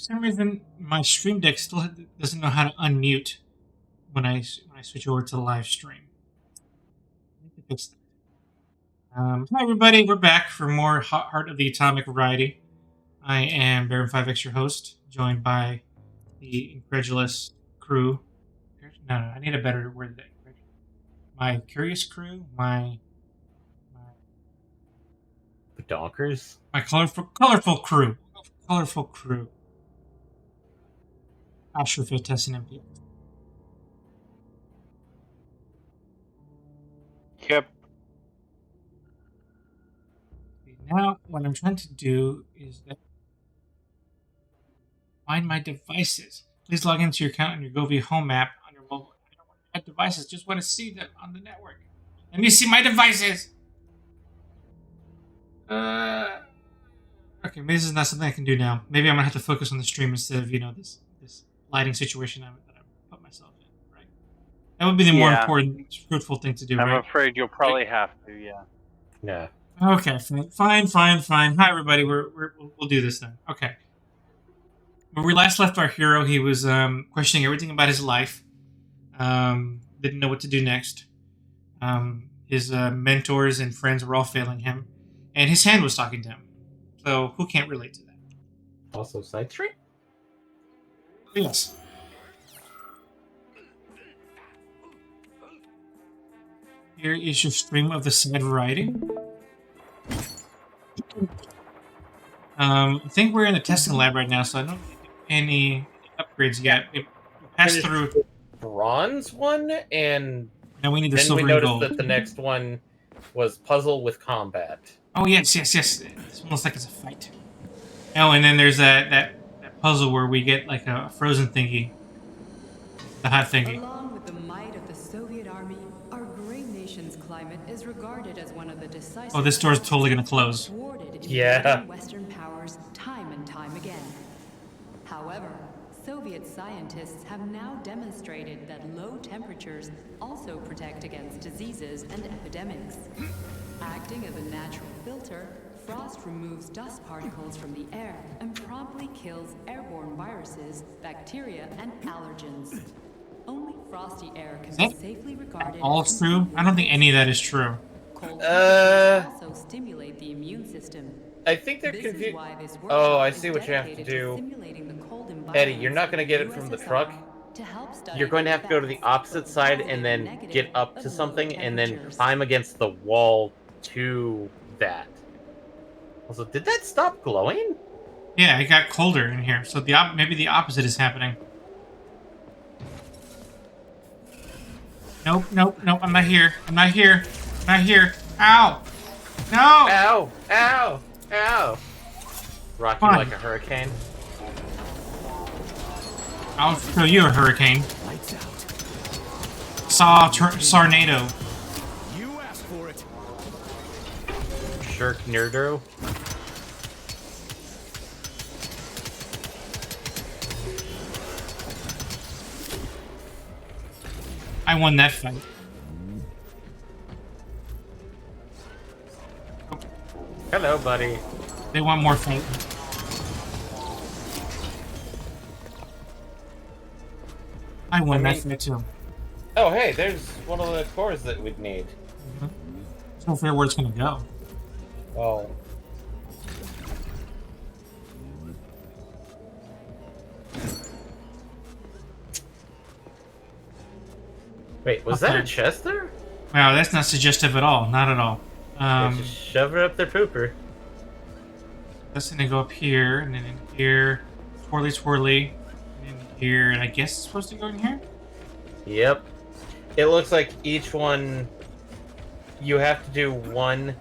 some reason, my Stream Deck still doesn't know how to unmute when I switch over to the live stream. I need to fix that. Hi everybody, we're back for more Heart of the Atomic Variety. I am Baron5X, your host, joined by the incredulous crew. No, I need a better word than that. My curious crew, my Donkers? My colorful crew. Colorful crew. Astrophotess and MP. Yep. Now, what I'm trying to do is find my devices. Please log into your account on your Govia home app on your mobile. I don't want to add devices, just want to see them on the network. Let me see my devices! Okay, maybe this is not something I can do now. Maybe I'm going to have to focus on the stream instead of, this lighting situation that I put myself in, right? That would be the more important, fruitful thing to do, I'm right? afraid you'll probably have to, yeah. Yeah. Okay, fine. Hi, everybody. We'll do this then. Okay. When we last left our hero, he was questioning everything about his life. Didn't know what to do next. His mentors and friends were all failing him, and his hand was talking to him. So who can't relate to that? Also, side stream? Yes. Here is your stream of the side variety. I think we're in the testing lab right now, so I don't think any upgrades yet. We passed through bronze one, and now we need the then silver we and noticed gold. that the next one was puzzle with combat. Oh yes. This one looks like it's a fight. Oh, and then there's that puzzle where we get like a frozen thingy, the hot thingy. Along with the might of the Soviet Army, our great nation's climate is regarded as one of the decisive. Oh, this door's totally gonna close. Yeah. Western powers time and time again. However, Soviet scientists have now demonstrated that low temperatures also protect against diseases and epidemics. Acting as a natural filter, frost removes dust particles from the air and promptly kills airborne viruses, bacteria, and allergens. Only frosty air can be safely regarded. All true? I don't think any of that is true. Cold also stimulate the immune system. I think they're confused. Oh, I see what you have to do. Eddie, you're not going to get it from the truck. You're going to have to go to the opposite side and then get up to something and then climb against the wall to that. Also, did that stop glowing? Yeah, it got colder in here, so maybe the opposite is happening. Nope, I'm not here. Ow! No! Ow! Rock you like a hurricane. I'll throw you a hurricane. Sarnado. You asked for it. Shirk Nerdro. I won that fight. Hello, buddy. They want more fight. I won that fight too. Oh, hey, there's one of the cores that we'd need. It's not fair where it's gonna go. Oh. Wait, was that a chest there? Wow, that's not suggestive at all. Not at all. Just shove it up their pooper. That's gonna go up here, and then in here, twirly, and in here, and I guess it's supposed to go in here? Yep. It looks like each one, you have to do one.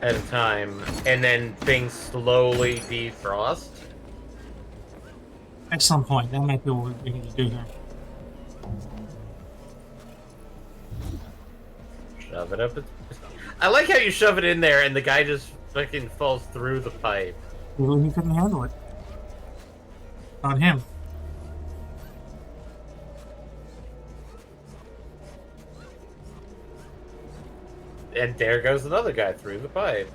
At a time, and then things slowly defrost. At some point, that might be what we need to do here. Shove it up. I like how you shove it in there and the guy just fucking falls through the pipe. Well, he couldn't handle it. On him. And there goes another guy through the pipe.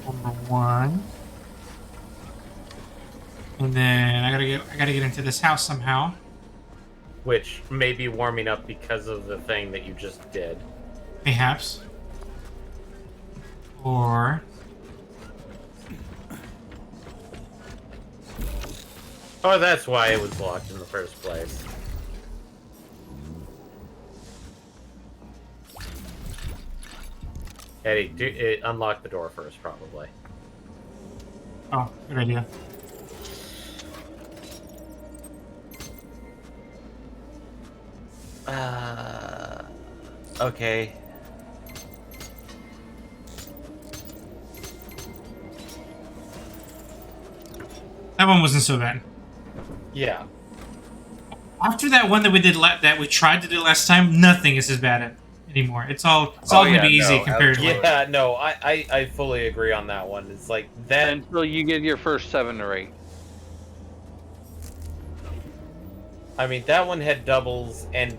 Number one. And then I gotta get into this house somehow. Which may be warming up because of the thing that you just did. Perhaps. Or Oh, that's why it was locked in the first place. Eddie, unlock the door first, probably. oh, good idea. Okay. That one wasn't so bad. Yeah. After that one that we did that we tried to do last time, nothing is as bad anymore. It's all gonna yeah, be easy no, comparatively. Yeah, no, I fully agree on that one. It's like that. Until you get your first 7 or 8. I mean, that one had doubles, and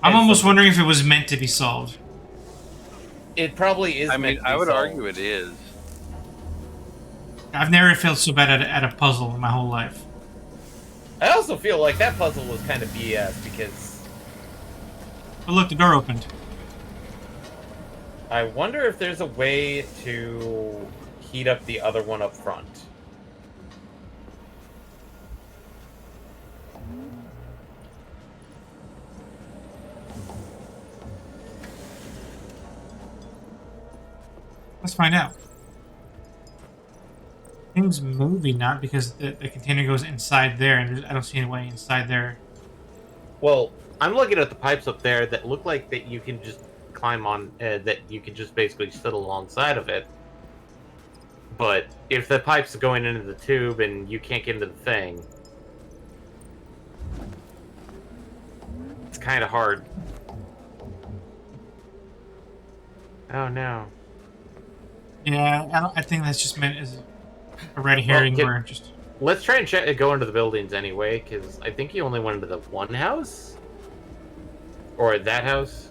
I'm almost wondering if it was meant to be solved. it probably is. I mean, meant to be I would solved. argue it is. I've never felt so bad at a puzzle in my whole life. I also feel like that puzzle was kind of BS because But look, the door opened. I wonder if there's a way to heat up the other one up front. Let's find out. Things moving, not because the container goes inside there, and I don't see any way inside there. Well, I'm looking at the pipes up there that look like that you can just climb on, that you can just basically sit alongside of it. But if the pipes are going into the tube and you can't get into the thing, it's kind of hard. Oh no. Yeah, I think that's just meant as a red herring. Well, Where just Let's try and go into the buildings anyway, because I think you only went into the one house? Or that house?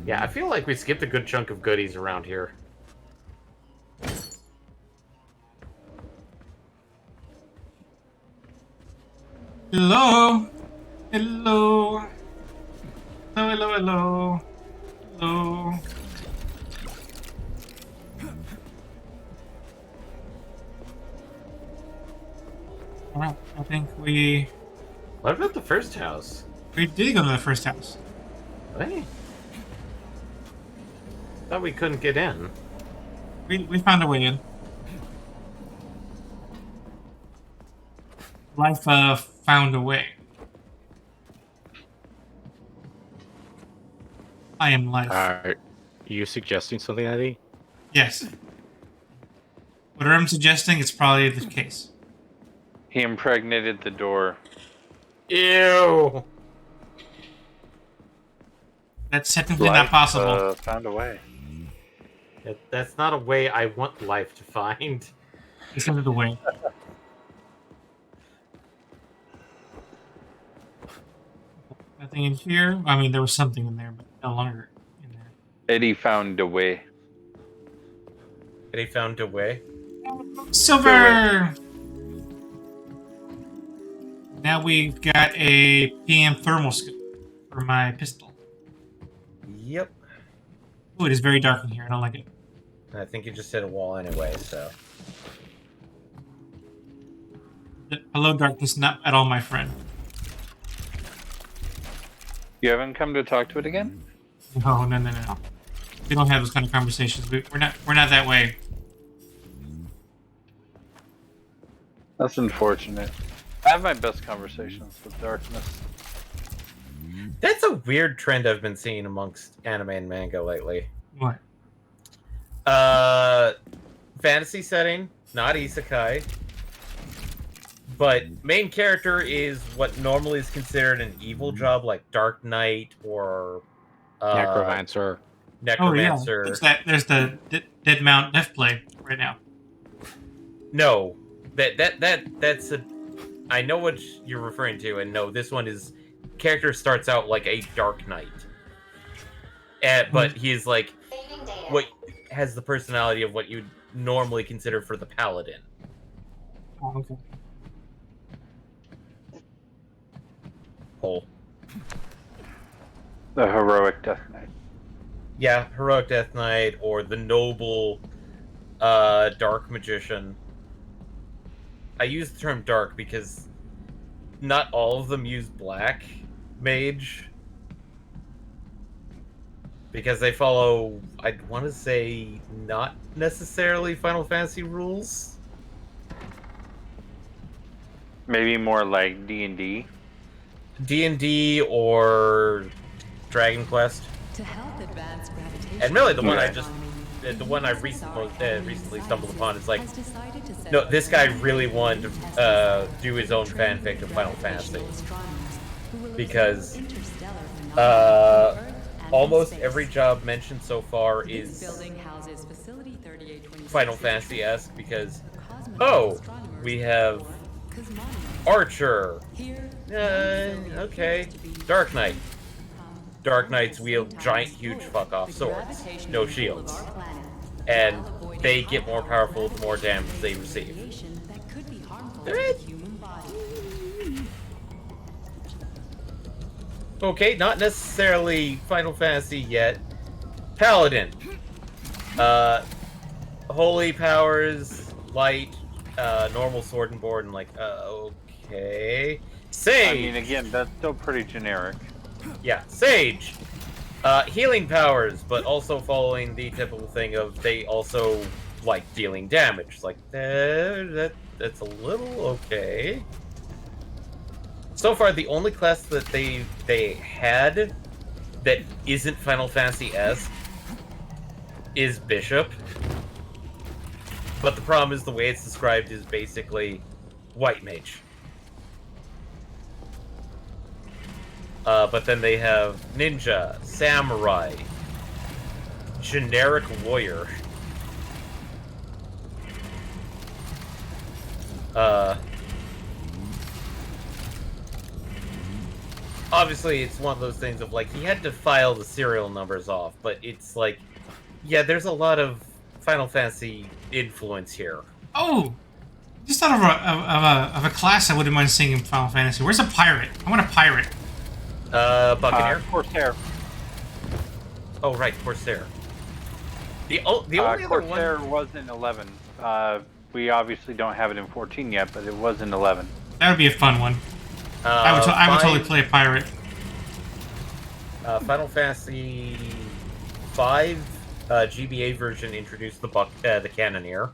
Yeah, I feel like we skipped a good chunk of goodies around here. hello, hello, hello, hello, hello, hello. Alright, I think we What about the first house? did go to the first house. Hey. Thought we couldn't get in. We found a way in. Life found a way. I am life. Are you suggesting something, Eddie? Yes. Whatever I'm suggesting, it's probably the case. He impregnated the door. Ew! That's technically not possible. Found a way. That's not a way I want life to find. This is the way. Nothing in here. I mean, there was something in there, but no longer in there. Eddie found a way. Eddie found a way. Silver! Now we've got a PM thermal scope for my pistol. Yep. Oh, it is very dark in here. I don't like it. I think you just hit a wall anyway, so. Hello, darkness, not at all my friend. You haven't come to talk to it again? No. We don't have those kind of conversations. We're not that way. That's unfortunate. I have my best conversations with darkness. That's a weird trend I've been seeing amongst anime and manga lately. What? Fantasy setting, not isekai. But main character is what normally is considered an evil job, like Dark Knight or Necromancer. Oh yeah, necromancer. there's the Dead Mount Death Play right now. No, that's a. I know what you're referring to, and no, this one is character starts out like a Dark Knight, but he's like what has the personality of what you'd normally consider for the paladin. Oh, okay. Hole. The heroic Death Knight. Yeah, heroic Death Knight or the noble dark magician. I use the term dark because not all of them use black mage. Because they follow, I'd want to say, not necessarily Final Fantasy rules. Maybe more like D&D. D&D or Dragon Quest. To help advance gravitation. And really, the one I recently stumbled upon is like, no, this guy really wanted to do his own fanfic of Final Fantasy. Because almost every job mentioned so far is Final Fantasy-esque because, oh, we have Archer. Okay. Dark Knight. Dark Knights wield giant, huge fuck-off swords. No shields. And they get more powerful the more damage they receive. Okay, not necessarily Final Fantasy yet. Paladin. Holy powers, light, normal sword and board, and like, okay. Sage! I mean, again, that's still pretty generic. Yeah, Sage! Healing powers, but also following the typical thing of they also like dealing damage. Like, that's a little okay. So far, the only class that they had that isn't Final Fantasy-esque is Bishop. But the problem is the way it's described is basically White Mage. But then they have Ninja, Samurai, Generic Warrior. Obviously, it's one of those things of, like, he had to file the serial numbers off, but it's like, yeah, there's a lot of Final Fantasy influence here. Oh! Just thought of a class I wouldn't mind seeing in Final Fantasy. Where's a pirate? I want a pirate. Buccaneer? Corsair. Oh, right, Corsair. The only other Corsair one... was in 11. We obviously don't have it in 14 yet, but it was in 11. That would be a fun one. I would totally play a pirate. Final Fantasy V GBA version introduced the Cannoneer.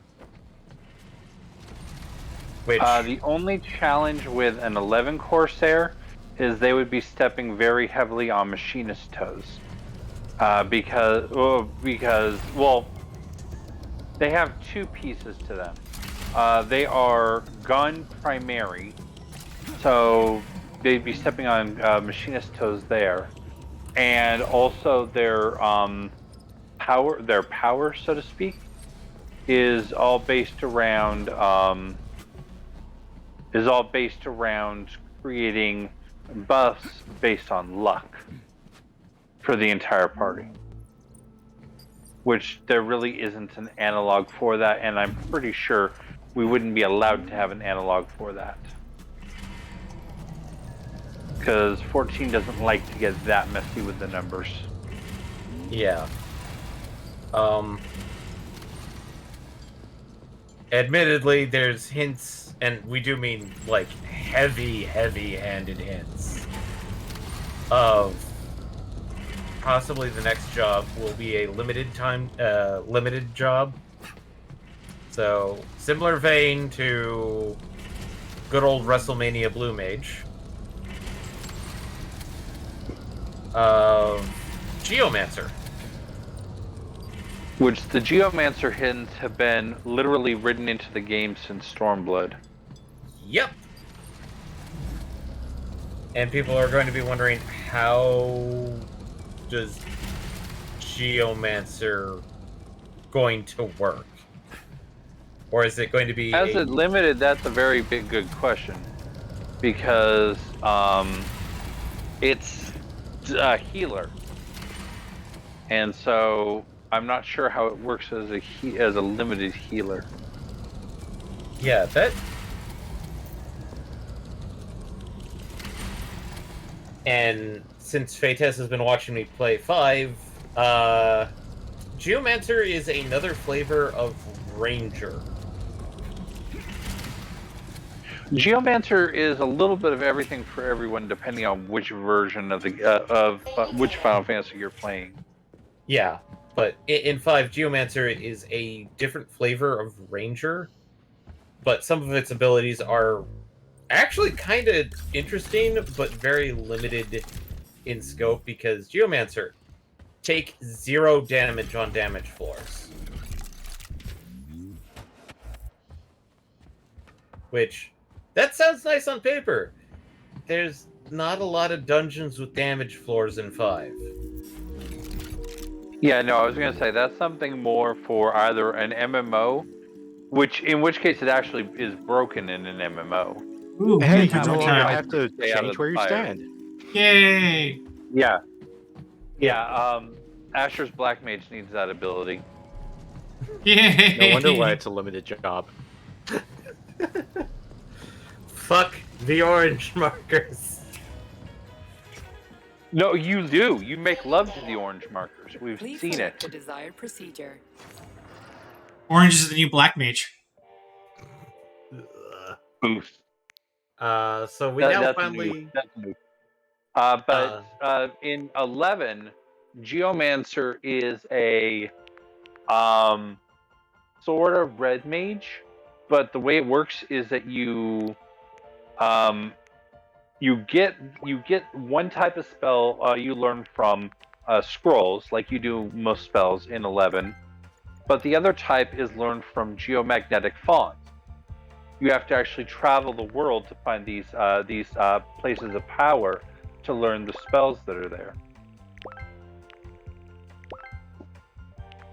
Which... the only challenge with an 11 Corsair is they would be stepping very heavily on machinist toes. Because they have two pieces to them. They are gun primary, so they'd be stepping on machinist toes there, and also their power, so to speak, is all based around creating buffs based on luck for the entire party, which there really isn't an analog for that, and I'm pretty sure we wouldn't be allowed to have an analog for that because 14 doesn't like to get that messy with the numbers. Yeah. Admittedly, there's hints, and we do mean like heavy-handed hints of possibly the next job will be a limited job. So similar vein to good old WrestleMania Blue Mage. Geomancer. Which the Geomancer hints have been literally written into the game since Stormblood. Yep. And people are going to be wondering, how does Geomancer going to work? Or is it going to be As it limited, that's a very good question. Because it's a healer. And so I'm not sure how it works as a limited healer. Yeah, that... And since Fates has been watching me play 5, Geomancer is another flavor of Ranger. Geomancer is a little bit of everything for everyone, depending on which version of which Final Fantasy you're playing. Yeah, but in 5, Geomancer is a different flavor of Ranger, but some of its abilities are actually kind of interesting, but very limited in scope, because Geomancer take 0 damage on damage floors. Which, that sounds nice on paper. There's not a lot of dungeons with damage floors in 5. Yeah, no, I was going to say that's something more for either an MMO, in which case it actually is broken in an MMO. Ooh, Hey, mini for you no longer Gentile. have to Stay out of change the where you fire. stand. Yay! Yeah. Yeah, Asher's Black Mage needs that ability. Yay! No wonder why it's a limited job. Fuck the orange markers. No, you do. You make love to the orange markers. We've Please seen select it. the desired procedure. Orange is the new black mage. Boost. So we now finally... That's new. But in 11, Geomancer is a sort of red mage, but the way it works is that you get one type of spell you learn from scrolls, like you do most spells in 11, but the other type is learned from geomagnetic fauns. You have to actually travel the world to find these places of power to learn the spells that are there.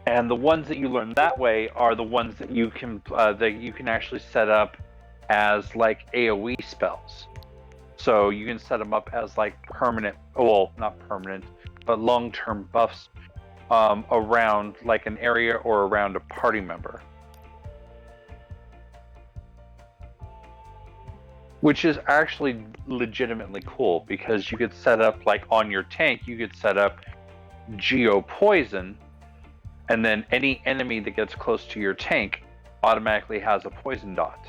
And the ones that you learn that way are the ones that you can actually set up as like AoE spells. So you can set them up as like permanent, well, not permanent, but long-term buffs around like an area or around a party member. Which is actually legitimately cool, because you could set up, like on your tank, you could set up Geo Poison, and then any enemy that gets close to your tank automatically has a poison dot.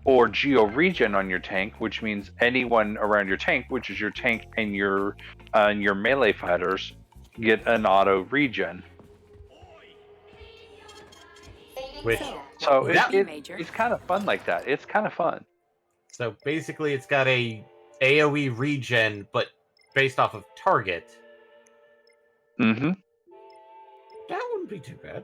Or Geo Regen on your tank, which means anyone around your tank, which is your tank and your melee fighters, get an auto regen. Which... So it's kind of fun like that. It's kind of fun. So basically it's got a AoE regen, but based off of target. Mm-hmm. That wouldn't be too bad.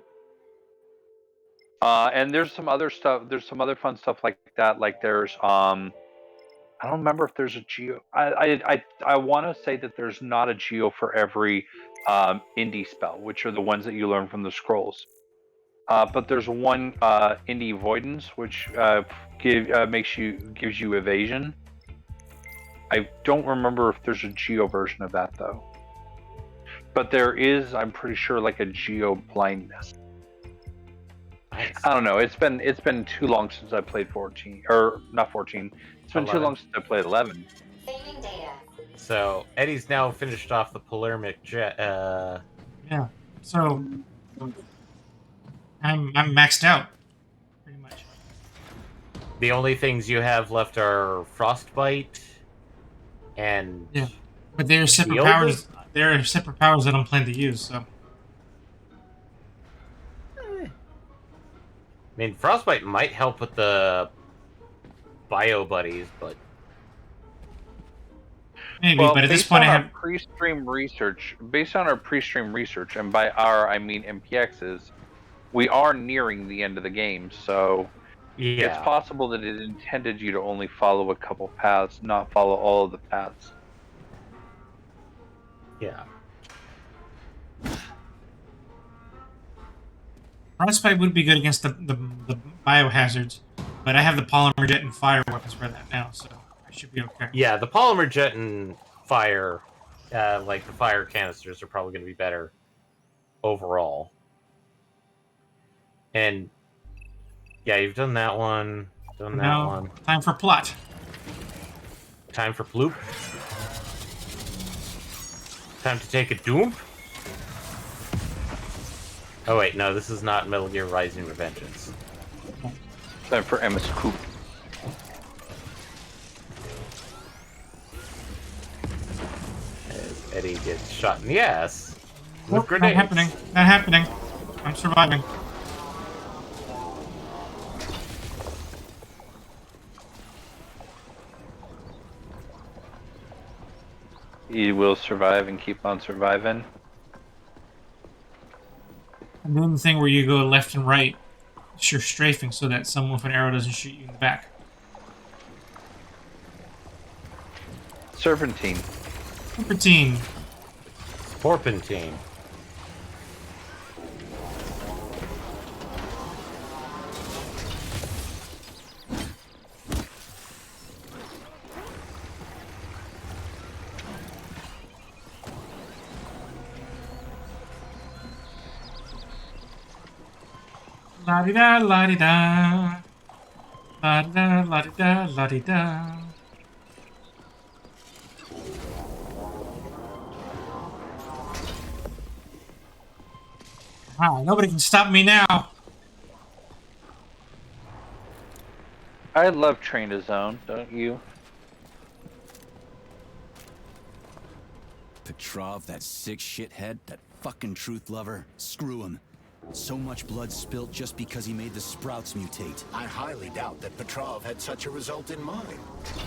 And there's some other stuff. There's some other fun stuff like that. Like there's I don't remember if there's a geo. I want to say that there's not a geo for every indie spell, which are the ones that you learn from the scrolls. But there's one indie avoidance, which gives you evasion. I don't remember if there's a geo version of that though. But there is, I'm pretty sure, like a geo blindness. I don't know. It's been too long since I played 14, or not 14. It's been 11. Too long since I played 11. So Eddie's now finished off the Palermic jet. Yeah. So I'm maxed out, pretty much. The only things you have left are Frostbite and... Yeah, but they're separate powers. There are separate powers that I'm planning to use, so... I mean, Frostbite might help with the bio buddies, but... Maybe, but at this point I have... Based on our pre-stream research, and by our, I mean MPX's, we are nearing the end of the game, so... Yeah. It's possible that it intended you to only follow a couple paths, not follow all of the paths. Yeah. Frostbite would be good against the biohazards, but I have the polymer jet and fire weapons for that now, so I should be okay. Yeah, the polymer jet and fire, like the fire canisters, are probably going to be better overall. And yeah, you've done that one. Done that Now, one. time for plot. Time for bloop. Time to take a doom. Oh wait, no, this is not Metal Gear Rising: Revengeance. Time for Emma's Coop. As Eddie gets shot in the ass with Nope, not grenades. happening. Not happening. I'm surviving. You will survive and keep on surviving. I'm doing the thing where you go left and right. You're strafing so that someone with an arrow doesn't shoot you in the back. Serpentine. Serpentine. Porpentine. La-di-da, la-di-da. La-di-da, la-di-da, la-di-da. Wow, nobody can stop me now. I love Train to Zone, don't you? Petrov, that sick shithead, that fucking truth lover. Screw him. So much blood spilt just because he made the sprouts mutate. I highly doubt that Petrov had such a result in mind.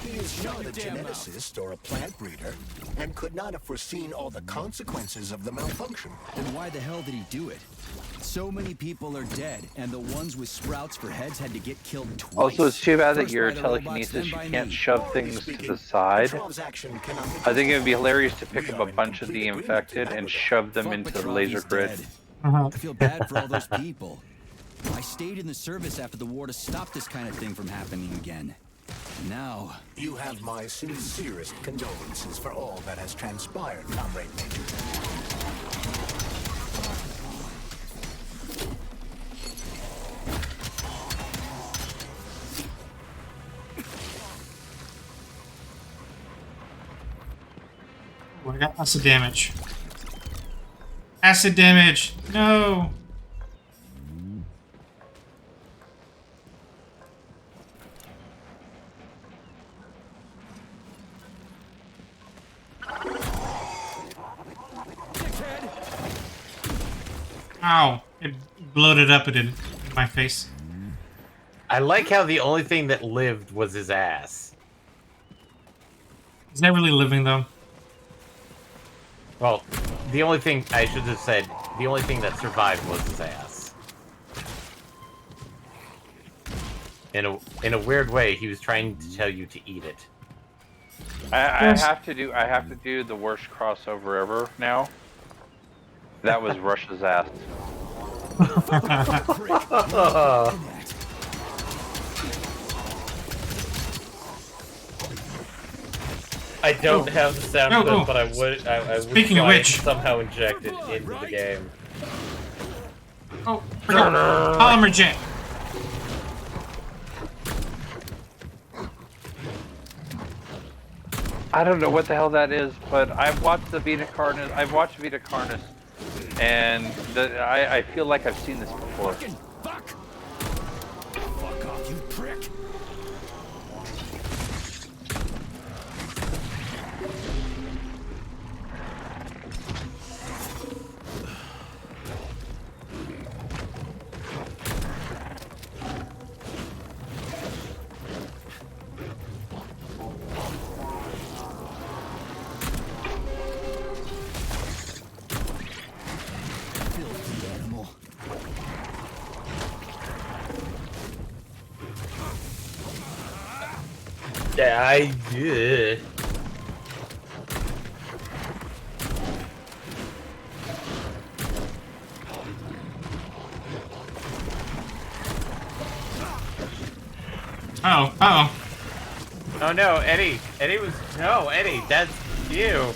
He is not a geneticist or a plant breeder, and could not have foreseen all the consequences of the malfunction. Then why the hell did he do it? So many people are dead, and the ones with sprouts for heads had to get killed twice. Also, it's too bad that First your by the robots, telekinesis, then you by can't me. shove things to the side. Petrov's action cannot be I think it would be hilarious to pick up a bunch of the infected and shove them Fuck into the Petrov, laser he's grid. dead. Uh-huh. I feel bad for all those people. I stayed in the service after the war to stop this kind of thing from happening again. Now, You have my sincerest condolences for all that has transpired, Comrade Major. Oh, I got acid damage. Acid damage! No! Ow! It bloated up in my face. I like how the only thing that lived was his ass. Is that really living, though? Well, the only thing I should have said, the only thing that survived was his ass. In a weird way, he was trying to tell you to eat it. I Yes. have to do the worst crossover ever now. That was Russia's ass. I don't have the sound Oh, clip, oh. but I would. I would Speaking of try which. and somehow inject it into the game. Oh, polymer jet. I don't know what the hell that is, but I've watched the Vita Carnus. I've watched Vita Carnus, and I feel like I've seen this before. fucking fuck! Fuck off, you prick! Filthy animal. Yeah. Oh, oh. Oh no, Eddie. Eddie, that's you.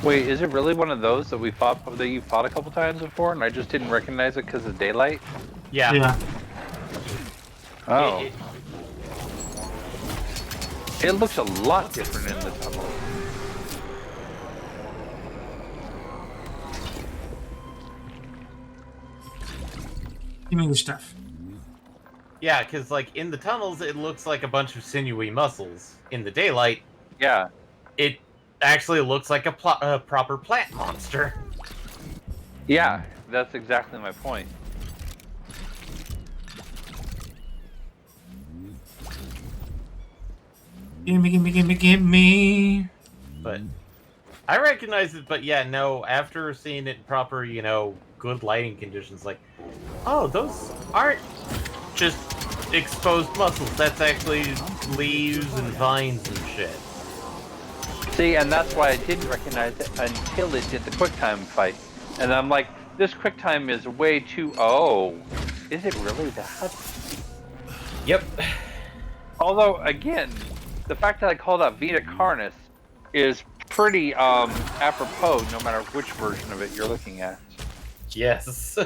Wait, is it really one of those that you fought a couple times before, and I just didn't recognize it because of daylight? Yeah. Yeah. Oh. It looks a lot different in the tunnel. Give me the stuff. Yeah, because like in the tunnels, it looks like a bunch of sinewy muscles. In the daylight, Yeah. it actually looks like a proper plant monster. Yeah, that's exactly my point. Gimme. But I recognize it. But yeah, no. After seeing it in proper, good lighting conditions, like, oh, those aren't just exposed muscles. That's actually leaves and vines and shit. See, and that's why I didn't recognize it until it did the QuickTime fight. And I'm like, this QuickTime is way too... Oh, is it really that? Yep. Although, again, the fact that I called out Vita Carnis is pretty apropos no matter which version of it you're looking at. Yes.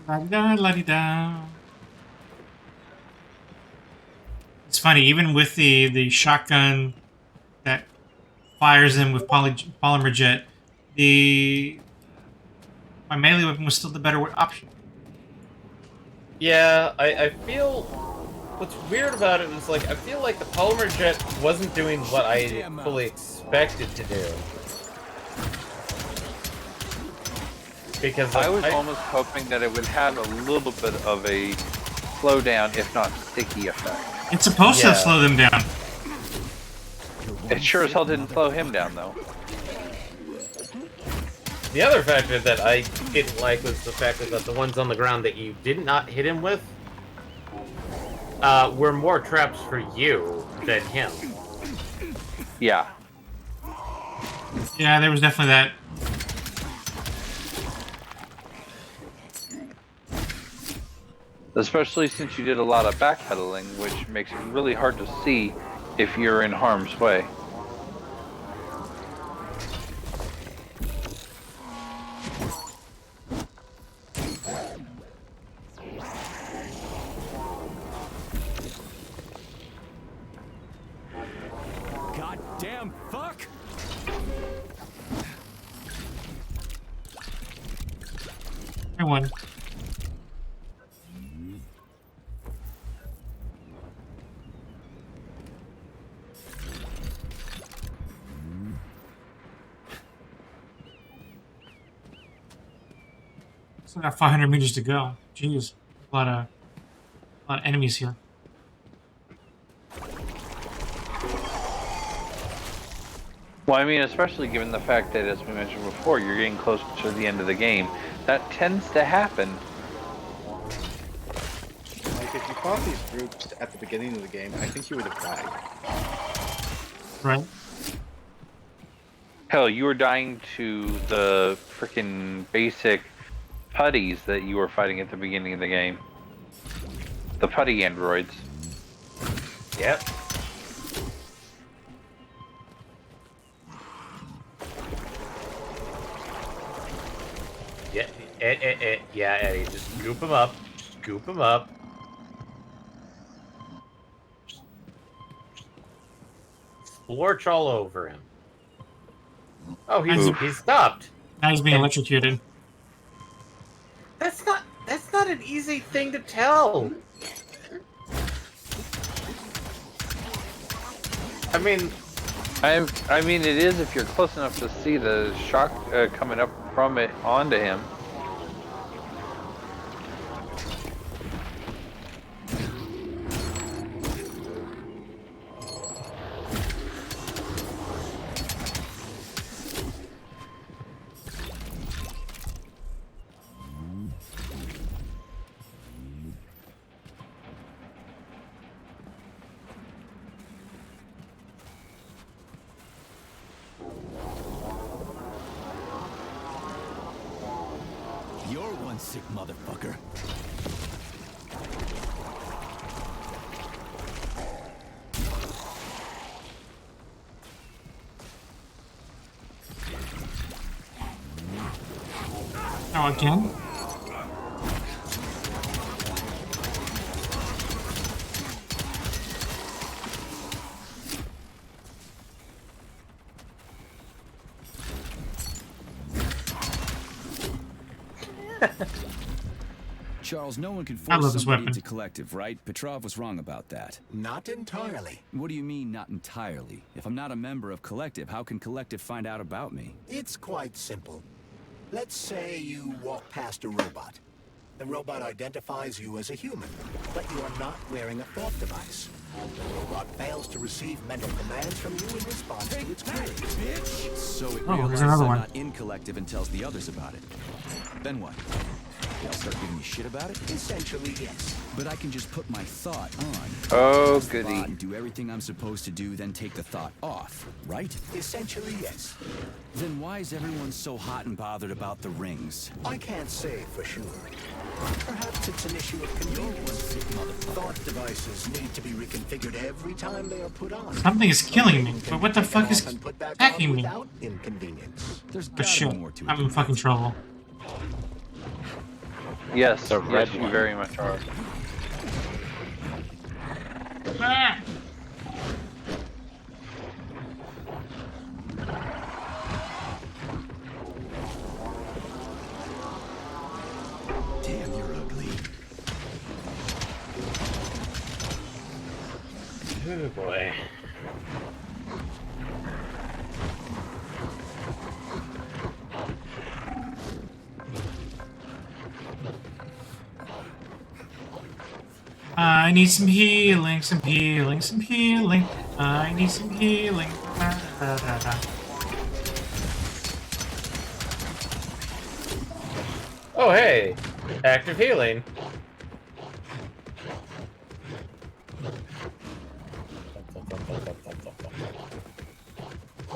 La-di-da. It's funny, even with the shotgun that fires them with polymer jet, my melee weapon was still the better option. Yeah, I feel... What's weird about it is, like, I feel like the polymer jet wasn't doing what I fully expected to do. Because like, I was almost hoping that it would have a little bit of a slowdown, if not sticky effect. It's supposed to slow them down. It sure as hell didn't slow him down, though. The other factor that I didn't like was the fact that the ones on the ground that you did not hit him with were more traps for you than him. Yeah. Yeah, there was definitely that. Especially since you did a lot of backpedaling, which makes it really hard to see if you're in harm's way. Goddamn fuck! I won. Still got 500 meters to go. Jeez, a lot of enemies here. Well, I mean, especially given the fact that, as we mentioned before, you're getting close to the end of the game. That tends to happen. Like, if you fought these groups at the beginning of the game, I think you would have died. Right. Hell, you were dying to the freaking basic putties that you were fighting at the beginning of the game. The putty androids. Yep. Yeah, Eddie, just scoop him up. Scoop him up. Splorch all over him. Oh, he's stopped. Now he's being electrocuted. That's not an easy thing to tell. I mean, it is if you're close enough to see the shock coming up from it onto him. You're one sick motherfucker. Oh, again? Charles, no one can I love force this somebody weapon. into collective, right? Petrov was wrong about that. Not entirely. What do you mean, not entirely? If I'm not a member of collective, how can collective find out about me? It's quite simple. Let's say you walk past a robot. The robot identifies you as a human, but you are not wearing a thought device. The robot fails to receive mental commands from you in response to its queries. Bitch! So it Oh, there's realizes another I'm one. not in collective and tells the others about it. Then what? They'll start giving me shit about it? Essentially, yes. But I can just put my thought on. Oh, press the goody. button, do everything I'm supposed to do, then take the thought off, right? Essentially, yes. Then why is everyone so hot and bothered about the rings? I can't say for sure. Perhaps it's an issue of convenience. Thought devices need to be reconfigured every time they are put on. Something is killing me. But what the fuck is And put back attacking on me? without inconvenience. There's Oh gotta shit. be more to it. I'm in fucking trouble. Yes, The red yes, you one. very much are. Ah! Damn, you're ugly. Oh boy. I need some healing, some healing, some healing. I need some healing. Da, da, da, da. Oh hey, active healing.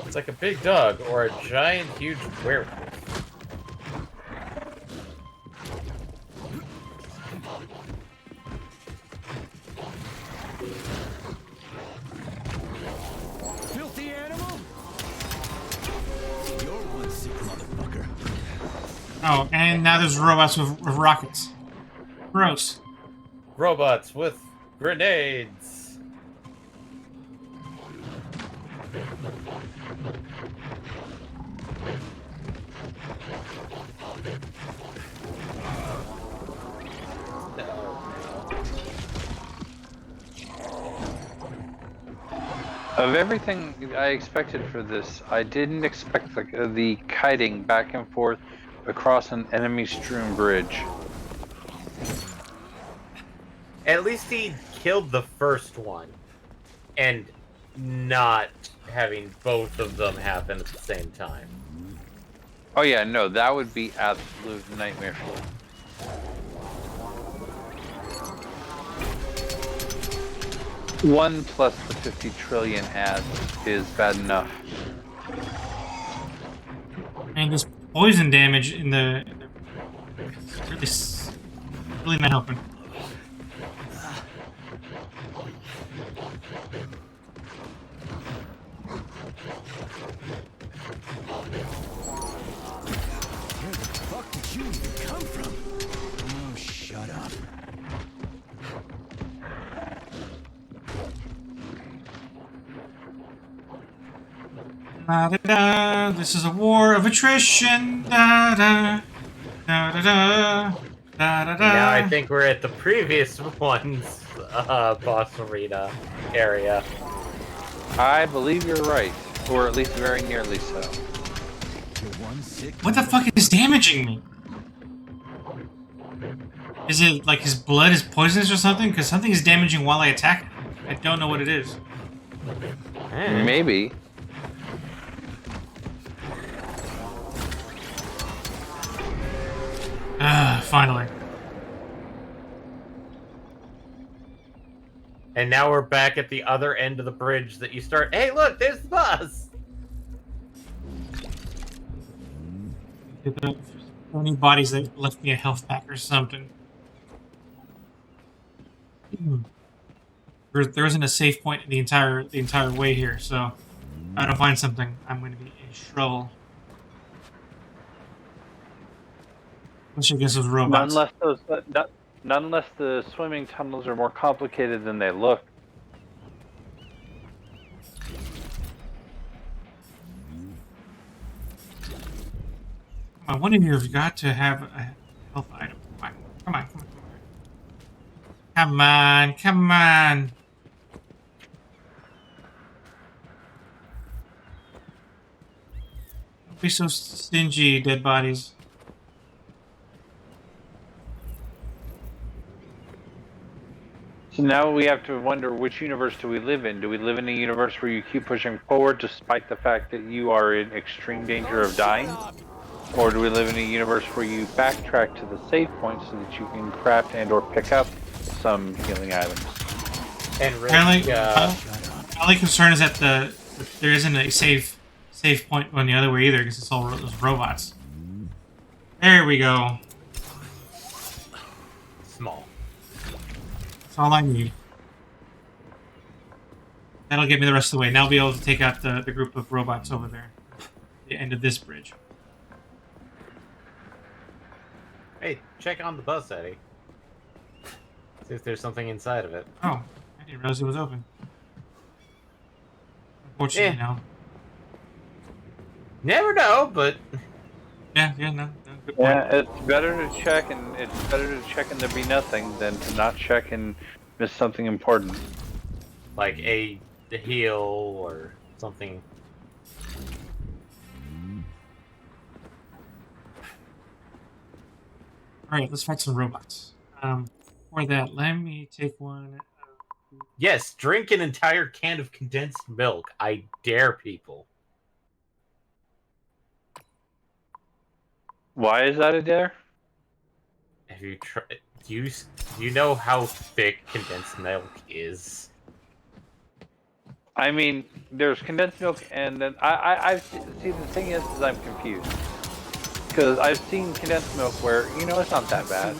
It's like a big dog or a giant, huge werewolf. Filthy animal! You're one sick motherfucker. Oh, and now there's robots with rockets. Gross. Robots with grenades. Of everything I expected for this, I didn't expect the kiting back and forth across an enemy-strewn bridge. At least he killed the first one. And not having both of them happen at the same time. Oh yeah, no, that would be absolute nightmare fuel. One plus the 50 trillion ads is bad enough. And this poison damage in the really, really not helping. Where the fuck did you even come from? Oh, shut up. Da, da, da. This is a war of attrition. Da, da, da, da, da, da, da, da. Now I think we're at the previous one's boss arena area. I believe you're right, or at least very nearly so. You're one sick What the fuck is damaging me? Is it like his blood is poisonous or something? Because something is damaging while I attack him. I don't know what it is. Maybe. Finally. And now we're back at the other end of the bridge that you start. Hey, look, there's the boss! Any bodies that left me a health pack or something. There isn't a safe point the entire way here, so if I don't find something, I'm going to be in trouble. Especially against those robots. Not unless the swimming tunnels are more complicated than they look. Come on, one of you have got to have a health item. Come on. Come on. Don't be so stingy, dead bodies. So now we have to wonder, which universe do we live in? Do we live in a universe where you keep pushing forward despite the fact that you are in extreme danger of dying? Or do we live in a universe where you backtrack to the save point so that you can craft and or pick up some healing items? And My only concern is that there isn't a save point going the other way either, because it's all those robots. There we go. small. That's all I need. That'll get me the rest of the way. Now I'll be able to take out the group of robots over there. The end of this bridge. Hey, check on the bus, Eddie. See if there's something inside of it. Oh, I didn't realize it was open. Unfortunately, no. Never know, but No, good point. Yeah, it's better to check and there be nothing than to not check and miss something important. like a heal or something. Alright, let's fight some robots. For that, let me take one. Yes, drink an entire can of condensed milk. I dare people. Why is that a dare? Have you tried? You know how thick condensed milk is? I mean, there's condensed milk, and then I see. The thing is I'm confused because I've seen condensed milk where it's not that bad,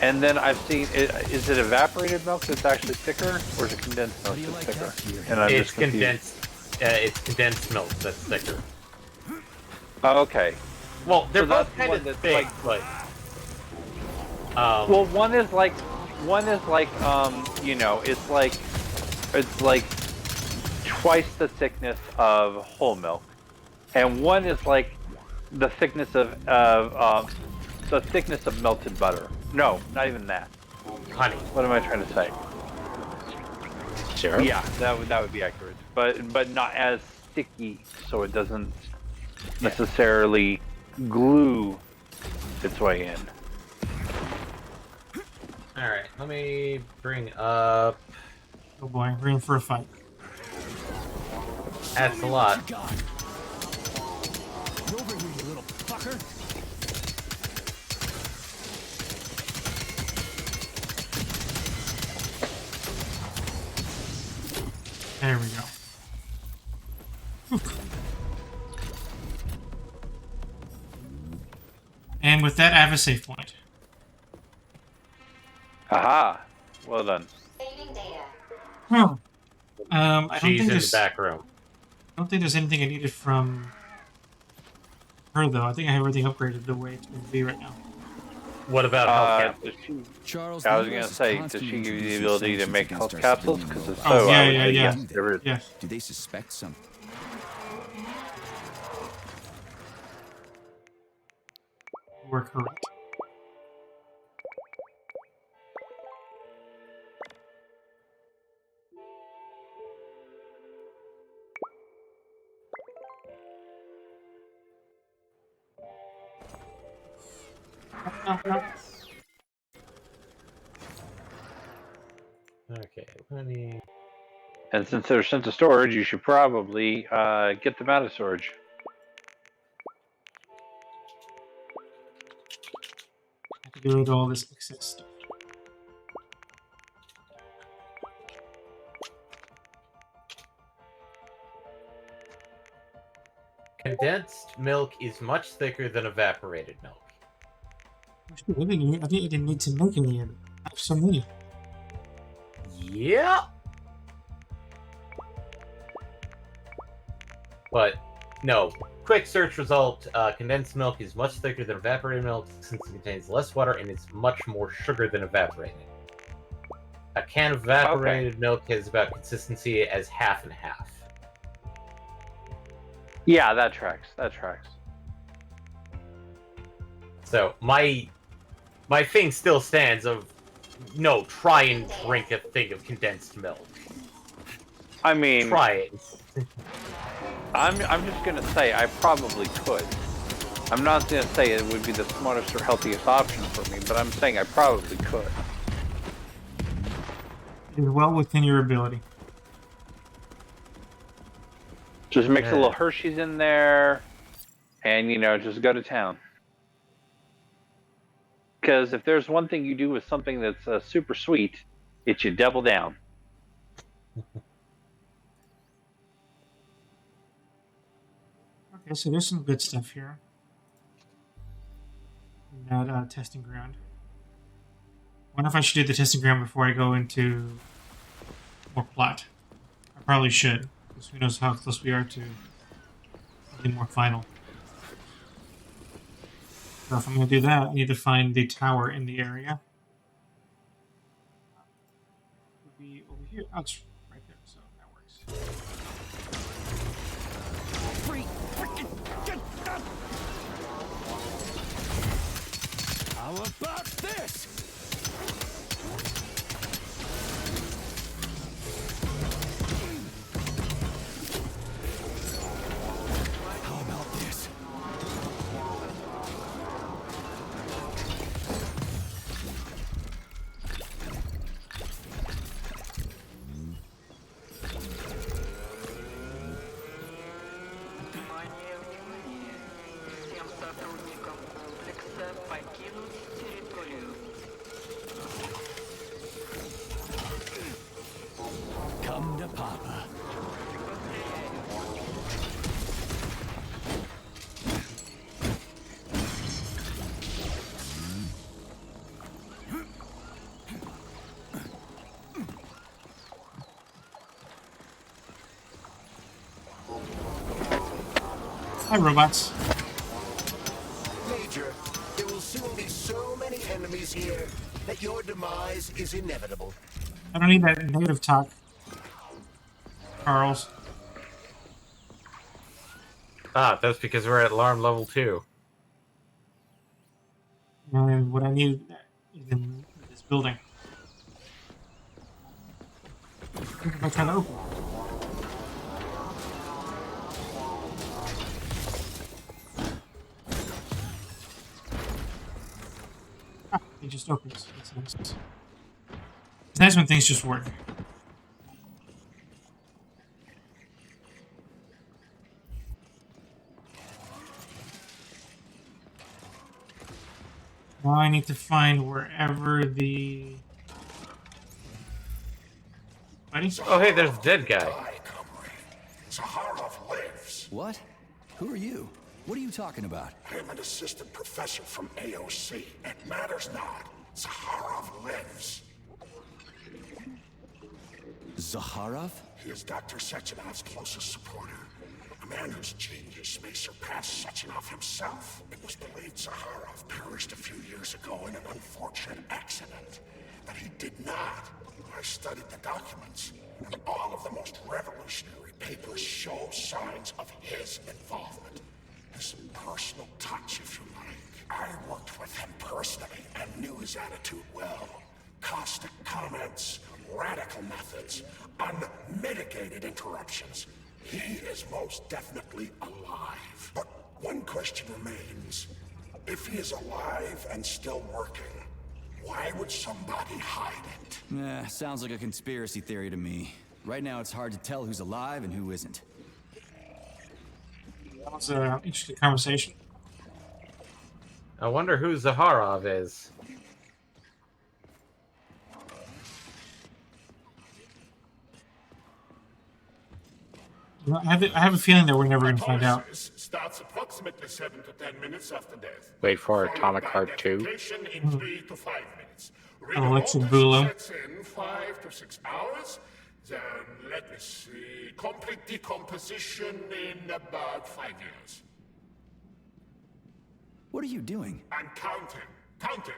and then I've seen it. Is it evaporated milk that's actually thicker, or is it condensed milk that's thicker? And I'm It's just confused. condensed. It's condensed milk that's thicker. Oh, okay. Well, they're So both that's kind one of that's thick, but well, one is like it's like twice the thickness of whole milk, and one is like the thickness of melted butter. No, not even that. honey. What am I trying to say? Sure. Yeah, that would be accurate, but not as sticky, so it doesn't necessarily glue its way in. All right, let me bring up. Oh boy, we're in for a fight. That's a lot. Over here, you little fucker. There we go. And with that, I have a save point. Aha! Well done. Hmm. I don't She's think in the there's. back room. I don't think there's anything I needed from her though. I think I have everything upgraded the way it's going to be right now. What about health Does she, Charles, I was the gonna US is say, does constantly she give you the introducing ability to sanctions make against health our capsules? civilian Because if military. so, Oh, I would yeah, say yeah. yes, there is. Yes. Do they suspect something? You are correct. Okay, let me. And since they're sent to storage, you should probably get them out of storage. I have to get rid of all this excess stuff. Condensed milk is much thicker than evaporated milk. Actually, I didn't need to make any of it. I have so many. Yeah. But no. Quick search result: condensed milk is much thicker than evaporated milk since it contains less water and it's much more sugar than evaporated. A can of evaporated milk has about consistency as half and half. Yeah, that tracks. That tracks. So my thing still stands of no, try and drink a thing of condensed milk. I mean, try it. I'm just gonna say I probably could. I'm not gonna say it would be the smartest or healthiest option for me, but I'm saying I probably could. It is well within your ability. Just mix a little Hershey's in there, and just go to town. Because if there's one thing you do with something that's super sweet, it's you double down. Okay, so there's some good stuff here. In that testing ground. I wonder if I should do the testing ground before I go into more plot. I probably should, because who knows how close we are to something more final. So if I'm going to do that, I need to find the tower in the area. It would be over here. Oh, it's right there, so that works. How about this? How about this? Come to Papa. Hi, robots. Major, there will soon be so many enemies here that your demise is inevitable. I don't need that negative talk, Charles. That's because we're at alarm level 2. And what I need is in this building. If I try to open it. It just opens. That's nice. It's nice when things just work. Now I need to find wherever the... Buddy? Oh, hey, there's a dead guy. Hi, comrade. Zaharov lives. What? Who are you? What are you talking about? I'm an assistant professor from AOC. It matters not. Zaharov lives. Zaharov? He is Dr. Sechenov's closest supporter. A man whose genius may surpass Sechenov himself. It was believed Zaharov perished a few years ago in an unfortunate accident. But he did not. I studied the documents, and all of the most revolutionary papers show signs of his involvement. His personal touch, if you like. I worked with him personally and knew his attitude well. Caustic comments, radical methods, unmitigated interruptions. He is most definitely alive. But one question remains. If he is alive and still working, why would somebody hide it? Sounds like a conspiracy theory to me. Right now it's hard to tell who's alive and who isn't. That was an interesting conversation. I wonder who Zaharov is. You know, I have a feeling that we're never going to find out. Starts approximately 7 to 10 minutes after death. Wait for Atomic Heart 2. Identification in 3 to 5 minutes. An electric boogaloo. Sets in 5 to 6 hours. Then, let me see, complete decomposition in about 5 years. What are you doing? I'm counting. Counting.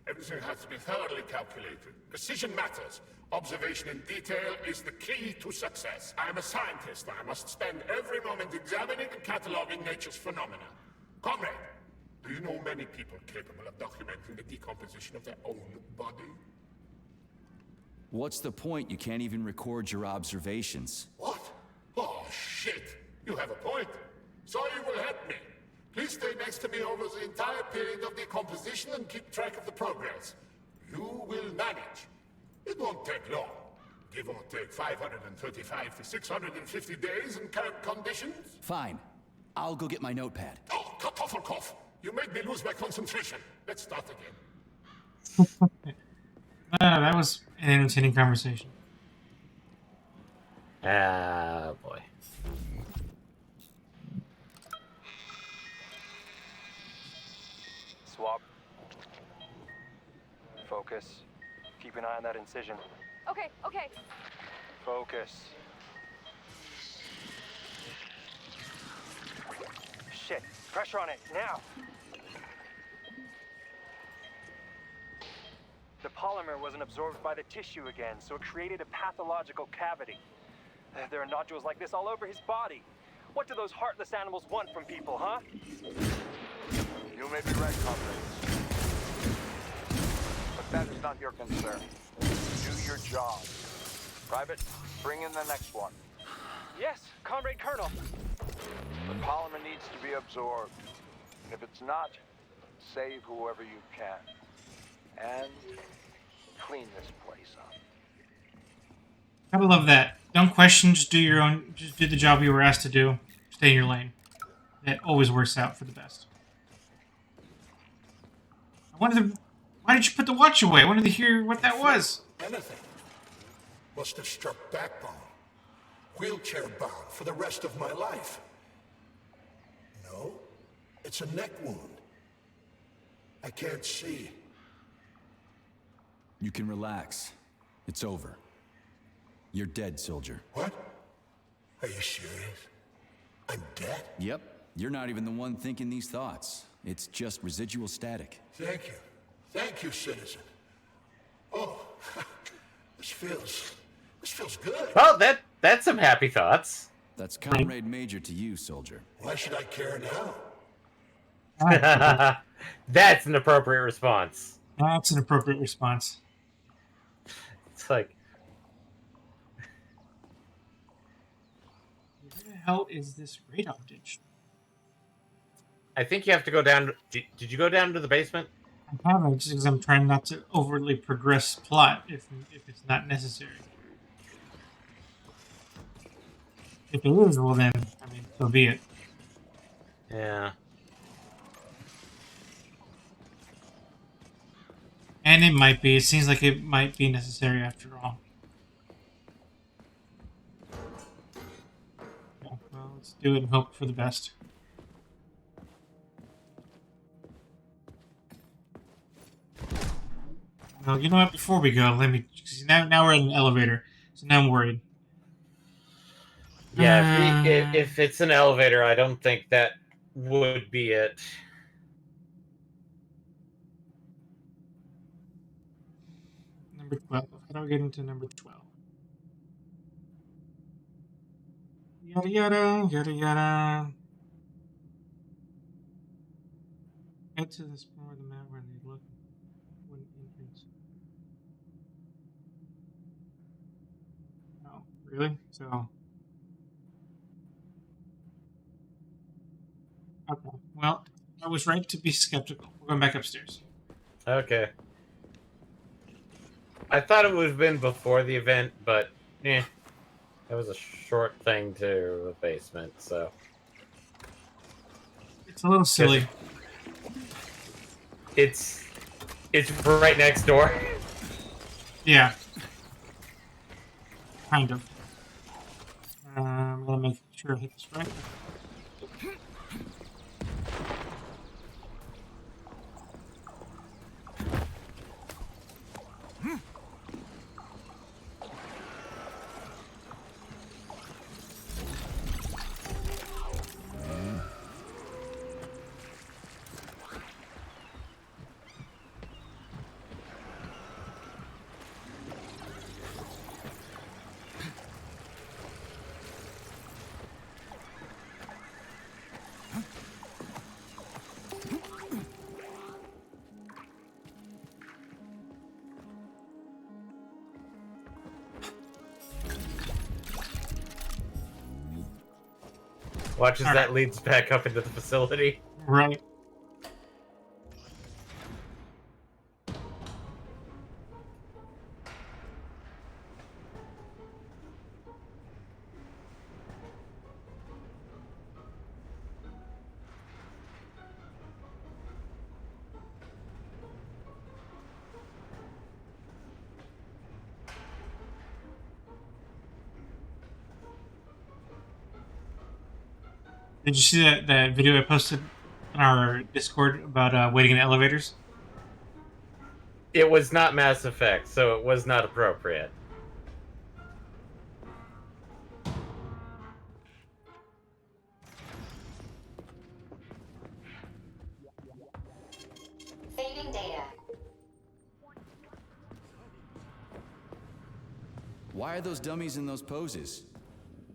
Everything has to be thoroughly calculated. Precision matters. Observation in detail is the key to success. I'm a scientist. I must spend every moment examining and cataloging nature's phenomena. Comrade, do you know many people capable of documenting the decomposition of their own body? What's the point? You can't even record your observations. What? Oh, shit. You have a point. So you will help me. Please stay next to me over the entire period of decomposition and keep track of the progress. You will manage. It won't take long. Give or take 535 to 650 days in current conditions. Fine. I'll go get my notepad. Oh, Kartoffelkopf! You made me lose my concentration. Let's start again. That was an entertaining conversation. Ah, boy. Swap. Focus. Keep an eye on that incision. Okay, okay. Focus. Shit. Pressure on it, now. The polymer wasn't absorbed by the tissue again, so it created a pathological cavity. There are nodules like this all over his body. What do those heartless animals want from people, huh? You may be right, comrades. But that is not your concern. Do your job. Private, bring in the next one. Yes, Comrade Colonel. The polymer needs to be absorbed. And if it's not, save whoever you can. And clean this place up. Gotta love that. Don't question, just do your own, just do the job you were asked to do. Stay in your lane. That always works out for the best. Why did you put the watch away? I wanted to hear what that was. Anything. Must have struck backbone. Wheelchair bound for the rest of my life. No, it's a neck wound. I can't see. You can relax. It's over. You're dead, soldier. What? Are you serious? I'm dead? Yep. You're not even the one thinking these thoughts. It's just residual static. Thank you. Thank you, citizen. Oh, this feels good. Well, that's some happy thoughts. That's Comrade Major to you, soldier. Why should I care now? That's an appropriate response. That's an appropriate response. It's like, where the hell is this radar ditch? I think you have to go down. Did you go down to the basement? I haven't, just because I'm trying not to overtly progress plot if it's not necessary. If it is, well then, I mean, so be it. Yeah. And it might be. It seems like it might be necessary after all. Yeah, well, let's do it and hope for the best. Well, you know what? Before we go, let me. Now we're in an elevator, so now I'm worried. Yeah, if it's an elevator, I don't think that would be it. Number 12. How do I get into number 12? Yada yada, yada yada. Head to this part of the map where they look. Wooden entrance. Oh, really? So. Okay. Well, I was right to be skeptical. We're going back upstairs. Okay. I thought it would have been before the event, but it was a short thing to the basement, so. It's a little silly. It's right next door. Yeah. Kind of. I'm gonna make sure I hit this right. Watch as that leads back up into the facility. Right. Did you see that video I posted on our Discord about waiting in elevators? It was not Mass Effect, so it was not appropriate. Saving data. Why are those dummies in those poses?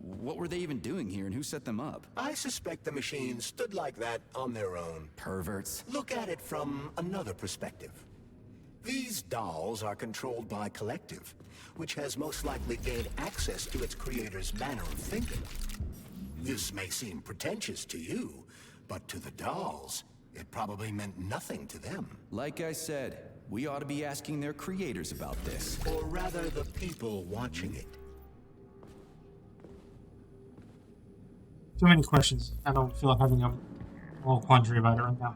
What were they even doing here, and who set them up? I suspect the machines stood like that on their own. Perverts. Look at it from another perspective. These dolls are controlled by Collective, which has most likely gained access to its creator's manner of thinking. This may seem pretentious to you, but to the dolls, it probably meant nothing to them. Like I said, we ought to be asking their creators about this. Or rather, the people watching it. Too many questions. I don't feel like having a whole quandary about it right now.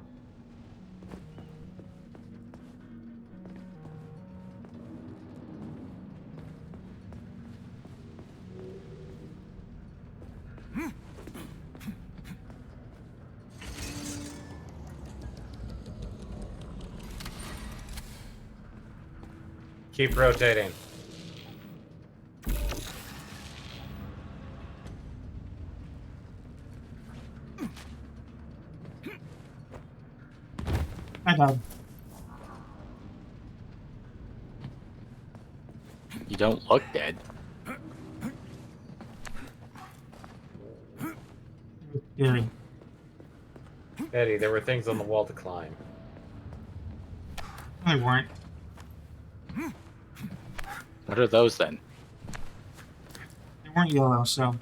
Keep rotating. I died. You don't look dead. Scary. Eddie, there were things on the wall to climb. They weren't. What are those then? They weren't yellow, so.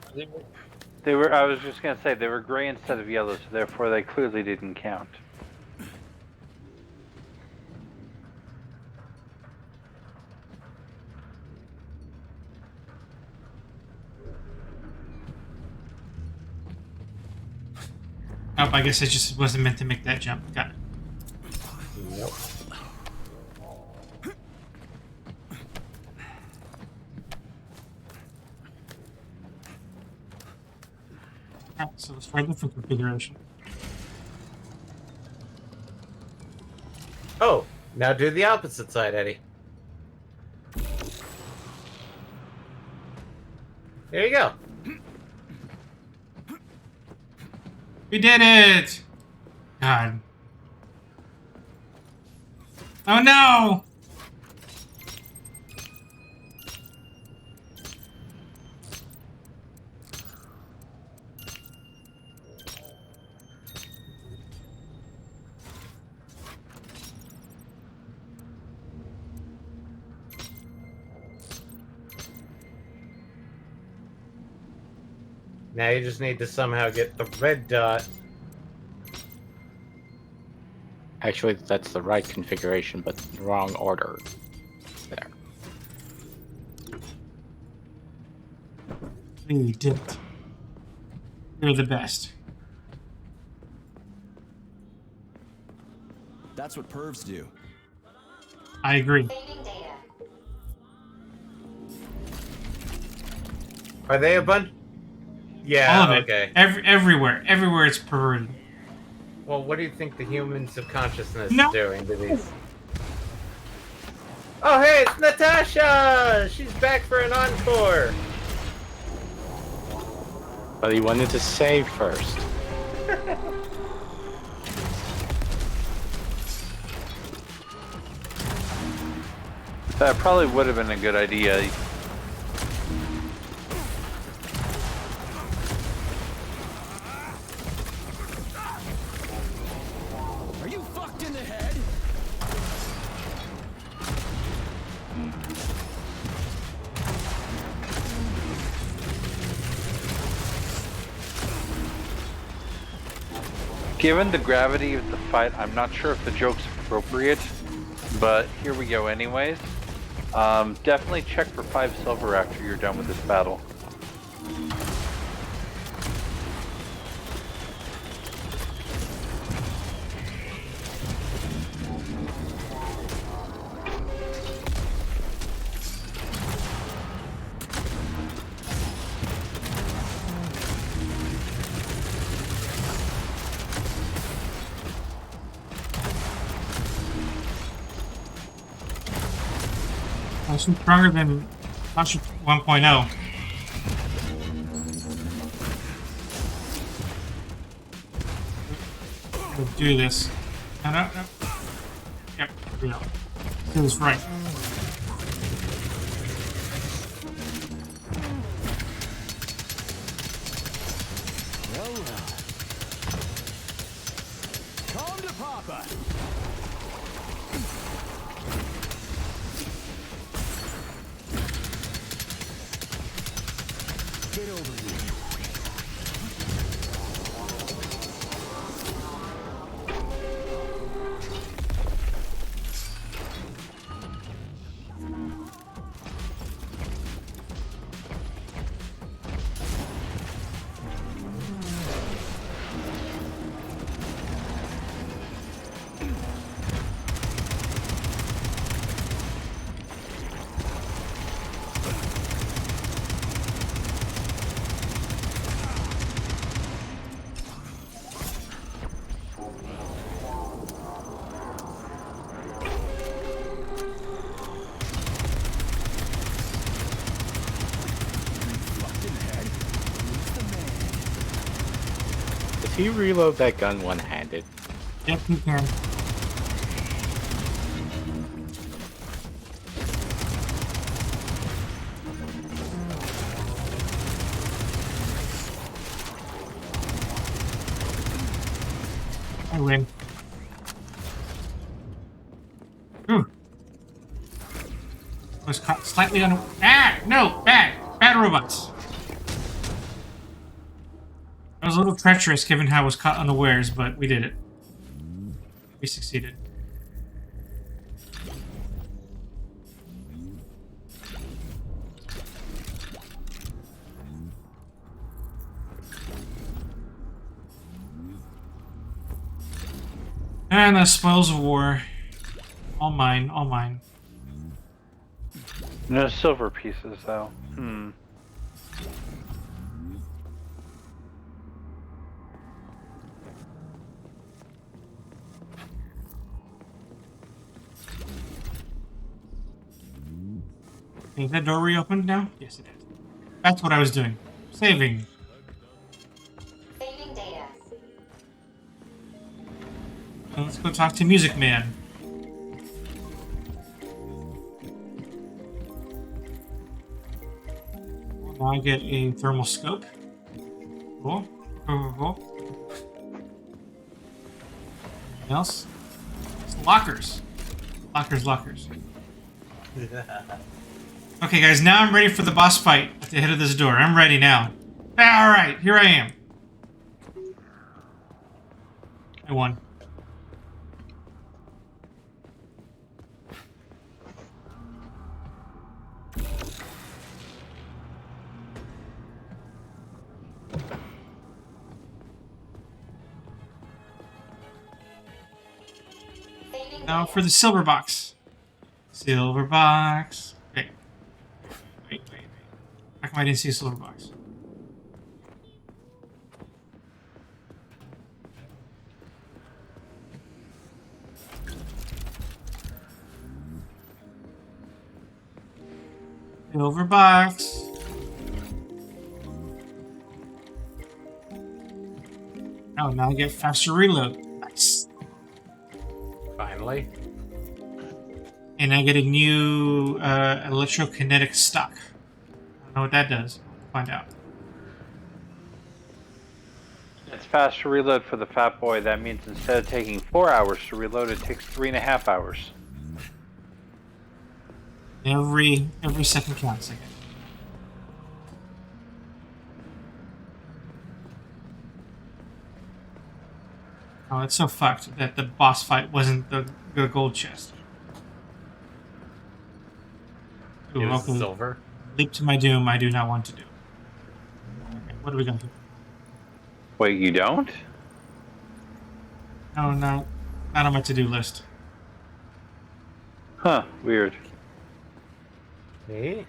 They were. I was just gonna say they were gray instead of yellow, so therefore they clearly didn't count. Oh, I guess it just wasn't meant to make that jump. Got it. Nope. Alright, so let's try a different configuration. Oh, now do the opposite side, Eddie. There you go. We did it! God. Oh no! Now you just need to somehow get the red dot. Actually, that's the right configuration, but the wrong order. There. We did it. You're the best. That's what pervs do. I agree. Saving data. Are they a bunch? Yeah, All of it. okay. Everywhere it's perverted. Well, what do you think the human subconsciousness No. is doing to these? Oh, hey, it's Natasha! She's back for an encore! But he wanted to save first. That probably would have been a good idea. Are you fucked in the head? Given the gravity of the fight, I'm not sure if the joke's appropriate, but here we go anyways. Definitely check for 5 silver after you're done with this battle. She's stronger than Tasha 1.0. Do this. No. Yep, here we go. Do this right. Come to Papa. Get over here. Does he reload that gun one-handed? Yep, you can. I win. Ooh. Was caught slightly on. Ah! No! Bad! Bad robots! It was a little treacherous given how it was caught unawares, but we did it. We succeeded. And the spoils of war. All mine, all mine. No silver pieces though. Is that door reopened now? Yes, it is. That's what I was doing. Saving. Saving data. Let's go talk to Music Man. Now I get a thermal scope. Cool. Cool. Anything else? It's lockers. Lockers. Okay, guys, now I'm ready for the boss fight at the head of this door. I'm ready now. Alright, here I am. I won. Now for the silver box. Silver box. Wait. How come I didn't see a silver box? Silver box. Oh, now I get faster reload. Nice. Finally. And I get a new electrokinetic stock. I don't know what that does. We'll find out. It's faster reload for the fat boy. That means instead of taking 4 hours to reload, it takes 3.5 hours. Every second counts again. Oh, it's so fucked that the boss fight wasn't the gold chest. Ooh, It was okay. silver. Leap to my doom. I do not want to do. Okay, what are we gonna do? Wait, you don't? No, not on my to-do list. Huh, weird. Hey.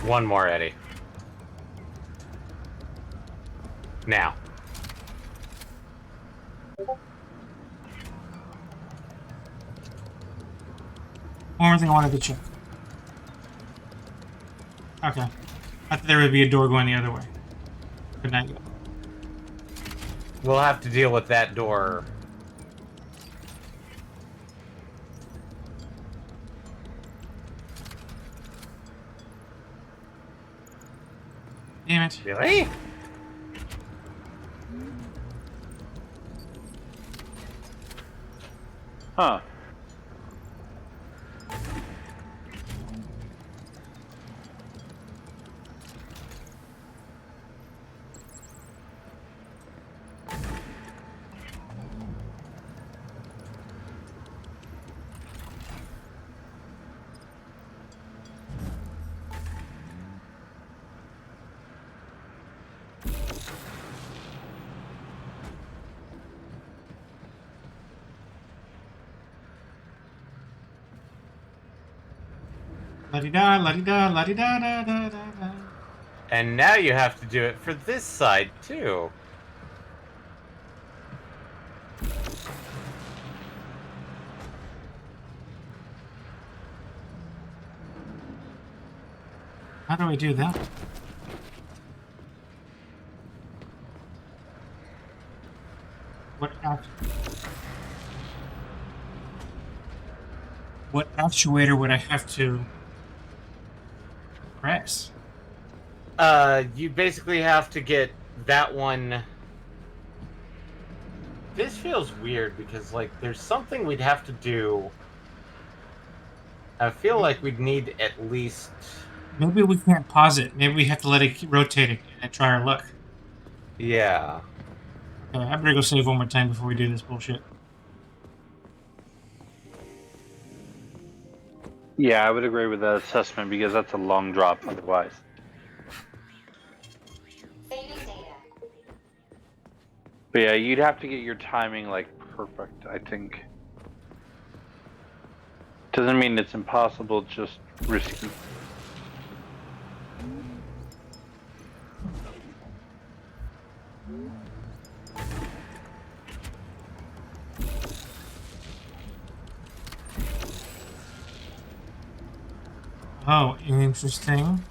One more, Eddie. Now. One more thing I wanted to check. Okay. I thought there would be a door going the other way. Good night. We'll have to deal with that door. Damn it. Really? Huh. La-di-da, la-di-da, la-di-da, da, da, da, da. And now you have to do it for this side, too. How do I do that? What actuator would I have to press? You basically have to get that one. This feels weird because, like, there's something we'd have to do. I feel like we'd need at least. Maybe we can't pause it. Maybe we have to let it keep rotating and try our luck. Yeah. Okay, I better go save one more time before we do this bullshit. Yeah, I would agree with that assessment because that's a long drop otherwise. But yeah, you'd have to get your timing like perfect, I think. Doesn't mean it's impossible, just risky. Oh, interesting.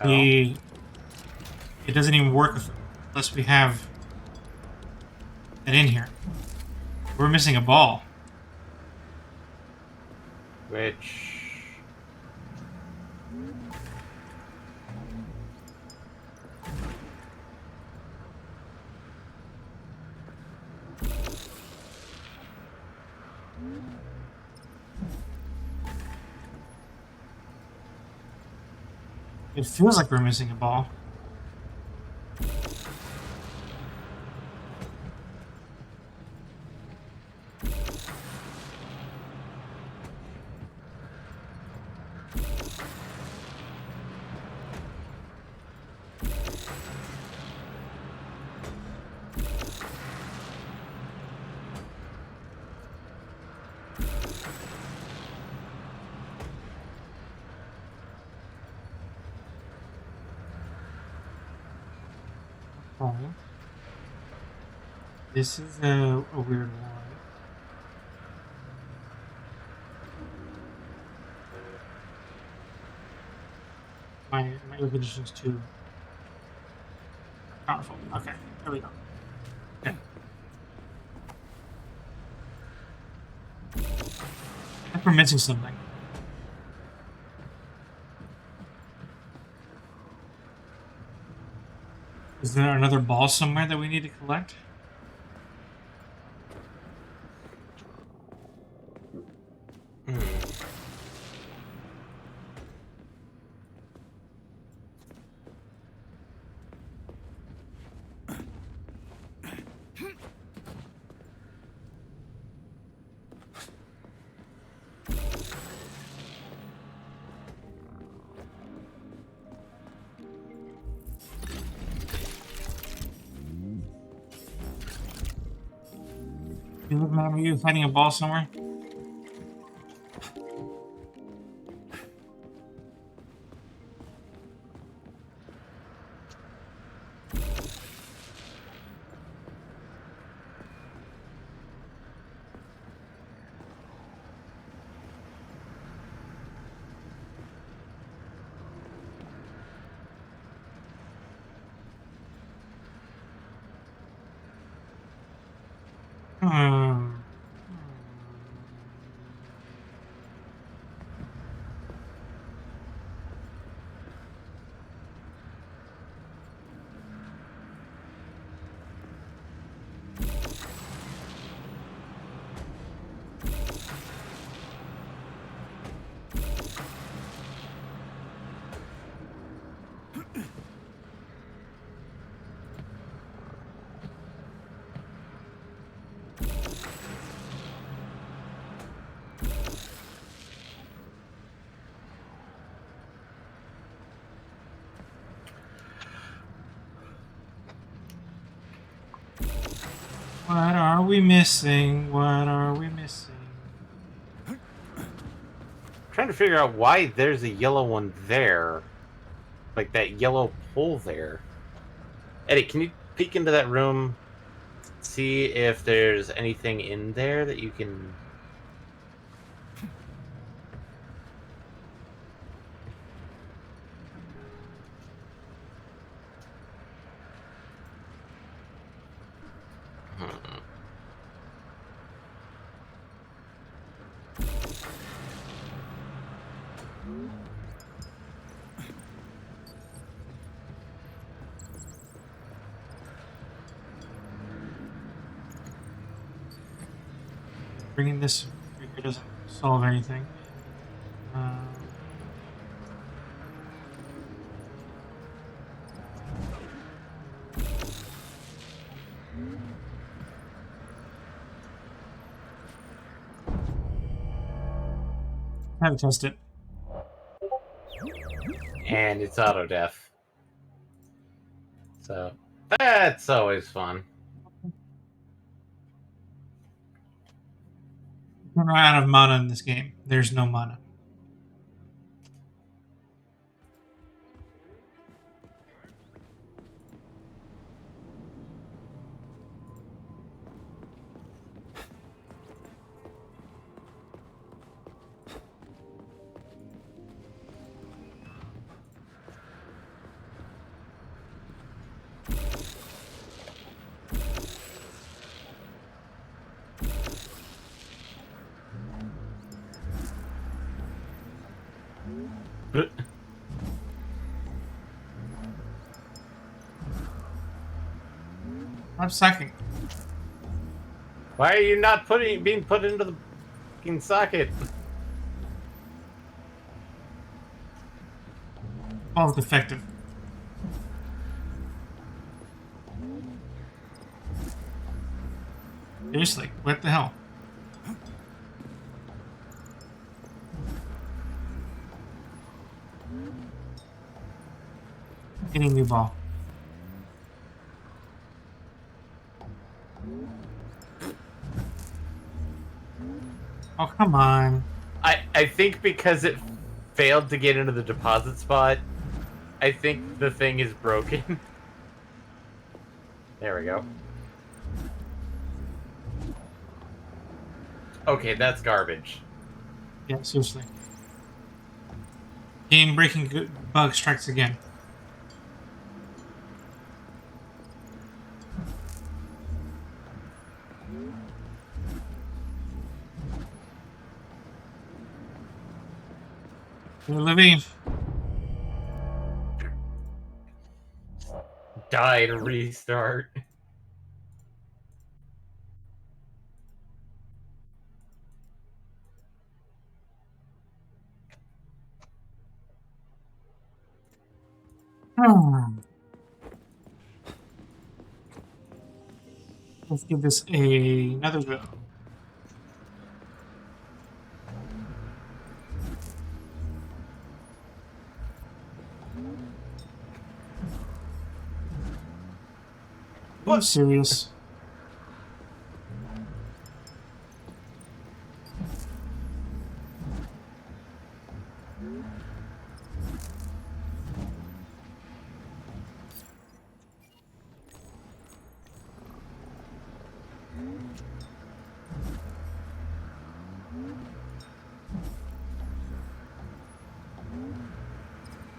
Oh. It doesn't even work unless we have it in here. We're missing a ball. Which. It feels like we're missing a ball. Okay. This is a weird one. My air conditioning's too powerful. Okay, there we go. Okay. I think we're missing something. Is there another ball somewhere that we need to collect? Do you remember you finding a ball somewhere? Hmm. What are we missing? What are we missing? Trying to figure out why there's a yellow one there. Like that yellow pole there. Eddie, can you peek into that room? See if there's anything in there that you can... Bringing this figure doesn't solve anything. I haven't tested it. And it's auto death. So that's always fun. We're out of mana in this game. There's no mana. I'm sucking. Why are you not being put into the fucking socket. Ball's defective. Seriously, what the hell? Getting a new ball. Oh, come on. I think because it failed to get into the deposit spot, I think the thing is broken. There we go. Okay, that's garbage. Yeah, seriously. Game-breaking bug strikes again. We're living. Die to restart. Let's give this another go. Are you serious?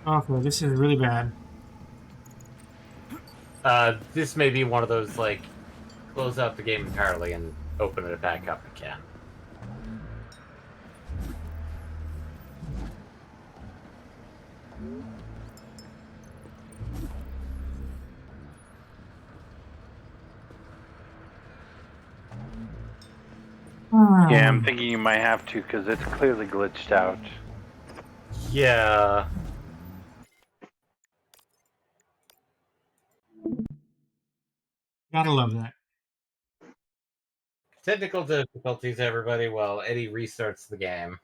Okay, this is really bad. This may be one of those, like, close out the game entirely and open it back up again. Yeah, I'm thinking you might have to because it's clearly glitched out. Yeah. Gotta love that. Technical difficulties, everybody, while Eddie restarts the game.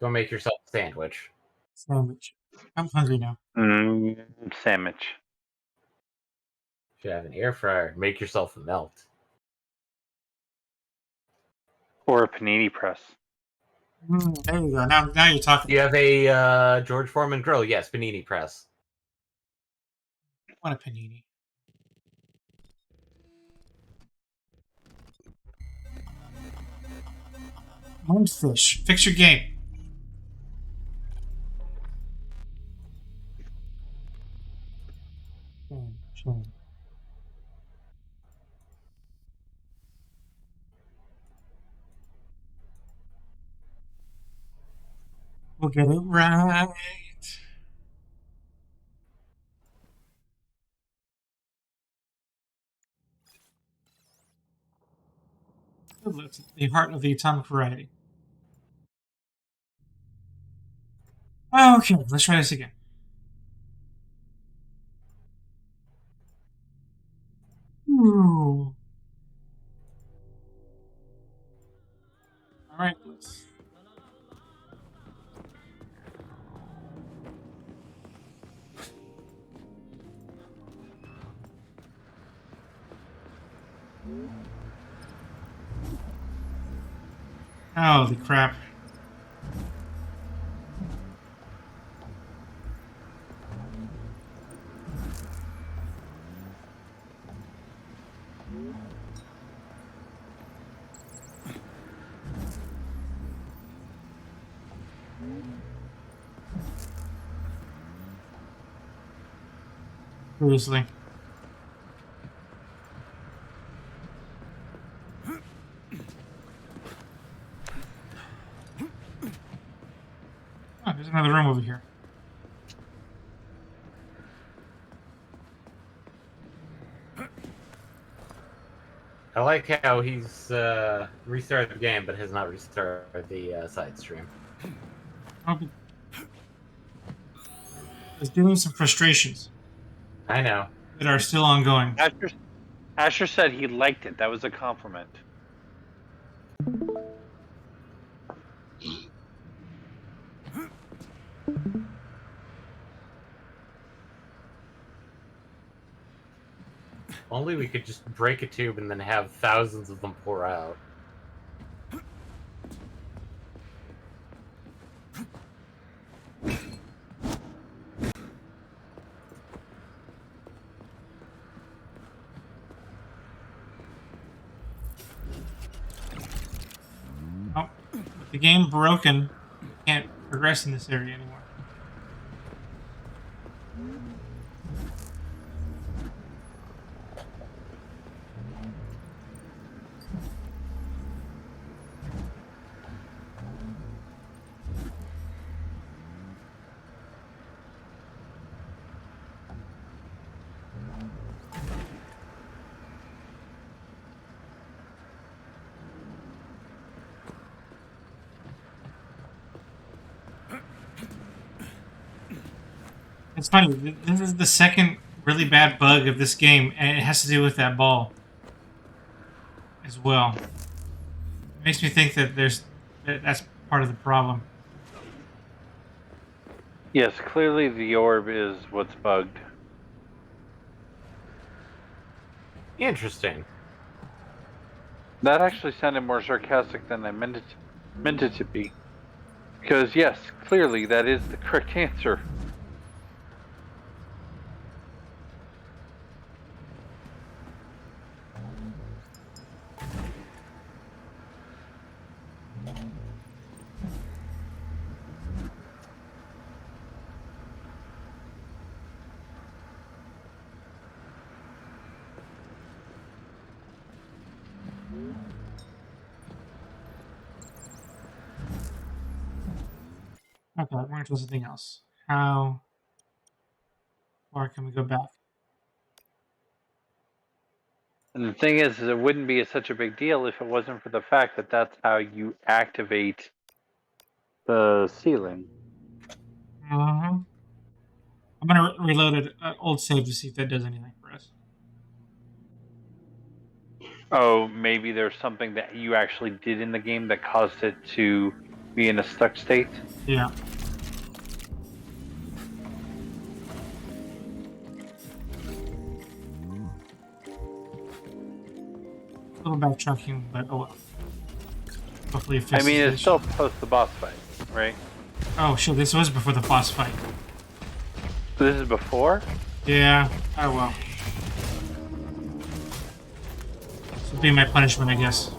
Go make yourself a sandwich. Sandwich. I'm hungry now. Sandwich. If you have an air fryer, make yourself a melt. Or a panini press. There you go. Now you're talking. You have a George Foreman grill. Yes, panini press. I want a panini. Moonfish. Fix your game. Shame. We'll get it right. The heart of the atomic variety. Okay, let's try this again. Ooh. All right, let's. Holy crap. Seriously. Oh, there's another room over here. I like how he's restarted the game, but has not restarted the side stream. It's dealing some frustrations. I know. That are still ongoing. Asher said he liked it. That was a compliment. Only we could just break a tube and then have thousands of them pour out. Oh, with the game broken, can't progress in this area anymore. It's funny, this is the second really bad bug of this game, and it has to do with that ball as well. It makes me think that that's part of the problem. Yes, clearly the orb is what's bugged. Interesting. That actually sounded more sarcastic than I meant it to be. Because yes, clearly that is the correct answer. Okay, we're going to something else. How far can we go back? And the thing is it wouldn't be such a big deal if it wasn't for the fact that that's how you activate the ceiling. I'm going to reload an old save to see if that does anything for us. Oh, maybe there's something that you actually did in the game that caused it to be in a stuck state? Yeah. A little backtracking, but oh well. Hopefully it fixes I mean, it's the still issue. post the boss fight, right? Oh shit, this was before the boss fight. This is before? Yeah. Oh well. This will be my punishment, I guess.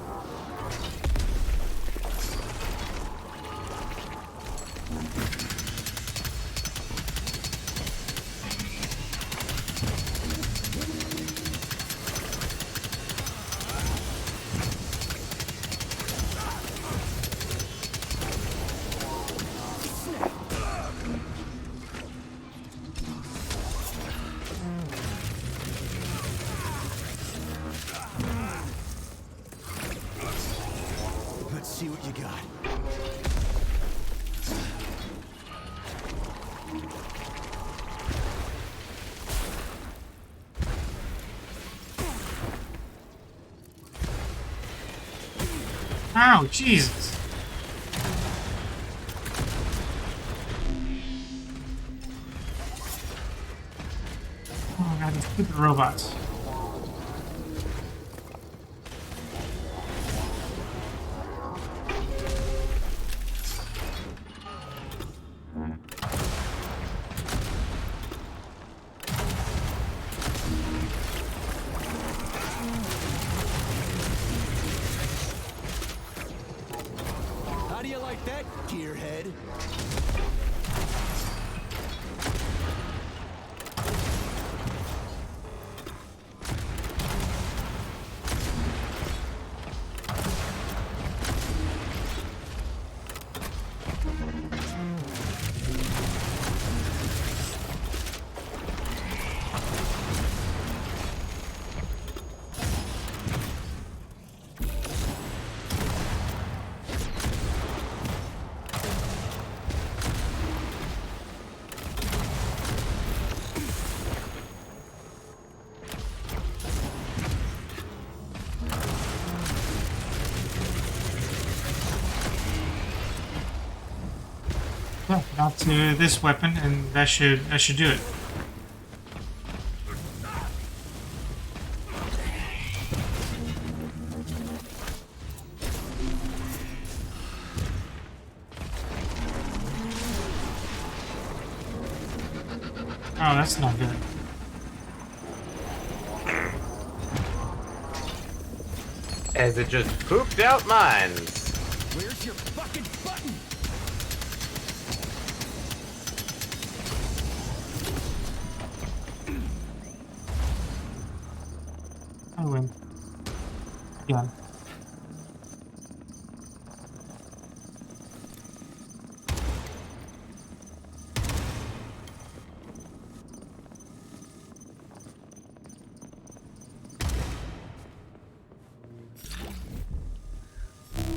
Let's see what you got. Ow, Jesus. Oh god, these stupid robots. How do you like that, gearhead? Yeah, back to this weapon, and that should do it. Oh, that's not good. As it just pooped out mines. Where's your fucking button? I win. Yeah.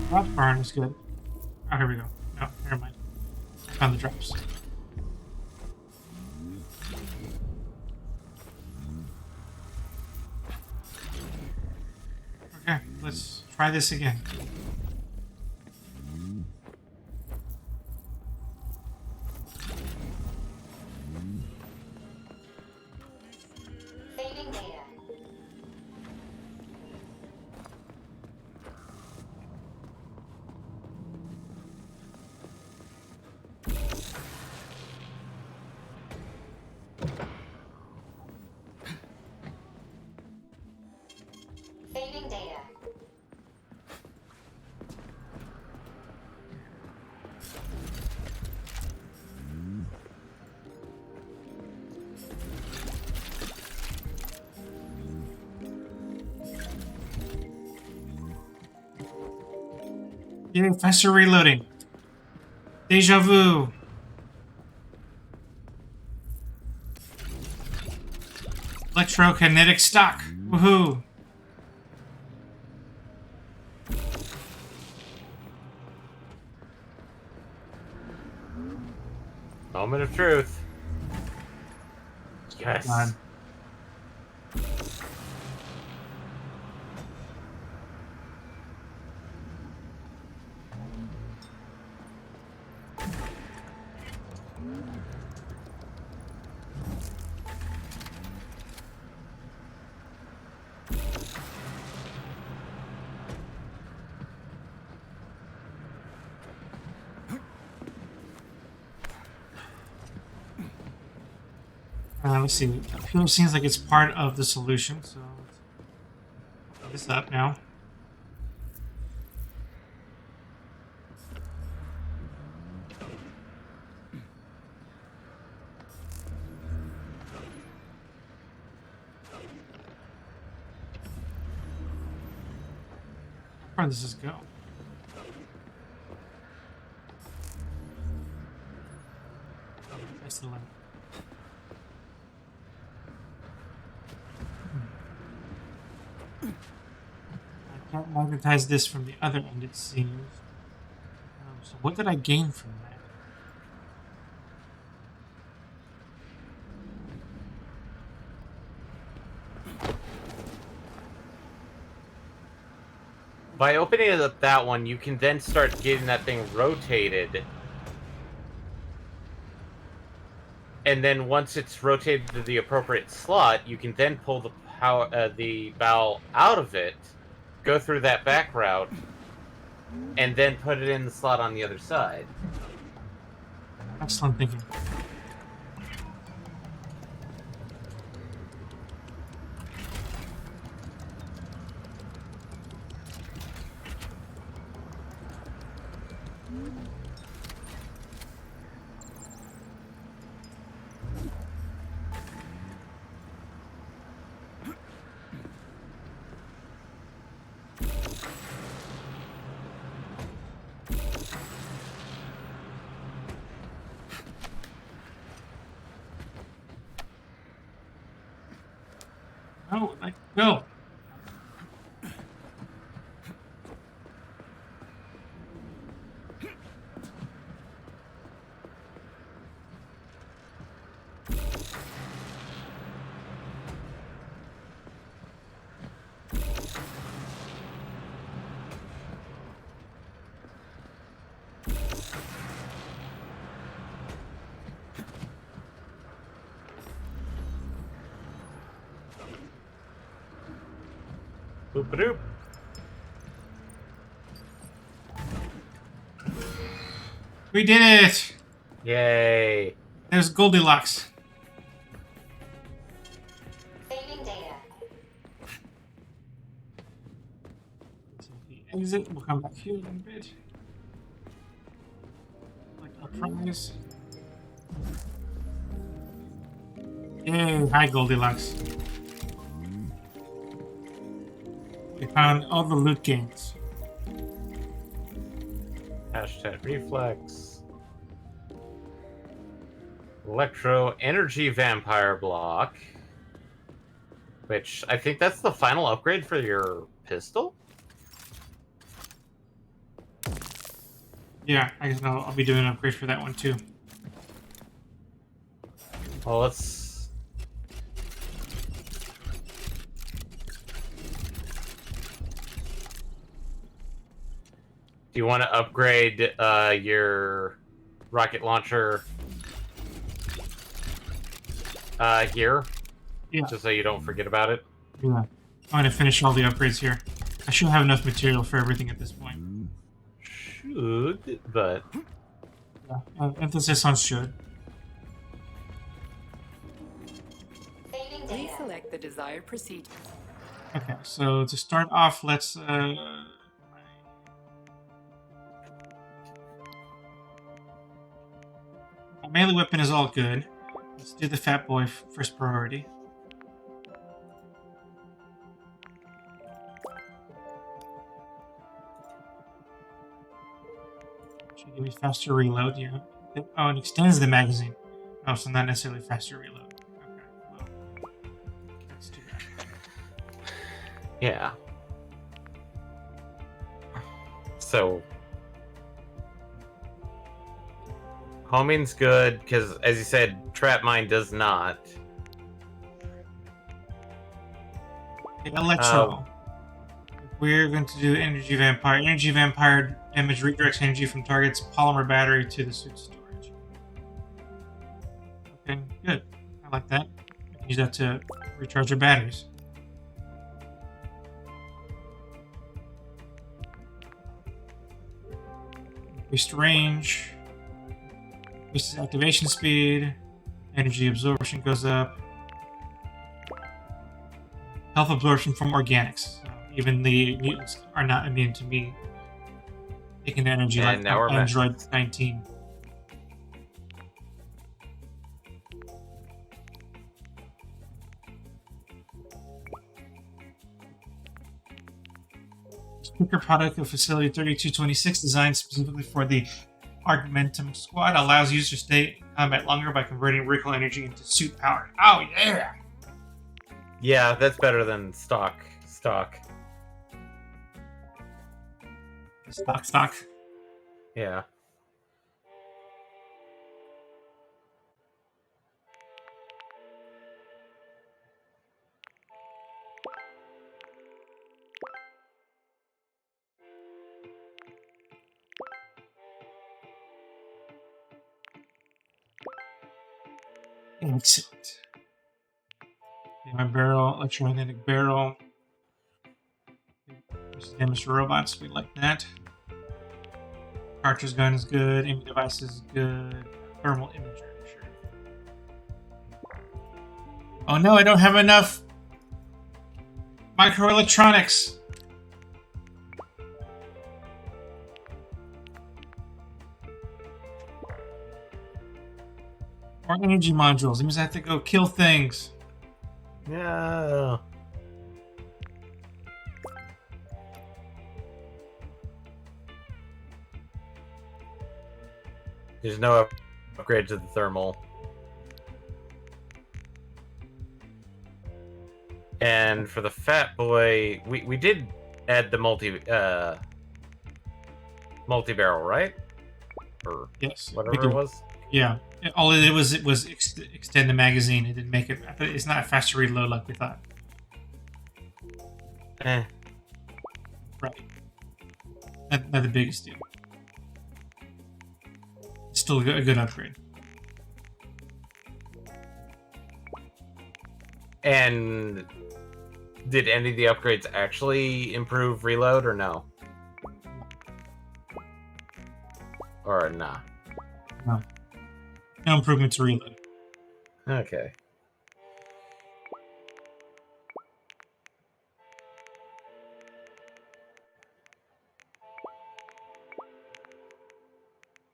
Drop burn is good. Oh, here we go. No, never mind. I found the drops. Okay, let's try this again. Saving data. Saving data. Yay, faster reloading. Deja vu. Electrokinetic stock. Woohoo. Moment of truth. Yes. God. Let's see. Fuel seems like it's part of the solution, so let's put this up now. How far does this go? That's the limit. I can't magnetize this from the other end, it seems. So what did I gain from that? By opening up that one, you can then start getting that thing rotated. And then once it's rotated to the appropriate slot, you can then pull the the bowel out of it, go through that back route, and then put it in the slot on the other side. Excellent thinking. Oh, like, go. Boop-a-doop. We did it! Yay. There's Goldilocks. Saving data. The exit. We'll come back here in a bit. Like a prize. Yay! Hi, Goldilocks. We found all the loot gains. Hashtag reflex. Electro energy vampire block. Which I think that's the final upgrade for your pistol. Yeah, I guess I'll be doing an upgrade for that one too. Well, let's. Do you want to upgrade your rocket launcher here? Yeah. Just so you don't forget about it. Yeah. I'm gonna finish all the upgrades here. I should have enough material for everything at this point. Should, but Yeah. Emphasis on should. Saving Please data. select the desired procedure. Okay, so to start off, let's my melee weapon is all good. Let's do the fat boy first priority. Should give me faster reload, yeah. Oh, it extends the magazine. Oh, so not necessarily faster reload. Okay, well, let's do that. yeah. So homing's good because, as you said, trap mine does not. Okay, Electro. We're going to do energy vampire. Energy vampire damage redirects energy from target's polymer battery to the suit storage. Okay, good. I like that. Use that to recharge your batteries. Increased range. Increases activation speed. Energy absorption goes up. Health absorption from organics. So even the mutants are not immune to me taking the energy And like now we're Android 19. Speaker product of Facility 3226, designed specifically for the Augmentum Squad, allows users to stay in combat longer by converting recoil energy into suit power. Oh yeah! Yeah, that's better than stock. Stock. Yeah. Excellent. Okay, my barrel, electromagnetic barrel. Damage to robots, we like that. Cartridge gun is good. Aiming device is good. Thermal imager, sure. Oh no, I don't have enough microelectronics. Or energy modules. That means I have to go kill things. Yeah. There's no upgrade to the thermal. And for the fat boy, we did add the multi-barrel, right? Or yes, whatever it was. Yeah. All it did was extend the magazine. It didn't make it. It's not a faster reload like we thought. Eh. Right. Not the biggest deal. Still a good upgrade. And Did any of the upgrades actually improve reload or no? Or nah? No. No improvement to reload. Okay.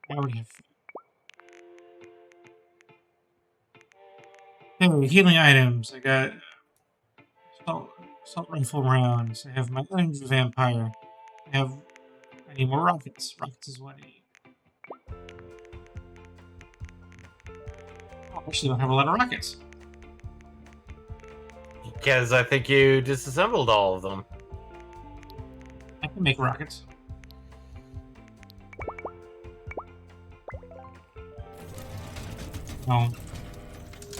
I already have. Okay, healing items. I got assault rifle rounds. I have my energy vampire. I need more rockets. Rockets is what I need. Oh, I actually don't have a lot of rockets. Because I think you disassembled all of them. I can make rockets. No.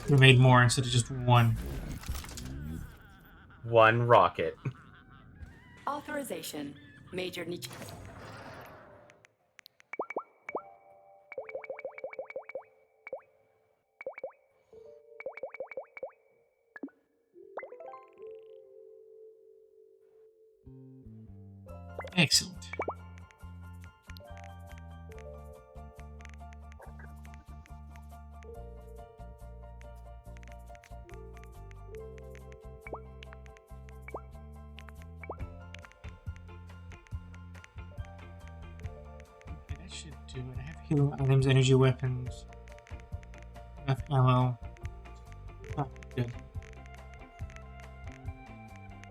We made more instead of just one. One rocket. Authorization. Major Nietzsche. Excellent. Okay, that should do it. I have healing items, energy weapons, enough ammo. Oh, good.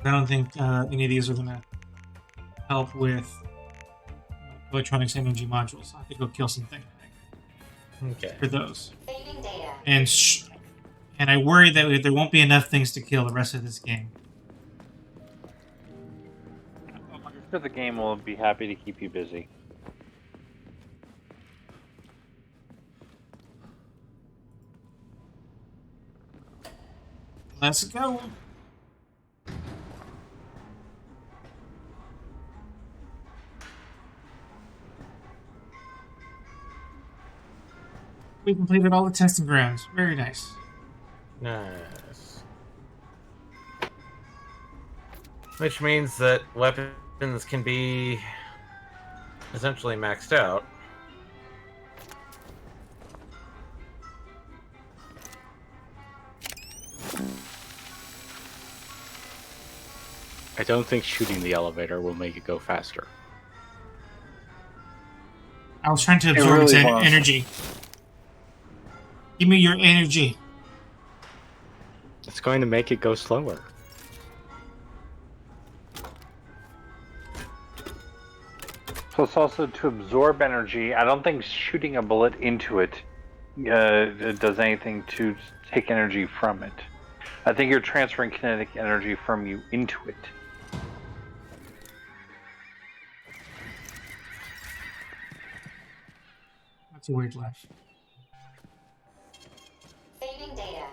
I don't think any of these are gonna help with electronics energy modules. I have to go kill something Okay. for those. Saving data. And I worry that there won't be enough things to kill the rest of this game. I'm sure the game will be happy to keep you busy. Let's go. We completed all the testing grounds. Very nice. Nice. Which means that weapons can be essentially maxed out. I don't think shooting the elevator will make it go faster. I was trying to absorb its energy. Give me your energy. It's going to make it go slower. Plus, also to absorb energy, I don't think shooting a bullet into it does anything to take energy from it. I think you're transferring kinetic energy from you into it. That's a weird laugh. Saving data.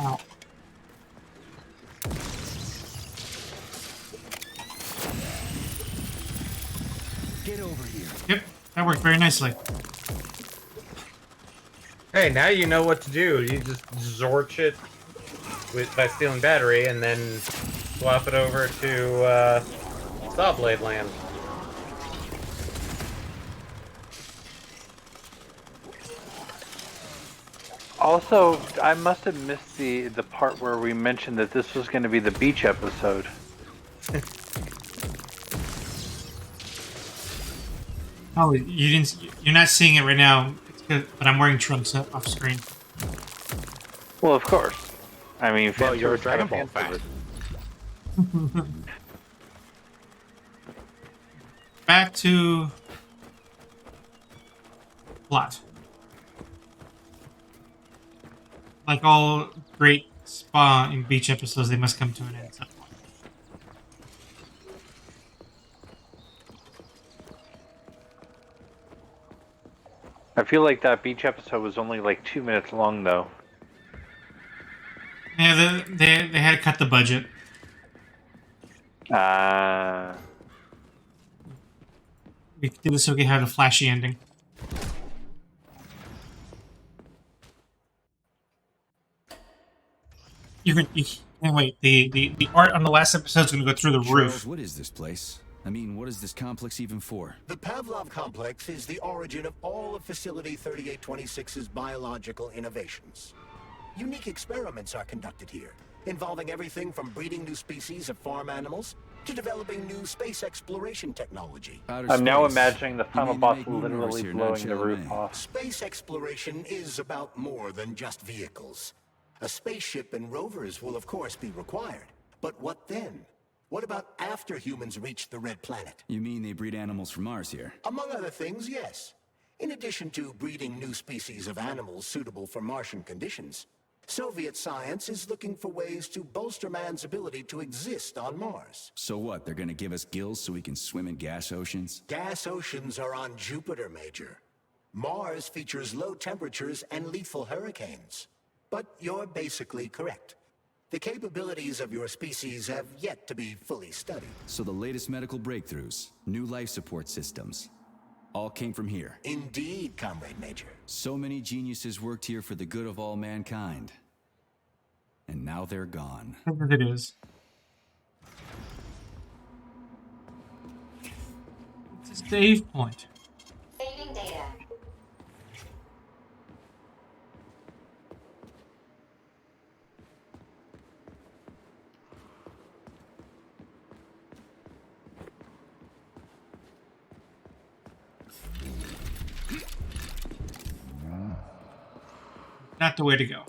Ow. Get over here. Yep, that worked very nicely. Hey, now you know what to do. You just zorch it by stealing battery and then swap it over to Saw Blade Land. Also, I must have missed the part where we mentioned that this was going to be the beach episode. Oh, you didn't. You're not seeing it right now, but I'm wearing trunks off screen. Well, of course. I mean, Well, you're a fanservice, Dragon Ball fanservice. fan. Back to plot. Like all great spa and beach episodes, they must come to an end at some point. I feel like that beach episode was only like 2 minutes long, though. Yeah, they had to cut the budget. We did this so we could have a flashy ending. You can't wait. The art on the last episode is going to go through the roof. What is this place? I mean, what is this complex even for? The Pavlov complex is the origin of all of Facility 3826's biological innovations. Unique experiments are conducted here, involving everything from breeding new species of farm animals to developing new space exploration technology. I'm now imagining the final boss literally blowing the roof off. Space exploration is about more than just vehicles. A spaceship and rovers will of course be required. But what then? What about after humans reach the Red Planet? You mean they breed animals from Mars here? Among other things, yes. In addition to breeding new species of animals suitable for Martian conditions, Soviet science is looking for ways to bolster man's ability to exist on Mars. So what, they're gonna give us gills so we can swim in gas oceans? Gas oceans are on Jupiter, Major. Mars features low temperatures and lethal hurricanes. But you're basically correct. The capabilities of your species have yet to be fully studied. So the latest medical breakthroughs, new life support systems, all came from here. Indeed, Comrade Major. So many geniuses worked here for the good of all mankind. And now they're gone. I think it is. It's a save point. Saving data. Not the way to go.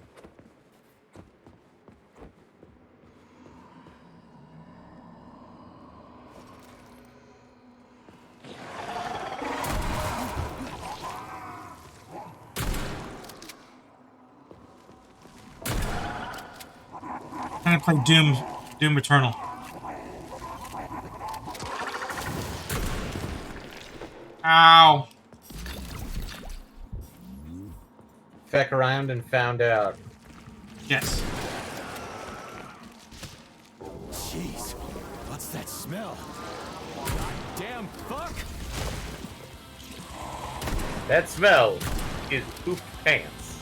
Trying to play Doom Eternal. Ow. Back around and found out. Yes. Jeez, what's that smell? Damn fuck! That smell is poop pants.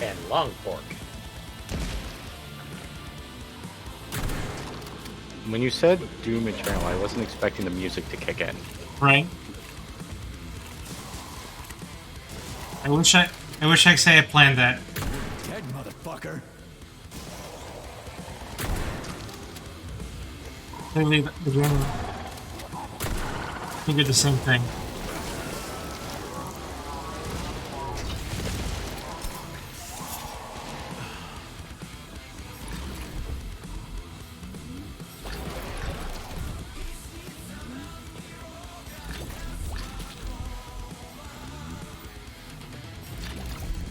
And long pork. When you said Doom Eternal, I wasn't expecting the music to kick in. Right. I wish I could say I planned that. Dead motherfucker. Clearly, the game figured the same thing.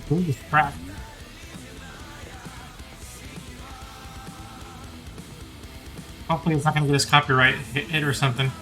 Holy crap. Hopefully it's not going to get us copyright hit or something.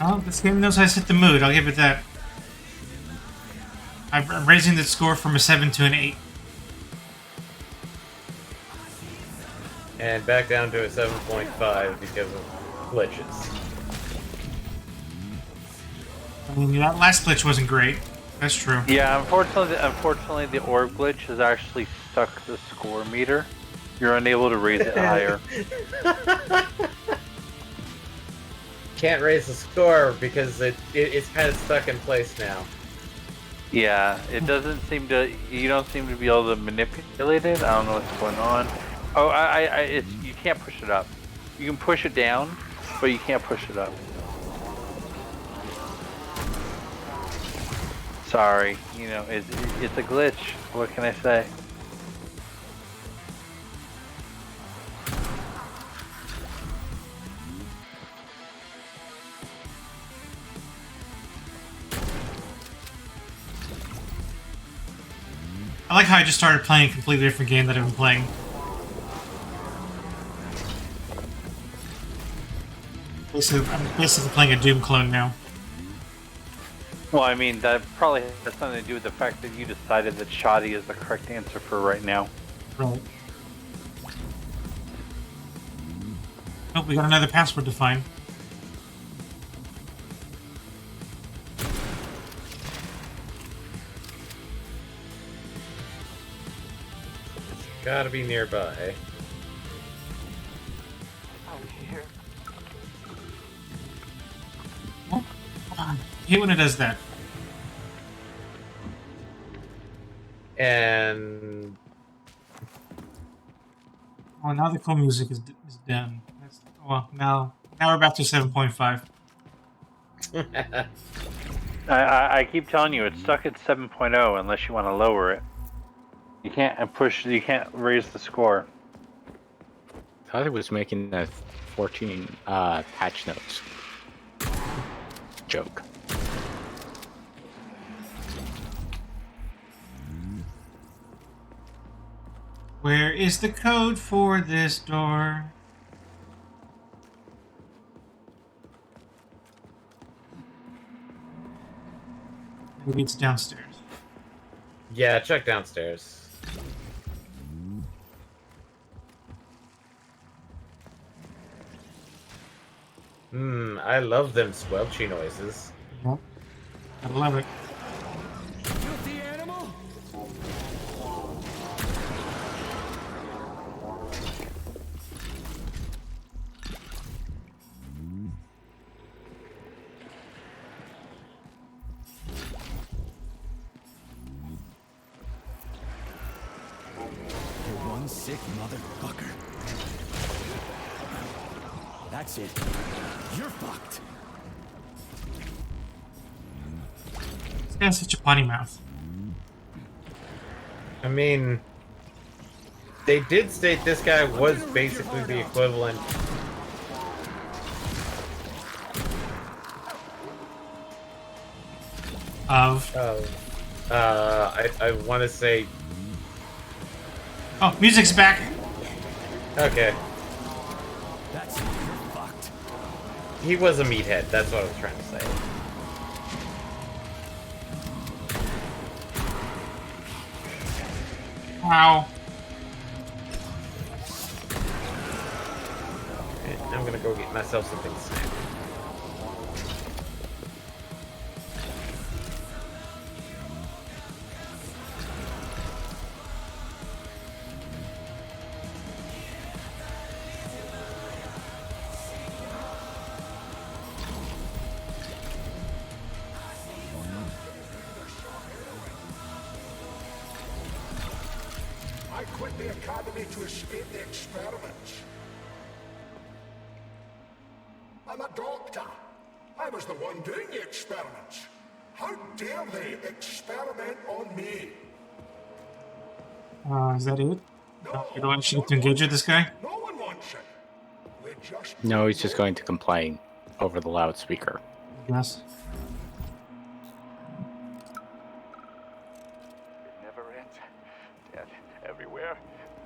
Oh, this game knows how to set the mood, I'll give it that. I'm raising the score from a 7 to an 8. And back down to a 7.5 because of glitches. I mean, that last glitch wasn't great. That's true. Yeah, unfortunately, the orb glitch has actually stuck the score meter. You're unable to raise it higher. Can't raise the score because it's kind of stuck in place now. Yeah, it doesn't seem to. You don't seem to be able to manipulate it. I don't know what's going on. Oh, you can't push it up. You can push it down, but you can't push it up. Sorry, you know, it's a glitch. What can I say? I like how I just started playing a completely different game that I've been playing. I'm basically playing a Doom clone now. Well, I mean, that probably has something to do with the fact that you decided that shoddy is the correct answer for right now. Right. Oh, we got another password to find. Gotta be nearby. Oh, come on. I hate when it does that. And Oh, now the cool music is done. Well, now we're back to 7.5. I keep telling you, it's stuck at 7.0 unless you want to lower it. You can't push. You can't raise the score. I thought it was making the 14 patch notes joke. Where is the code for this door? Maybe it's downstairs. Yeah, check downstairs. I love them squelchy noises. Yep. I love it. Filthy animal! You're one sick motherfucker. That's it. You're fucked. This guy's such a potty mouth. I mean, they did state this guy was basically the equivalent. Of. I want to say. Oh, music's back. Okay. That's it. You're fucked. He was a meathead. That's what I was trying to say. Wow. Okay, I'm gonna go get myself something to snack. I quit the academy to escape the experiments. I'm a doctor. I was the one doing the experiments. How dare they experiment on me? Is that it? You don't want to engage with this guy? No one wants it. We're just... No, he's just going to complain over the loudspeaker. Yes. It never ends. Death everywhere.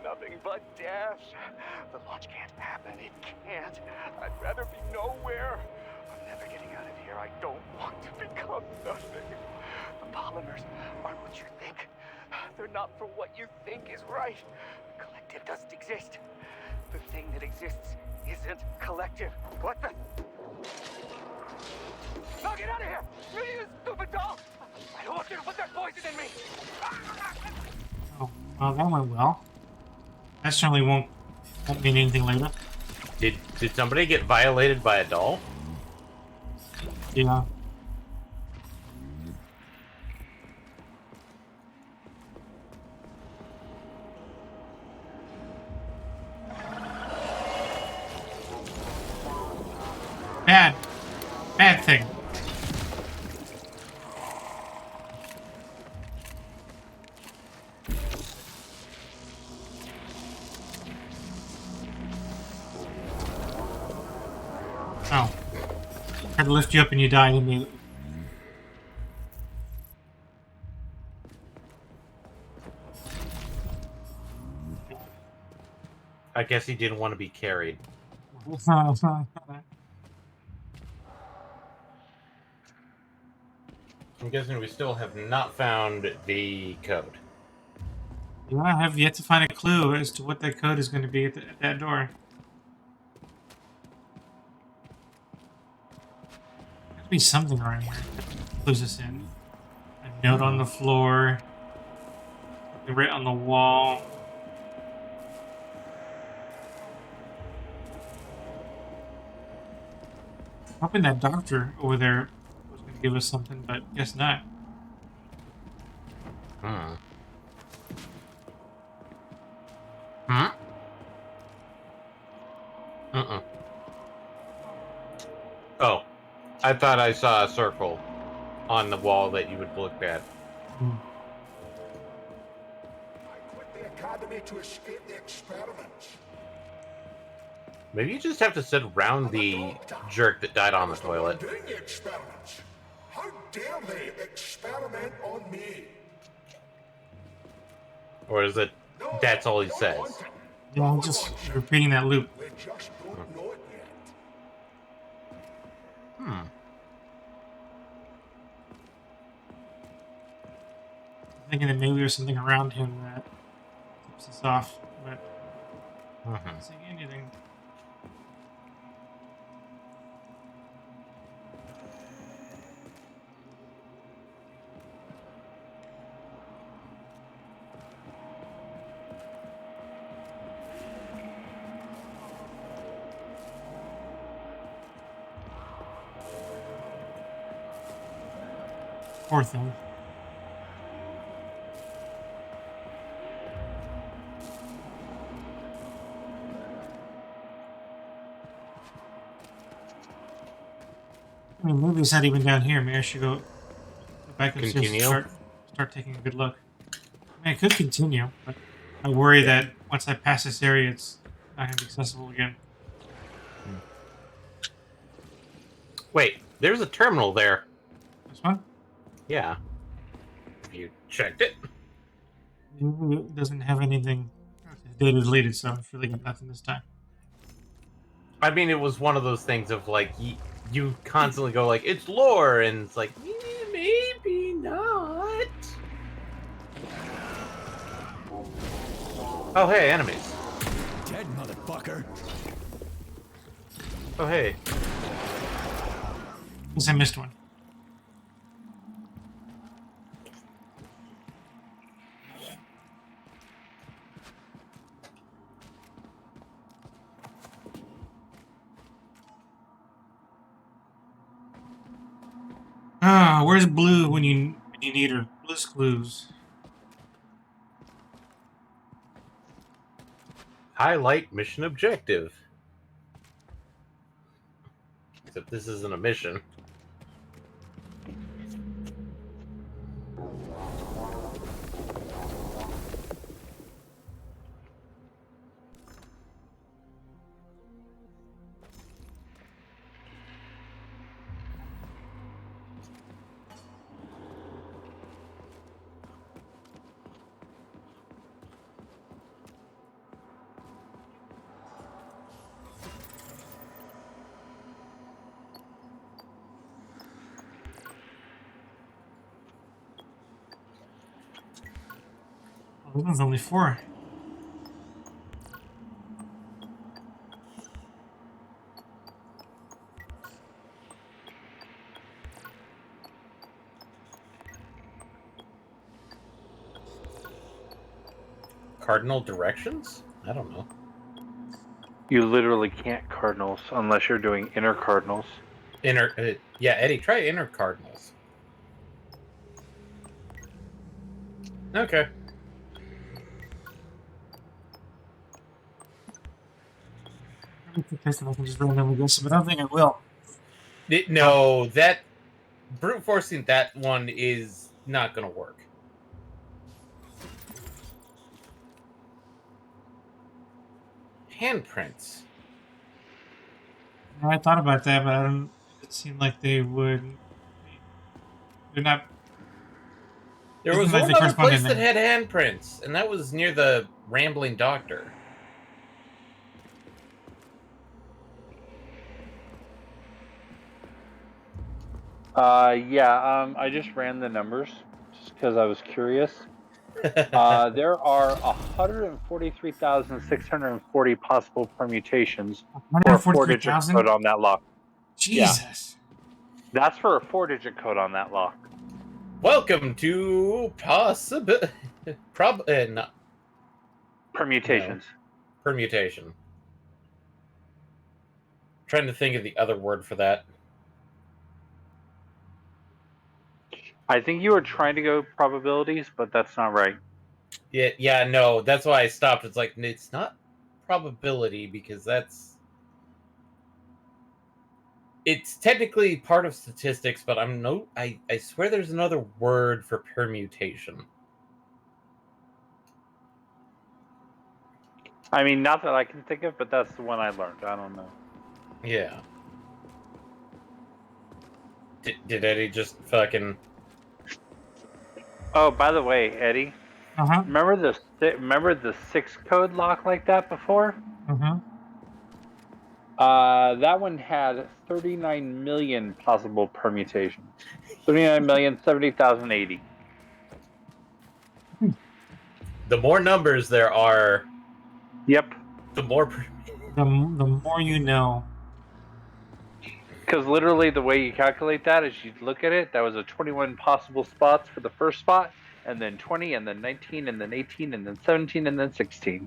Nothing but death. The launch can't happen. It can't. I'd rather be nowhere. I'm never getting out of here. I don't want to become nothing. The polymers aren't what you think. They're not for what you think is right. The collective doesn't exist. The thing that exists isn't collective. What the? No, get out of here! You stupid doll! I I want you to put that poison in me. Oh, well, that went well. That certainly won't mean anything later. Did somebody get violated by a doll? Yeah. Bad thing. Oh. Tried to lift you up and you died immediately. I guess he didn't want to be carried. I'm guessing we still have not found the code. Yeah, I have yet to find a clue as to what that code is going to be at that door. There's be something around here that clues us in. A note on the floor. Something right on the wall. Hoping that doctor over there was going to give us something, but guess not. Hmm. Hmm? Uh-uh. Oh. I thought I saw a circle on the wall that you would look at. Hmm. I quit the academy to escape the experiments. Maybe you just have to sit around the jerk that died on the toilet. Doing the experiments. How dare they experiment on me? Or is it that's all he says? Yeah, I'm just repeating that loop. We just don't know it yet. Hmm. I'm thinking that maybe there's something around him that tips us off, but I'm not seeing anything. Poor thing. I mean, maybe it's not even down here. Maybe I should go back and Continue? start taking a good look. I mean, I could continue, but I worry that once I pass this area, it's not going to be accessible again. Wait, there's a terminal there. This one? Yeah. You checked it? It doesn't have anything. Data deleted, so I feel like I got nothing this time. I mean, it was one of those things of like, you constantly go like, it's lore, and it's like, maybe not. Oh, hey, enemies. Dead motherfucker. Oh, hey. Guess I missed one. Ah, where's Blue when you need her? Blue's Clues. Highlight mission objective. Except this isn't a mission. Oh, this one's only 4. Cardinal directions? I don't know. You literally can't cardinals unless you're doing inner cardinals. Yeah, Eddie, try inner cardinals. Okay. I'm if I can just randomly guess, but I don't think I will. No, that brute forcing that one is not going to work. Handprints. I thought about that, but I don't. It seemed like they would. They're not. There was one other place that had handprints, and that was near the Rambling Doctor. I just ran the numbers just because I was curious. There are 143,640 possible permutations for a 4-digit code on that lock. Jesus. Yeah. That's for a 4-digit code on that lock. Welcome to Permutations. No. Permutation. Trying to think of the other word for that. I think you were trying to go probabilities, but that's not right. Yeah, no, that's why I stopped. It's like, it's not probability because it's technically part of statistics, but I swear there's another word for permutation. I mean, not that I can think of, but that's the one I learned. I don't know. Yeah. Did Eddie just fucking... Oh, by the way, Eddie. Uh-huh. Remember the 6 code lock like that before? Uh-huh. That one had 39 million possible permutations. 39,070,080. The more numbers there are... Yep. The more... The more you know. Because literally the way you calculate that is you look at it, that was a 21 possible spots for the first spot, and then 20, and then 19, and then 18, and then 17, and then 16.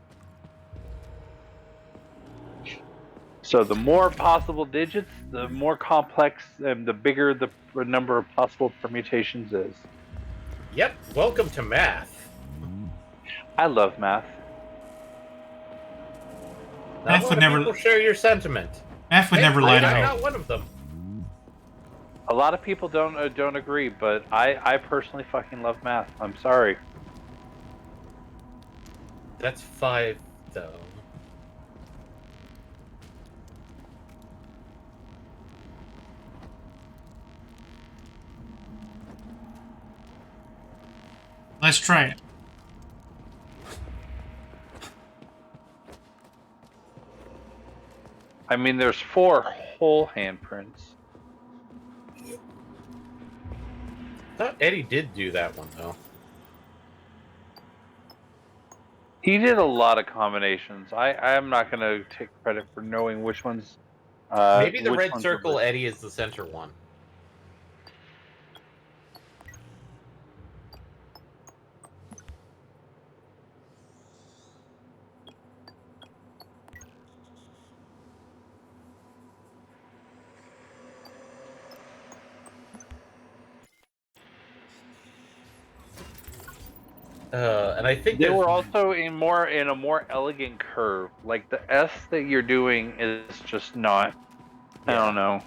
So the more possible digits, the more complex and the bigger the number of possible permutations is. Yep, welcome to math. I love math. Math would never people share your sentiment. Math would never lie to me. I'm not one of them. A lot of people don't agree, but I personally fucking love math. I'm sorry. That's 5, though. Let's try it. I mean, there's 4 whole handprints. I thought Eddie did do that one, though. He did a lot of combinations. I'm not going to take credit for knowing which ones. Maybe the red circle Eddie is the center one. And I think they were also in a more elegant curve. Like the S that you're doing is just not. I don't know.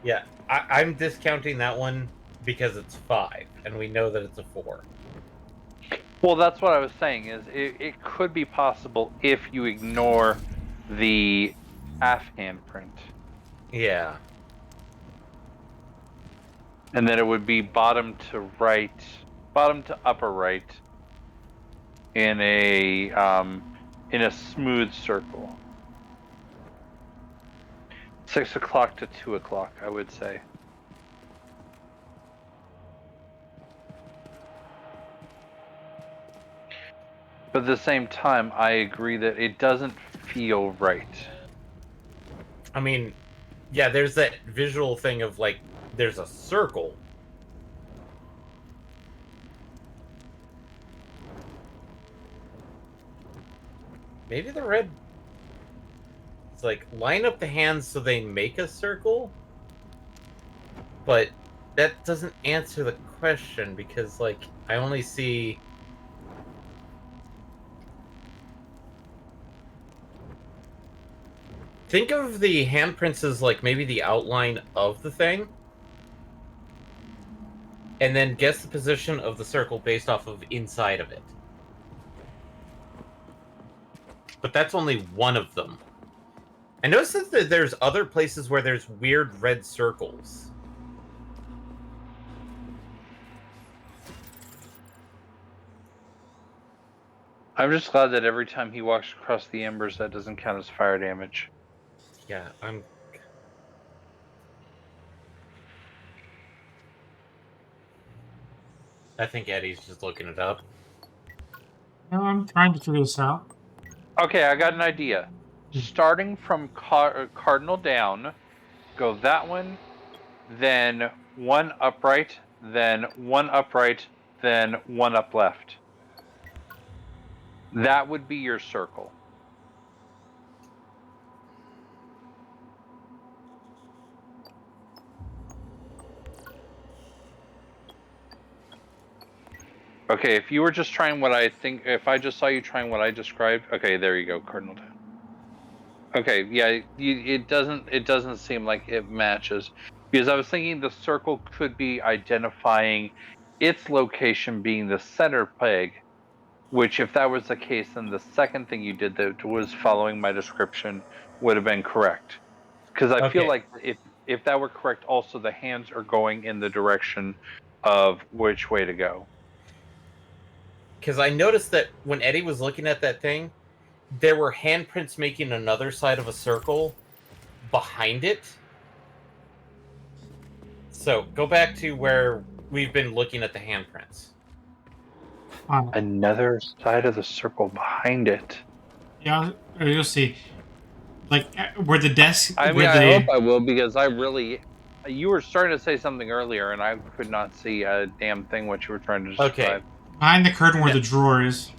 Yeah, I'm discounting that one because it's 5, and we know that it's a 4. Well, that's what I was saying. Is it could be possible if you ignore the half handprint. Yeah. And then it would be bottom to upper right. In a smooth circle. 6 o'clock to 2 o'clock, I would say. But at the same time, I agree that it doesn't feel right. I mean, yeah, there's that visual thing of like, there's a circle. Maybe the red... It's like, line up the hands so they make a circle? But that doesn't answer the question, because, like, I only see... Think of the handprints as, like, maybe the outline of the thing. And then guess the position of the circle based off of inside of it. But that's only one of them. I noticed that there's other places where there's weird red circles. I'm just glad that every time he walks across the embers, that doesn't count as fire damage. Yeah, I think Eddie's just looking it up. No, I'm trying to figure this out. Okay, I got an idea. Starting from cardinal down, go that one, then one upright, then one upright, then one up left. That would be your circle. Okay, if you were just trying what I think, if I just saw you trying what I described, okay, there you go, cardinal down. Okay, yeah, it doesn't seem like it matches, because I was thinking the circle could be identifying its location being the center peg, which if that was the case, then the second thing you did that was following my description would have been correct. Because I feel like if that were correct, also the hands are going in the direction of which way to go. Because I noticed that when Eddie was looking at that thing, there were handprints making another side of a circle behind it. So go back to where we've been looking at the handprints. Another side of the circle behind it. Yeah, you'll see. Like where the desk. I mean, I hope I will, because I really. You were starting to say something earlier, and I could not see a damn thing what you were trying to describe. Okay. Behind the curtain where the drawer is.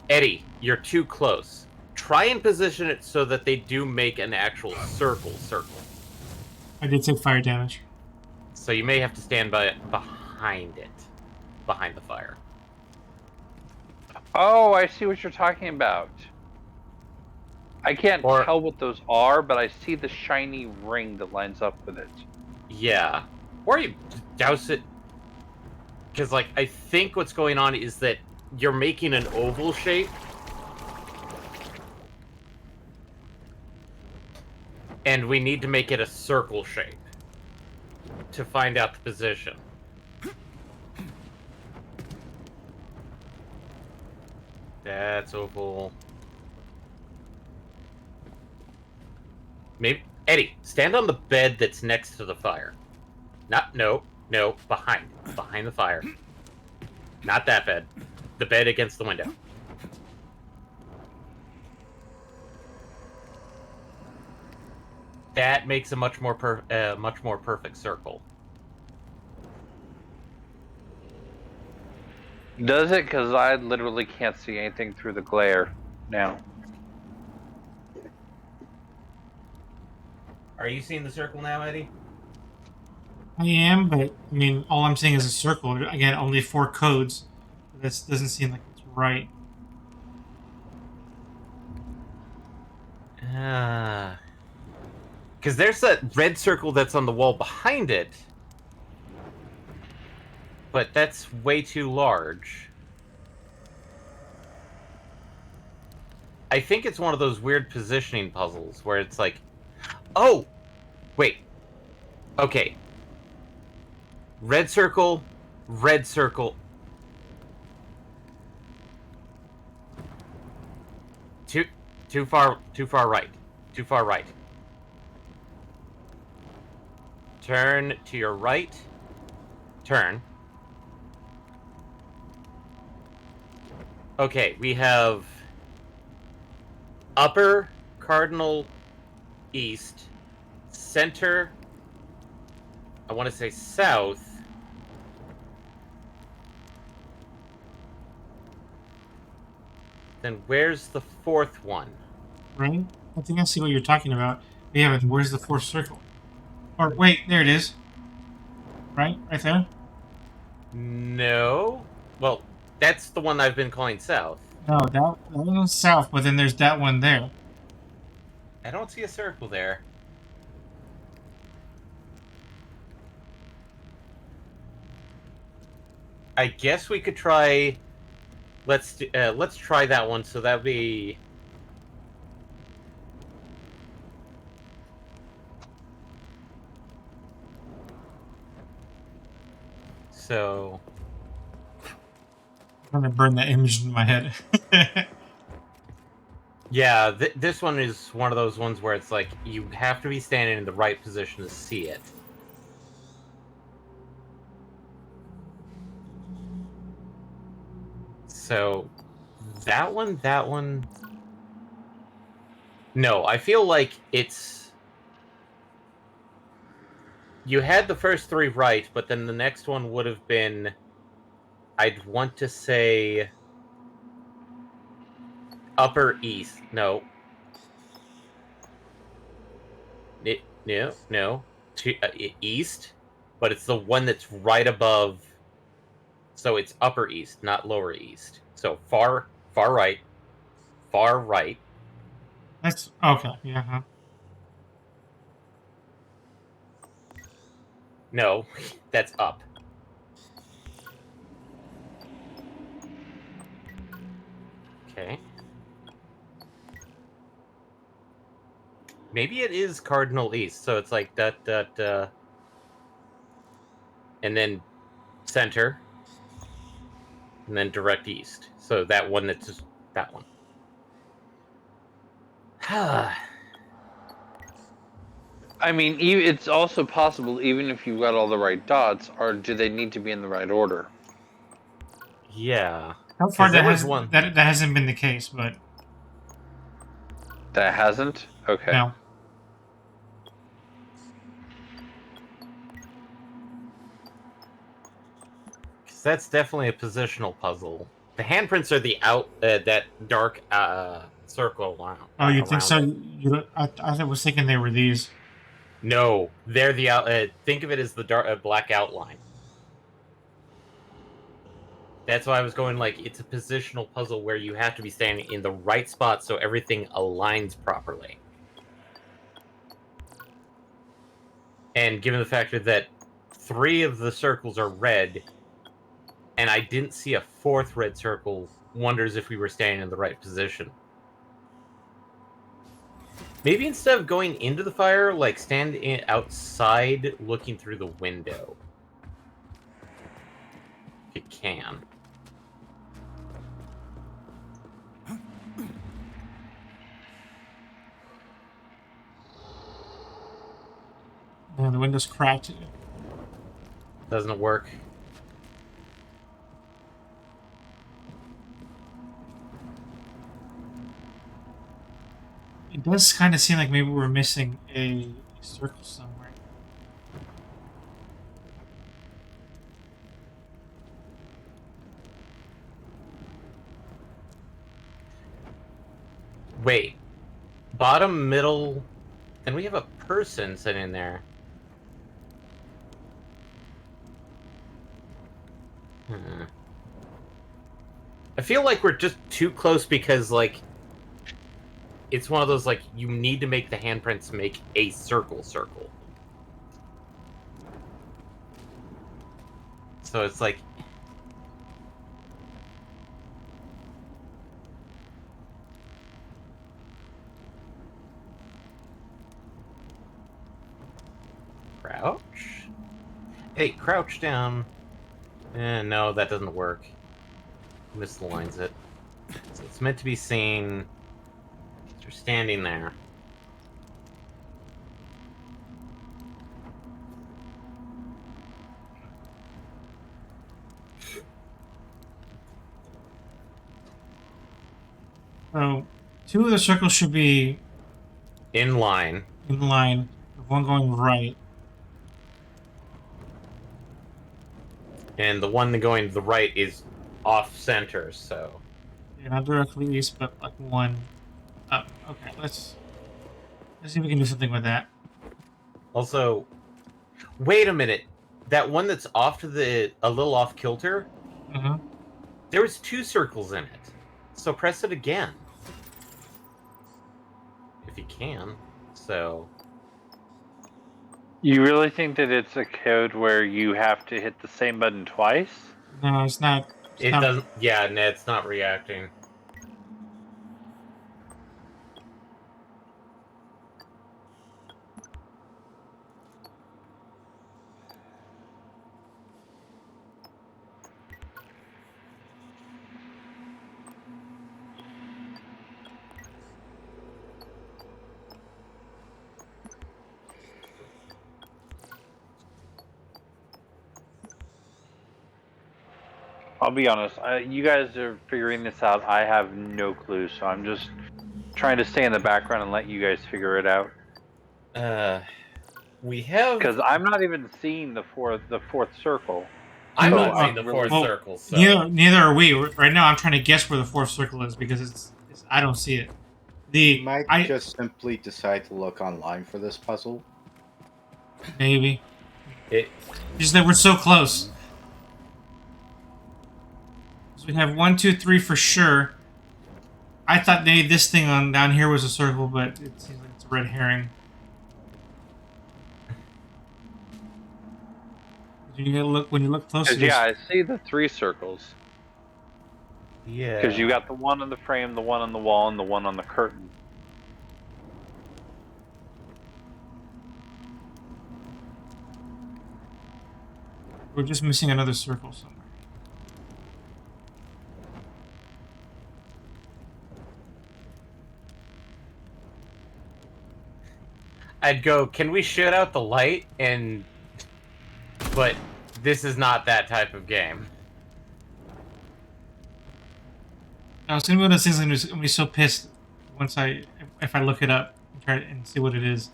Eddie, you're too close. Try and position it so that they do make an actual circle. I did take fire damage. So you may have to stand behind it. Behind the fire. Oh, I see what you're talking about. I can't tell what those are, but I see the shiny ring that lines up with it. Yeah. Or you douse it. Because, like, I think what's going on is that you're making an oval shape. And we need to make it a circle shape to find out the position. That's oval. Maybe Eddie, stand on the bed that's next to the fire. No, behind the fire. Not that bed. The bed against the window. That makes a much more perfect circle. Does it? Because I literally can't see anything through the glare now. Are you seeing the circle now, Eddie? I am, but I mean, all I'm seeing is a circle. Again, only 4 codes. This doesn't seem like it's right. Because there's that red circle that's on the wall behind it. But that's way too large. I think it's one of those weird positioning puzzles where it's like, oh, wait. Okay. Red circle, red circle. Too far right. Too far right. Turn to your right. Turn. Okay, we have upper cardinal east, center, I want to say south, Then where's the fourth one? Right? I think I see what you're talking about. But yeah, but where's the fourth circle? Or wait, there it is. Right? Right there? No. Well, that's the one I've been calling south. No, that one's south, but then there's that one there. I don't see a circle there. I guess we could try. Let's try that one. So that'd be. So. I'm gonna burn that image in my head. Yeah, this one is one of those ones where it's like you have to be standing in the right position to see it. So, that one... No, I feel like it's... You had the first three right, but then the next one would have been... I'd want to say... Upper East. No. No. East, but it's the one that's right above... So it's Upper East, not Lower East. So far right. Far right. That's okay. Yeah. Huh? No, that's up. Okay. Maybe it is Cardinal East, so it's like that, and then center, and then direct east. So that one that's just that one. I mean, it's also possible, even if you've got all the right dots, or do they need to be in the right order? Yeah. How far that hasn't been the case, but that hasn't. Okay. No. That's definitely a positional puzzle. The handprints are the that dark circle around. Oh, you think so? I was thinking they were these. No, they're the think of it as the dark black outline. That's why I was going like it's a positional puzzle where you have to be standing in the right spot so everything aligns properly. And given the factor that 3 of the circles are red, and I didn't see a 4th red circle, wonders if we were standing in the right position. Maybe instead of going into the fire, like stand outside looking through the window. If you can. Man, the window's cracked. Doesn't it work? It does kind of seem like maybe we're missing a circle somewhere. Wait. Bottom, middle, and we have a person sitting there. I feel like we're just too close because, like, it's one of those, like, you need to make the handprints make a circle. So it's like... Crouch? Hey, crouch down. No, that doesn't work. Misaligns it. So it's meant to be seen... You're standing there. So, 2 of the circles should be in line. In line, with one going right. And the one going to the right is off center, so... Yeah, not directly east, but like one up. Okay, let's see if we can do something with that. Also, wait a minute. That one that's off to a little off kilter. There was 2 circles in it, so press it again if you can. So. You really think that it's a code where you have to hit the same button twice? No, it's not. It doesn't. Yeah, no, it's not reacting. I'll be honest, you guys are figuring this out. I have no clue, so I'm just trying to stay in the background and let you guys figure it out. We have, because I'm not even seeing the fourth circle. I'm not seeing the fourth circle. So. Neither are we. Right now, I'm trying to guess where the 4th circle is because it's I don't see it. You might just simply decide to look online for this puzzle. Maybe. Just that we're so close. So we have 1, 2, 3 for sure. I thought maybe this thing on down here was a circle, but it seems like it's a red herring. When you look closer. Yeah, I see the 3 circles. Yeah. Because you got the one on the frame, the one on the wall, and the one on the curtain. We're just missing another circle somewhere. I'd go, can we shut out the light? But this is not that type of game. I was gonna be one of those things I'm gonna be so pissed if I look it up and try and see what it is.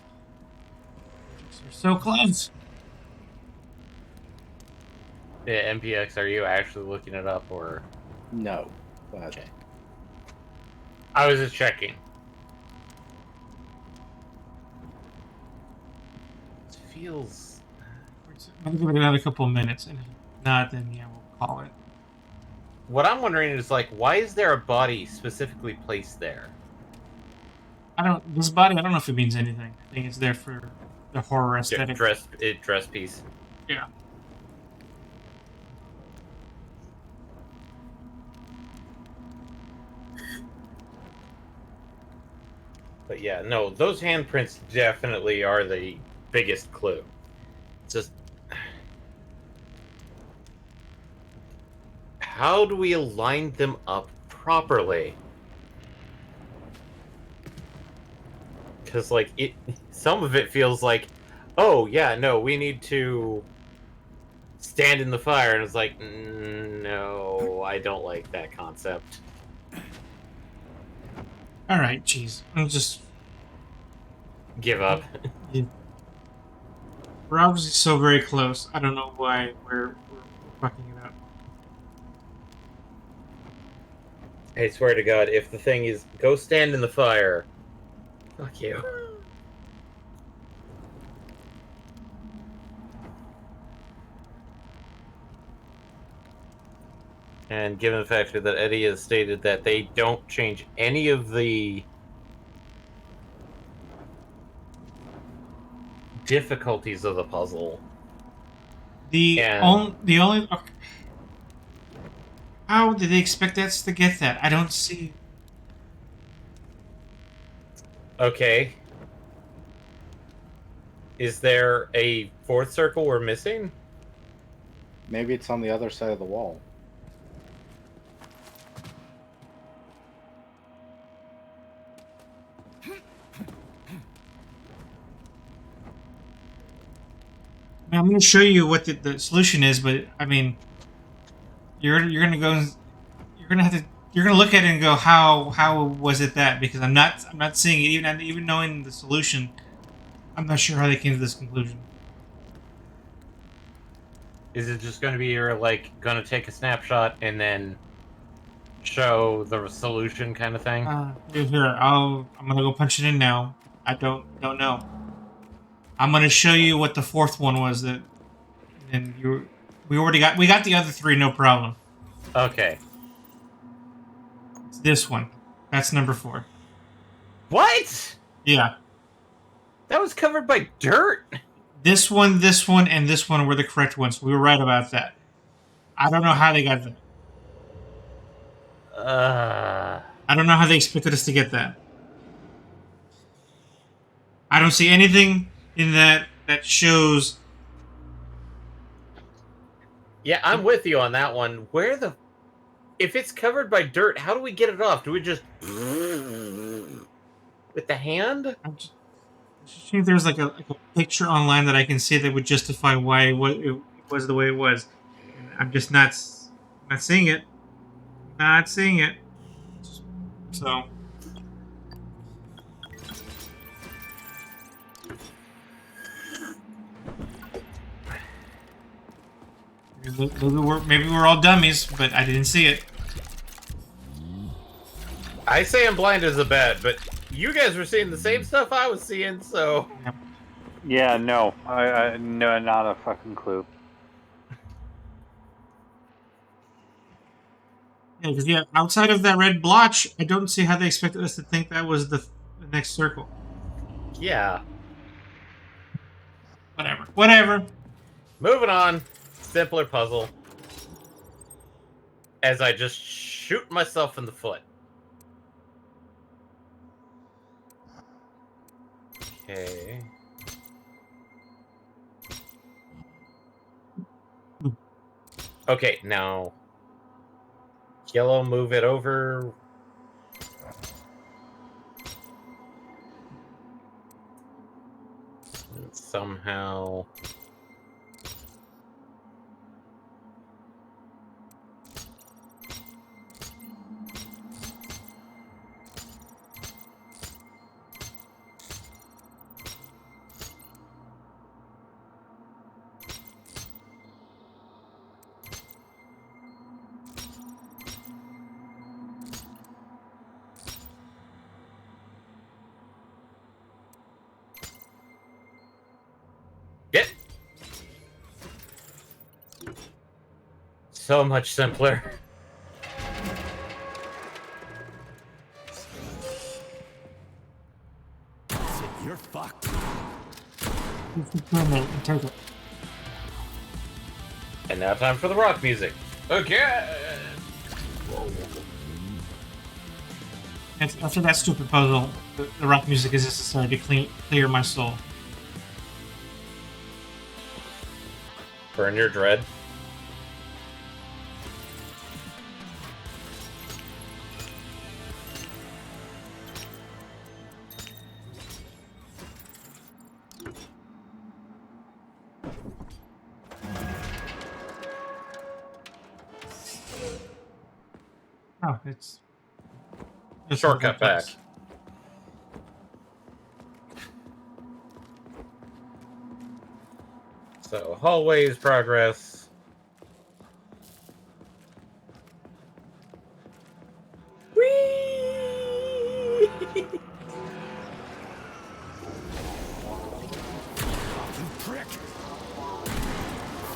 We're so close. Yeah, MPX, are you actually looking it up or? No. But... Okay. I was just checking. It feels. I'm gonna give it another couple of minutes, and if not, then yeah, we'll call it. What I'm wondering is, like, why is there a body specifically placed there? This body, I don't know if it means anything. I think it's there for the horror aesthetic. Dress piece. Yeah. But yeah, no, those handprints definitely are the biggest clue. It's just, how do we align them up properly? Because, like, some of it feels like, oh, yeah, no, we need to stand in the fire. And it's like, no, I don't like that concept. Alright, jeez. I'll just... give up. We're obviously so very close. I don't know why we're fucking it up. I swear to God, if the thing is, go stand in the fire. Fuck you. And given the fact that Eddie has stated that they don't change any of the difficulties of the puzzle. The only okay. How did they expect us to get that? I don't see. Okay. Is there a 4th circle we're missing? Maybe it's on the other side of the wall. I'm going to show you what the solution is, but I mean, you're going to go, you're going to look at it and go, how was it that? Because I'm not seeing it, even knowing the solution. I'm not sure how they came to this conclusion. Is it just going to be you're like going to take a snapshot and then show the solution kind of thing? Here, I'm gonna go punch it in now. I don't know. I'm gonna show you what the fourth one was. That and we got the other three, no problem. Okay. It's this one. That's number 4. What? Yeah. That was covered by dirt. This one, and this one were the correct ones. We were right about that. I don't know how they got that. I don't know how they expected us to get that. I don't see anything in that shows. Yeah, I'm with you on that one. If it's covered by dirt, how do we get it off? Do we just with the hand? I think there's like a picture online that I can see that would justify why it was the way it was. And I'm just not seeing it. Not seeing it. So. Maybe we're all dummies, but I didn't see it. I say I'm blind as a bat, but you guys were seeing the same stuff I was seeing, so. Yeah, no, I no, not a fucking clue. Yeah, because outside of that red blotch, I don't see how they expected us to think that was the next circle. Yeah. Whatever. Moving on. Simpler puzzle. As I just shoot myself in the foot. Okay. Okay, now. Yellow, move it over. And somehow. Get. So much simpler. You're fucked. Take it. And now time for the rock music. Okay. After that stupid puzzle, the rock music is necessary to clear my soul. Burn your dread. Oh, it's Shortcut back. So, hallways progress. Whee! You prick!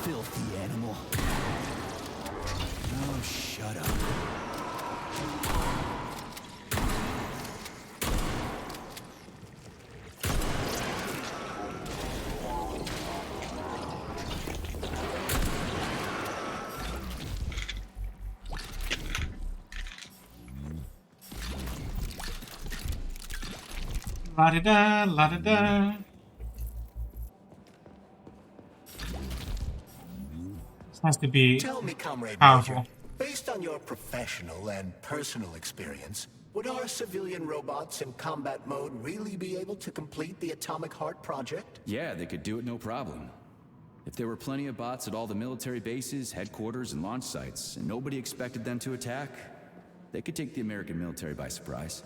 Filthy animal. Oh, shut up. La-da-da, la-da-da. This has to be Tell me, Comrade powerful. Major, based on your professional and personal experience, would our civilian robots in combat mode really be able to complete the Atomic Heart project? Yeah, they could do it no problem. If there were plenty of bots at all the military bases, headquarters, and launch sites, and nobody expected them to attack, they could take the American military by surprise.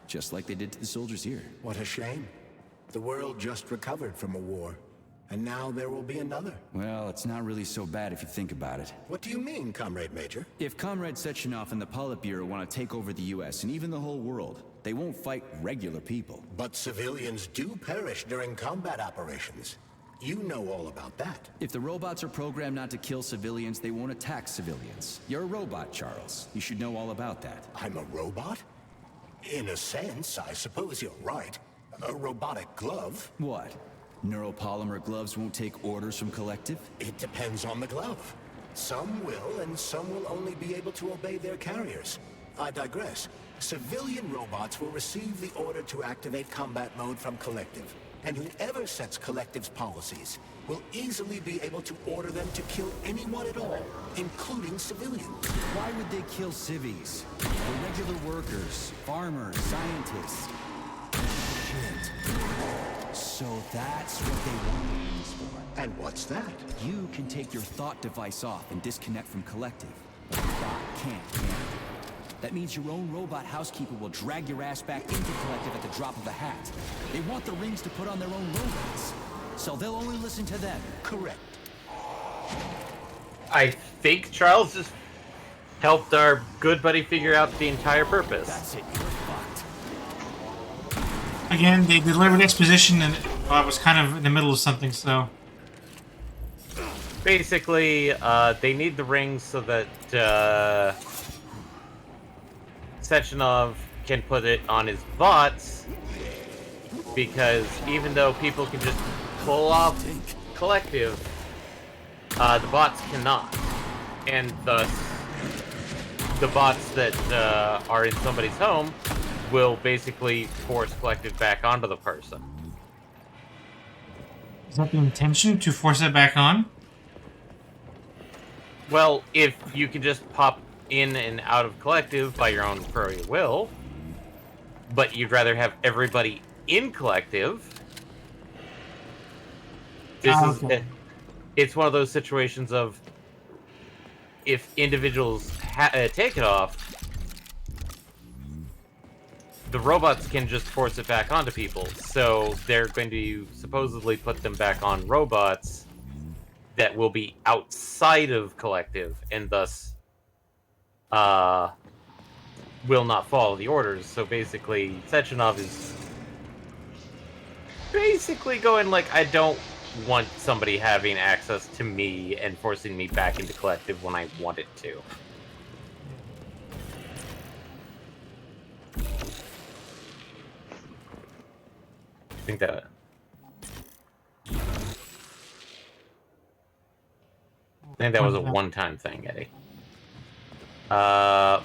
Just like they did to the soldiers here. What a shame. The world just recovered from a war. And now there will be another. Well, it's not really so bad if you think about it. What do you mean, Comrade Major? If Comrade Sechenov and the Politburo want to take over the US and even the whole world, they won't fight regular people. But civilians do perish during combat operations. You know all about that. If the robots are programmed not to kill civilians, they won't attack civilians. You're a robot, Charles. You should know all about that. I'm a robot? In a sense, I suppose you're right. A robotic glove? What? Neuropolymer gloves won't take orders from Collective? It depends on the glove. Some will, and some will only be able to obey their carriers. I digress. Civilian robots will receive the order to activate combat mode from Collective. And whoever sets Collective's policies will easily be able to order them to kill anyone at all, including civilians. Why would they kill civvies? The regular workers, farmers, scientists. Shit. So that's what they want these for. And what's that? You can take your thought device off and disconnect from Collective. But the bot can't, can it? That means your own robot housekeeper will drag your ass back into Collective at the drop of a hat. They want the rings to put on their own robots, so they'll only listen to them. Correct. I think Charles just helped our good buddy figure out the entire purpose. That's it, you're fucked. Again, they delivered exposition and I was kind of in the middle of something, so... Basically, they need the rings so that Sechenov can put it on his bots, because even though people can just pull off Collective, the bots cannot. And thus, the bots that are in somebody's home will basically force Collective back onto the person. Is that the intention, to force it back on? Well, if you can just pop in and out of Collective by your own free will, but you'd rather have everybody in Collective, it's one of those situations of, if individuals take it off, the robots can just force it back onto people. So they're going to supposedly put them back on robots that will be outside of Collective, and thus will not follow the orders. So basically, Sechenov is basically going like, I don't want somebody having access to me and forcing me back into Collective when I want it to. I think that was a one-time thing, Eddie.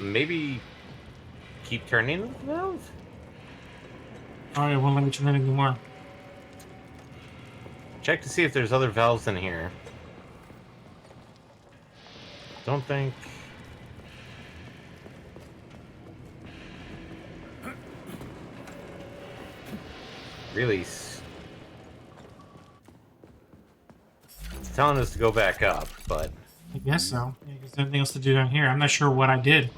Maybe keep turning the valve? Alright, won't let me turn it anymore. Check to see if there's other valves in here. Don't think... Release. It's telling us to go back up, but... I guess so. Yeah, there's nothing else to do down here. I'm not sure what I did.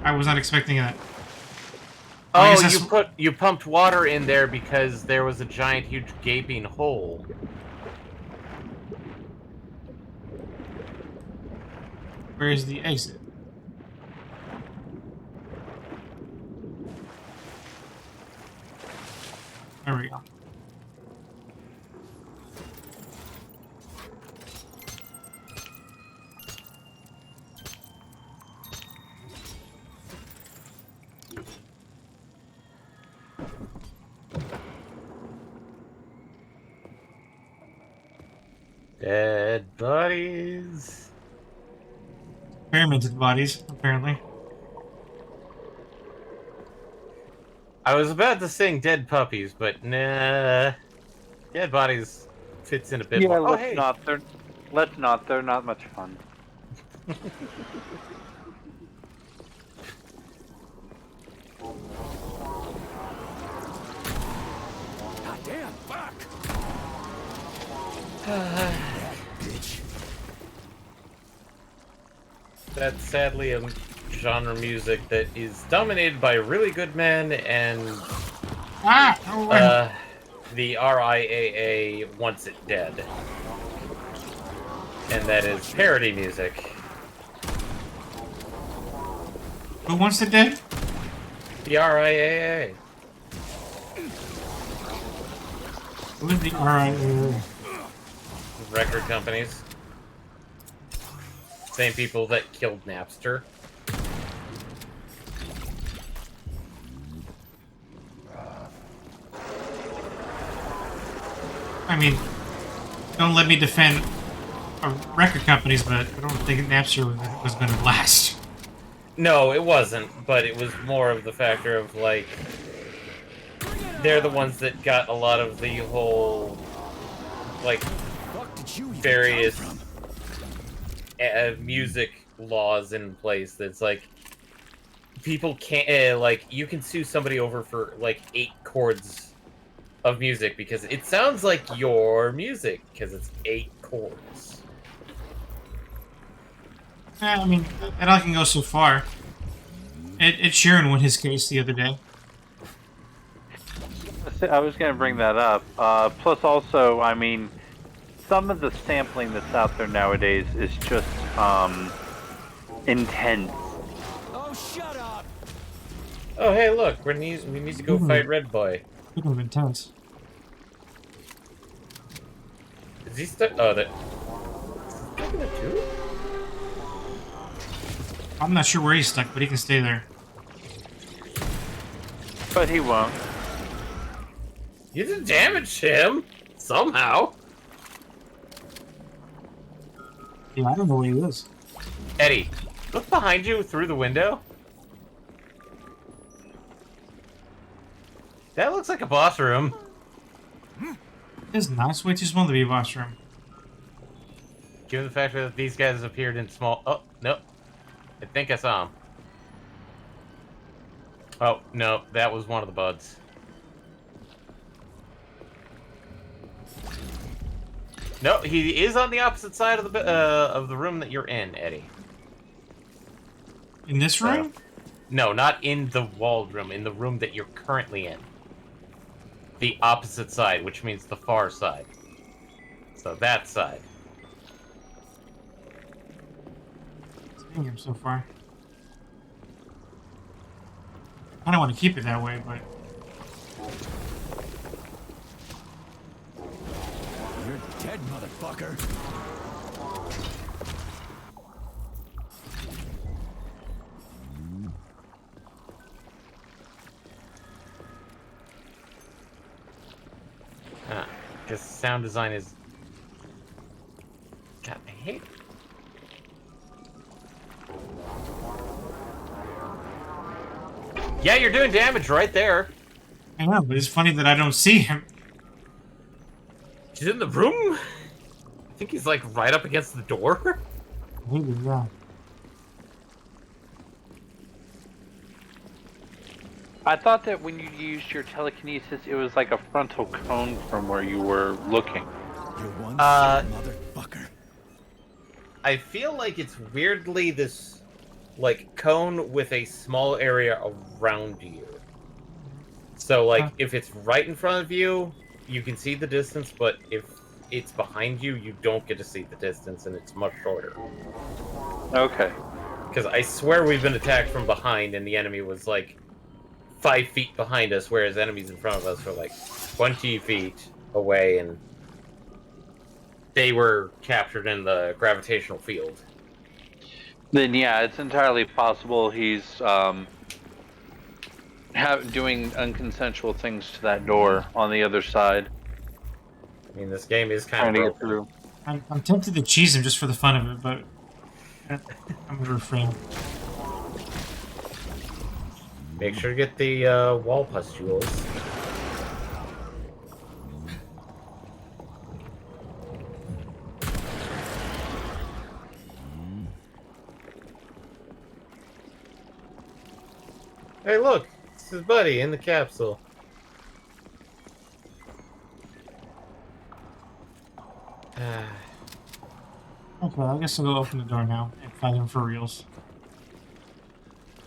I was not expecting that. Oh, you pumped water in there because there was a giant, huge, gaping hole. Where is the exit? There we go. Dead bodies. Experimented bodies, apparently. I was about to sing dead puppies, but nah. Dead bodies fits in a bit more. Let's not. Let's not. They're not much fun. God damn, fuck! Bitch. That's sadly a genre music that is dominated by really good men and the RIAA wants it dead. And that is parody music. Who wants it dead? The RIAA. Who is the RIAA? Record companies. Same people that killed Napster. I mean, don't let me defend record companies, but I don't think Napster was going to last. No, it wasn't, but it was more of the factor of, like, they're the ones that got a lot of the whole, like, various music laws in place that's, like, people can't, like, you can sue somebody over for, like, 8 chords of music because it sounds like your music, because it's 8 chords. I mean, that all can go so far. Ed Sheeran won his case the other day. I was going to bring that up. Plus, also, I mean, some of the sampling that's out there nowadays is just intense. Oh, shut up! Oh, hey, look, we need to go fight Red Boy. Speaking of intense. Is he stuck? Oh, that. I'm not sure where he's stuck, but he can stay there. But he won't. You didn't damage him somehow. Yeah, I don't know where he is. Eddie, look behind you through the window. That looks like a boss room. It's not. It's way too small to be a boss room. Given the fact that these guys appeared in small... Oh, no. I think I saw him. Oh, no. That was one of the buds. No, he is on the opposite side of the room that you're in, Eddie. In this room? No, not in the walled room. In the room that you're currently in. The opposite side, which means the far side. So that side. Seeing him so far. I don't want to keep it that way, but You're dead, motherfucker. Because sound design is... God, I hate it. Yeah, you're doing damage right there. I know, but it's funny that I don't see him. He's in the room? I think he's like right up against the door. Maybe, yeah. I thought that when you used your telekinesis, it was like a frontal cone from where you were looking. You're one motherfucker. I feel like it's weirdly this, like, cone with a small area around you. So, like, if it's right in front of you, you can see the distance, but if it's behind you, you don't get to see the distance, and it's much shorter. Okay. Because I swear we've been attacked from behind, and the enemy was, like, 5 feet behind us, whereas enemies in front of us were, like, 20 feet away, and they were captured in the gravitational field. Then yeah, it's entirely possible he's doing unconsensual things to that door on the other side. I mean, this game is kind Trying of to get through. I'm tempted to cheese him just for the fun of it, but I'm gonna refrain. Make sure to get the wall pustules. Hey, look! It's his buddy in the capsule. Okay, I guess I'll go open the door now and fight him for reals.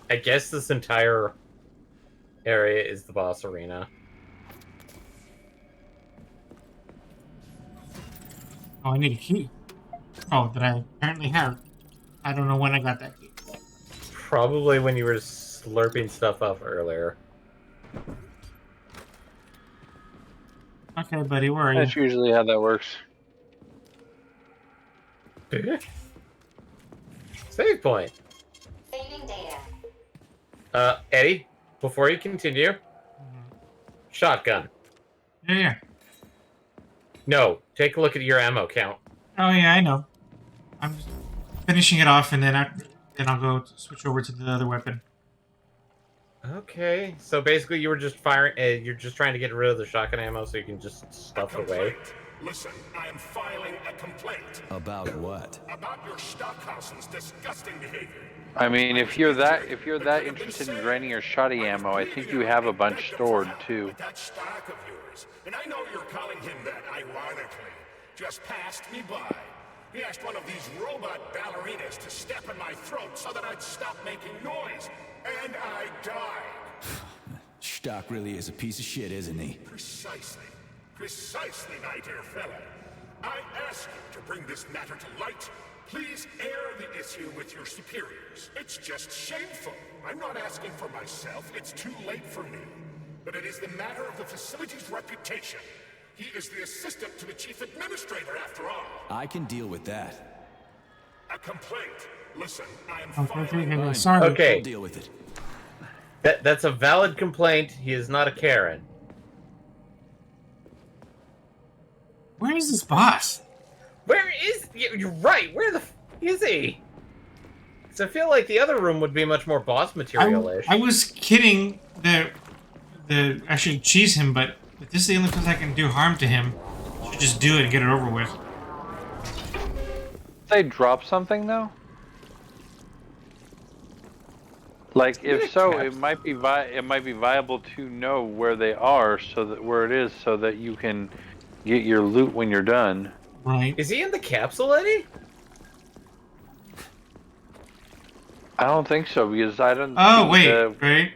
I guess this entire area is the boss arena. Oh, I need a key. Oh, that I apparently have. I don't know when I got that key. Probably when you were slurping stuff up earlier. Okay, buddy, where are you? That's usually how that works. Save point. Saving data. Eddie, before you continue, shotgun. Yeah. No, take a look at your ammo count. Oh yeah, I know. I'm just finishing it off, and then I'll go switch over to the other weapon. Okay, so basically you were just firing. You're just trying to get rid of the shotgun ammo so you can just stuff it away. Listen, I am filing a complaint. About what? About your Stockhausen's disgusting behavior. I mean, if you're that interested in draining your shoddy ammo, I think you have a bunch stored too. That stock of yours, and I know you're calling him that ironically, just passed me by. He asked one of these robot ballerinas to step in my throat so that I'd stop making noise, and I died. Stock really is a piece of shit, isn't he? Precisely, my dear fellow. I ask you to bring this matter to light. Please air the issue with your superiors. It's just shameful. I'm not asking for myself. It's too late for me. But it is the matter of the facility's reputation. He is the assistant to the chief administrator, after all. I can deal with that. A complaint. Listen, I am Okay, sorry. Okay. I'll deal with it. That's a valid complaint. He is not a Karen. Where is this boss? Where is... You're right. Where the f is he? So I feel like the other room would be much more boss material-ish. I was kidding that I should cheese him, but if this is the only place I can do harm to him, I should just do it and get it over with. They drop something though? Like if so, it might be viable to know where they are, so that you can get your loot when you're done. Right. Is he in the capsule, Eddie? I don't think so because I don't. Oh wait.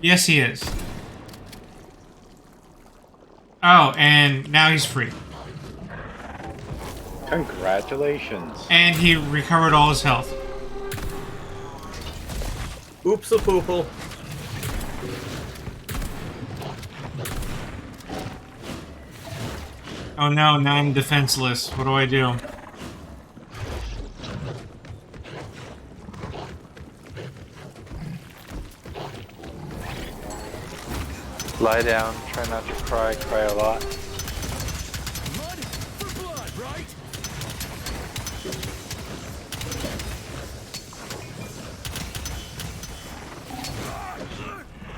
Yes, he is. Oh, and now he's free. Congratulations. And he recovered all his health. Oops a poople. Oh no, now I'm defenseless. What do I do? Lie down. Try not to cry. Cry a lot. Blood for blood, right?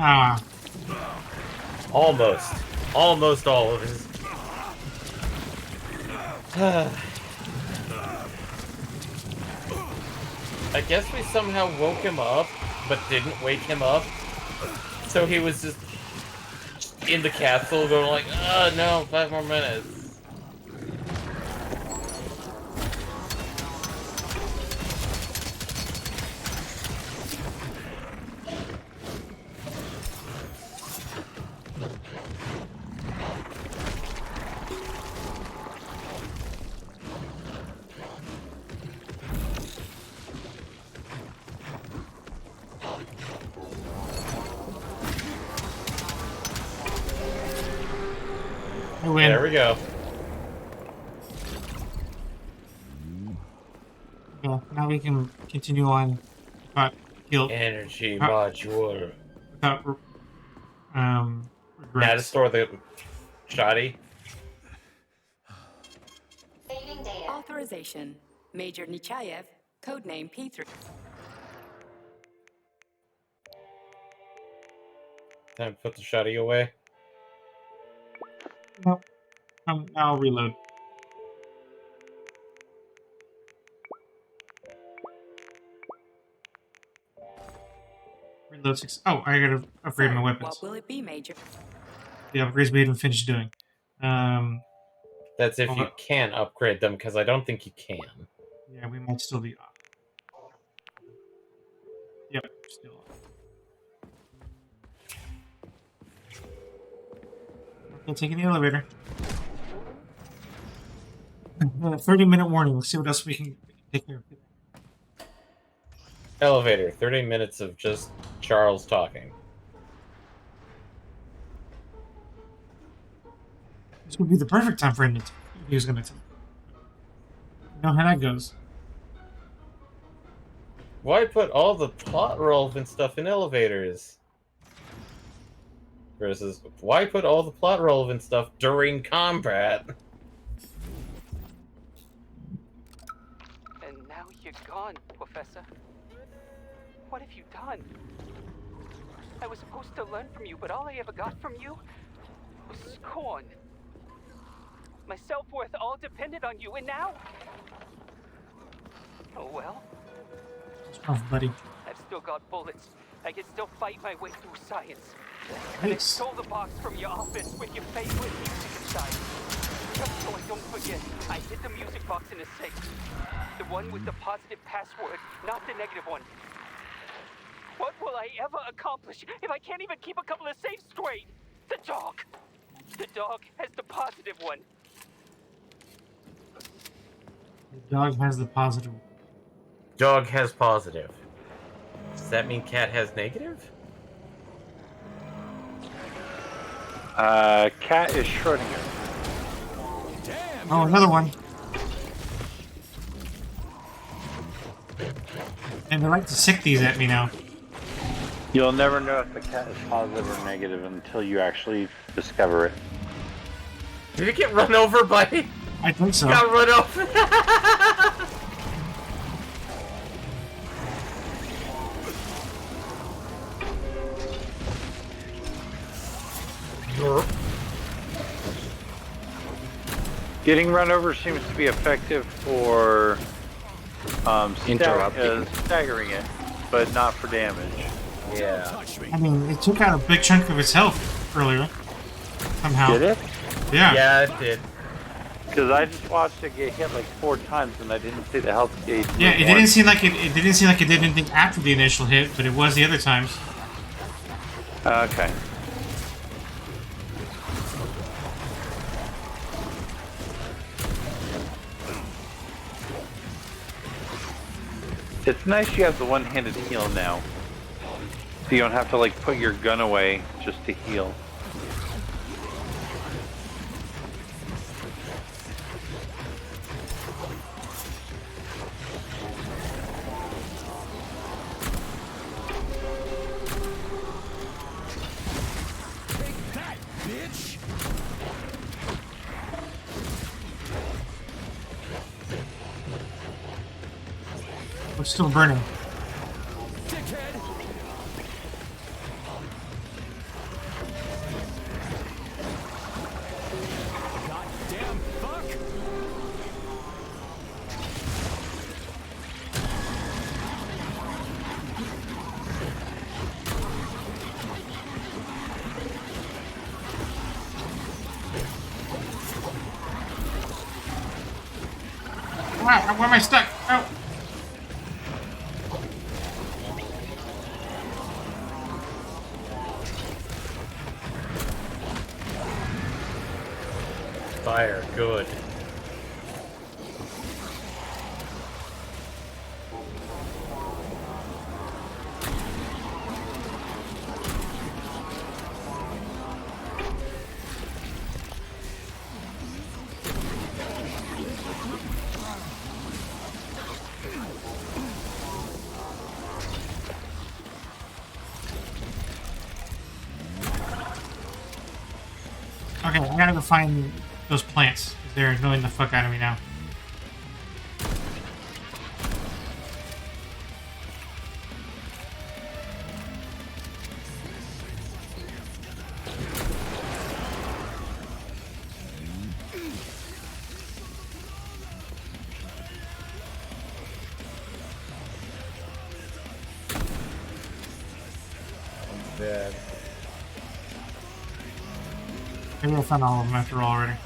Ah. Almost. Almost all of his... I guess we somehow woke him up, but didn't wake him up. So he was just in the capsule going like, no, 5 more minutes. I win. There we go. Yeah, now we can continue on without guilt. Energy module. Without Now to regrets. store the shoddy. Saving data. Authorization. Major Nichayev, codename P3. Time to put the shoddy away. Nope. I'll reload. Reload 6. Oh, I gotta upgrade my weapons. What will it be, Major? The upgrades we haven't finished doing. Then That's if you can upgrade them, because I don't think you can. Yeah, we might still be off. Yep, still off. Okay, taking the elevator. 30-minute warning. Let's see what else we can take care of today. Elevator, 30 minutes of just Charles talking. This would be the perfect time for him to talk. He was going to talk. You know how that goes. Why put all the plot relevant stuff in elevators? Versus, why put all the plot relevant stuff during combat? And now you're gone, Professor. What have you done? I was supposed to learn from you, but all I ever got from you was scorn. My self-worth all depended on you, and now... Oh well. Oh, buddy. I've still got bullets. I can still fight my way through science. Nice. I stole the box from your office with your favorite music inside. Just so I don't forget, I hid the music box in a safe. The one with the positive password, not the negative one. What will I ever accomplish if I can't even keep a couple of safes straight? The dog! The dog has the positive one. The dog has the positive. Dog has positive. Does that mean cat has negative? Cat is Schrodinger. Oh, another one. And they like to sick these at me now. You'll never know if the cat is positive or negative until you actually discover it. Did you get run over by... I think so. Got run over. Getting run over seems to be effective for staggering it, but not for damage. Yeah. I mean, it took out a big chunk of its health earlier. Somehow. Did it? Yeah. Yeah, it did. Because I just watched it get hit like 4 times and I didn't see the health gauge. Yeah, it didn't seem like it didn't seem like it did anything after the initial hit, but it was the other times. Okay. It's nice you have the one-handed heal now. So you don't have to like put your gun away just to heal. Take that, bitch! We're still burning. Dickhead! Goddamn fuck! Why am I stuck? Oh. Fire, good. Okay, I gotta go find those plants. They're annoying the fuck out of me now. Dead. Maybe I found all of them after all already.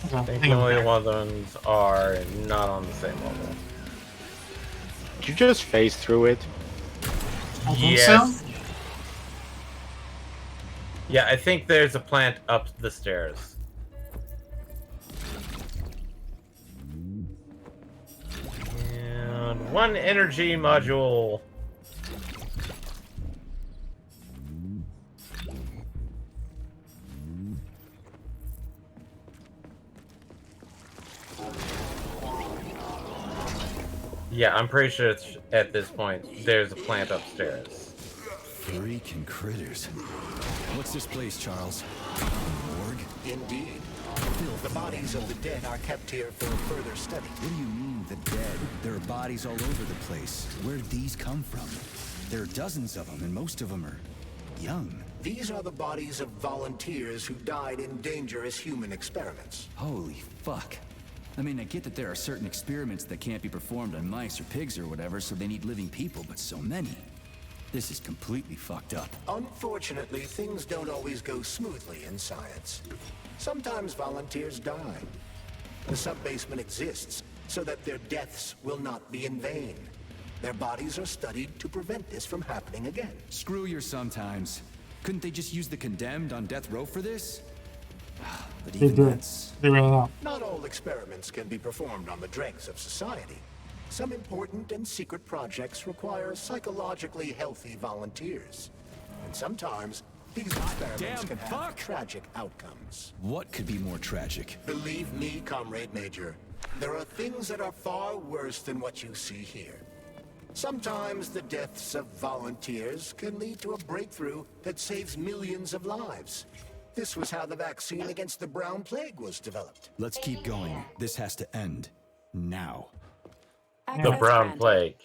I think only one of them are not on the same level. Did you just phase through it? I think so. Yeah, I think there's a plant up the stairs. And one energy module. Yeah, I'm pretty sure it's at this point there's a plant upstairs. Freaking critters. What's this place, Charles? Morgue? Indeed. The bodies of the dead are kept here for further study. What do you mean, the dead? There are bodies all over the place. Where'd these come from? There are dozens of them, and most of them are young. These are the bodies of volunteers who died in dangerous human experiments. Holy fuck. I mean, I get that there are certain experiments that can't be performed on mice or pigs or whatever, so they need living people, but so many. This is completely fucked up. Unfortunately, things don't always go smoothly in science. Sometimes volunteers die. The sub-basement exists so that their deaths will not be in vain. Their bodies are studied to prevent this from happening again. Screw your sometimes. Couldn't they just use the condemned on death row for this? But They even did. that's... They ran out. Not all experiments can be performed on the dregs of society. Some important and secret projects require psychologically healthy volunteers. And sometimes these experiments can have tragic outcomes. What could be more tragic? Believe me, Comrade Major, there are things that are far worse than what you see here. Sometimes the deaths of volunteers can lead to a breakthrough that saves millions of lives. This was how the vaccine against the brown plague was developed. Let's keep going. This has to end. Now. The brown plague.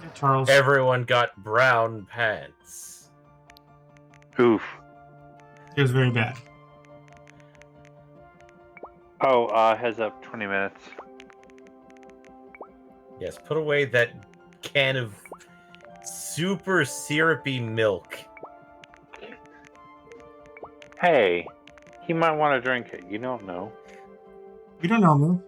Yeah, Charles. Everyone got brown pants. Oof. It was very bad. Oh, heads up, 20 minutes. Yes, put away that can of super syrupy milk. Hey, he might want to drink it. You don't know. You don't know me.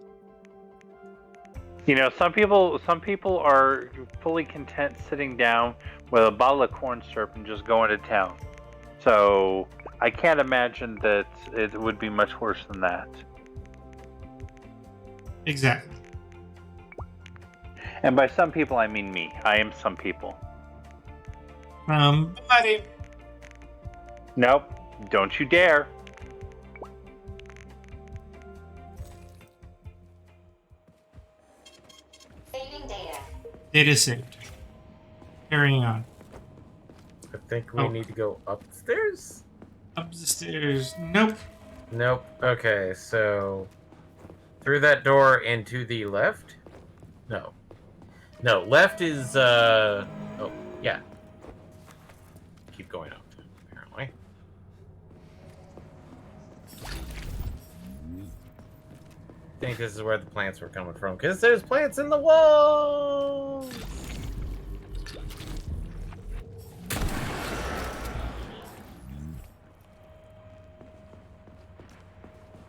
You know, some people are fully content sitting down with a bottle of corn syrup and just going to town. So I can't imagine that it would be much worse than that. Exactly. And by some people, I mean me. I am some people. Buddy. Nope. Don't you dare. Saving data. Data saved. Carrying on. I think we need to go upstairs? Up the stairs. Nope. Nope. Okay, so through that door and to the left? No. No, left is oh, yeah. Keep going up, apparently. I think this is where the plants were coming from, because there's plants in the wall!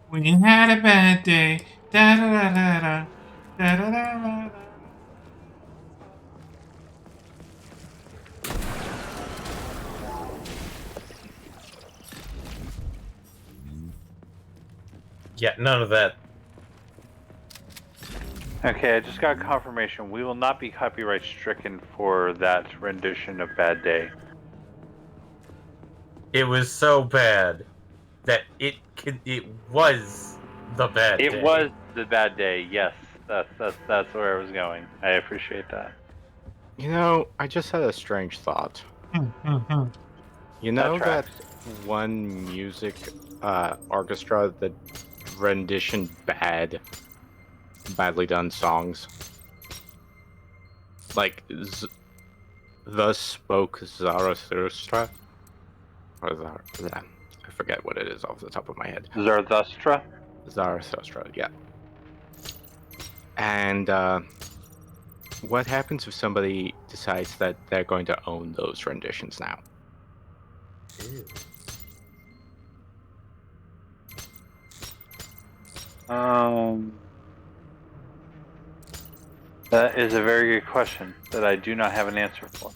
When you had a bad day. Da da da da da. Da da da da da. Yeah, none of that. Okay, I just got confirmation. We will not be copyright stricken for that rendition of Bad Day. It was so bad that it was the bad day. It was the Bad Day, yes. That's where I was going. I appreciate that. You know, I just had a strange thought. You know that one music orchestra that renditioned badly done songs? Like, Thus Spoke Zarathustra? Or I forget what it is off the top of my head. Zarathustra? Zarathustra, yeah. And what happens if somebody decides that they're going to own those renditions now? That is a very good question that I do not have an answer for.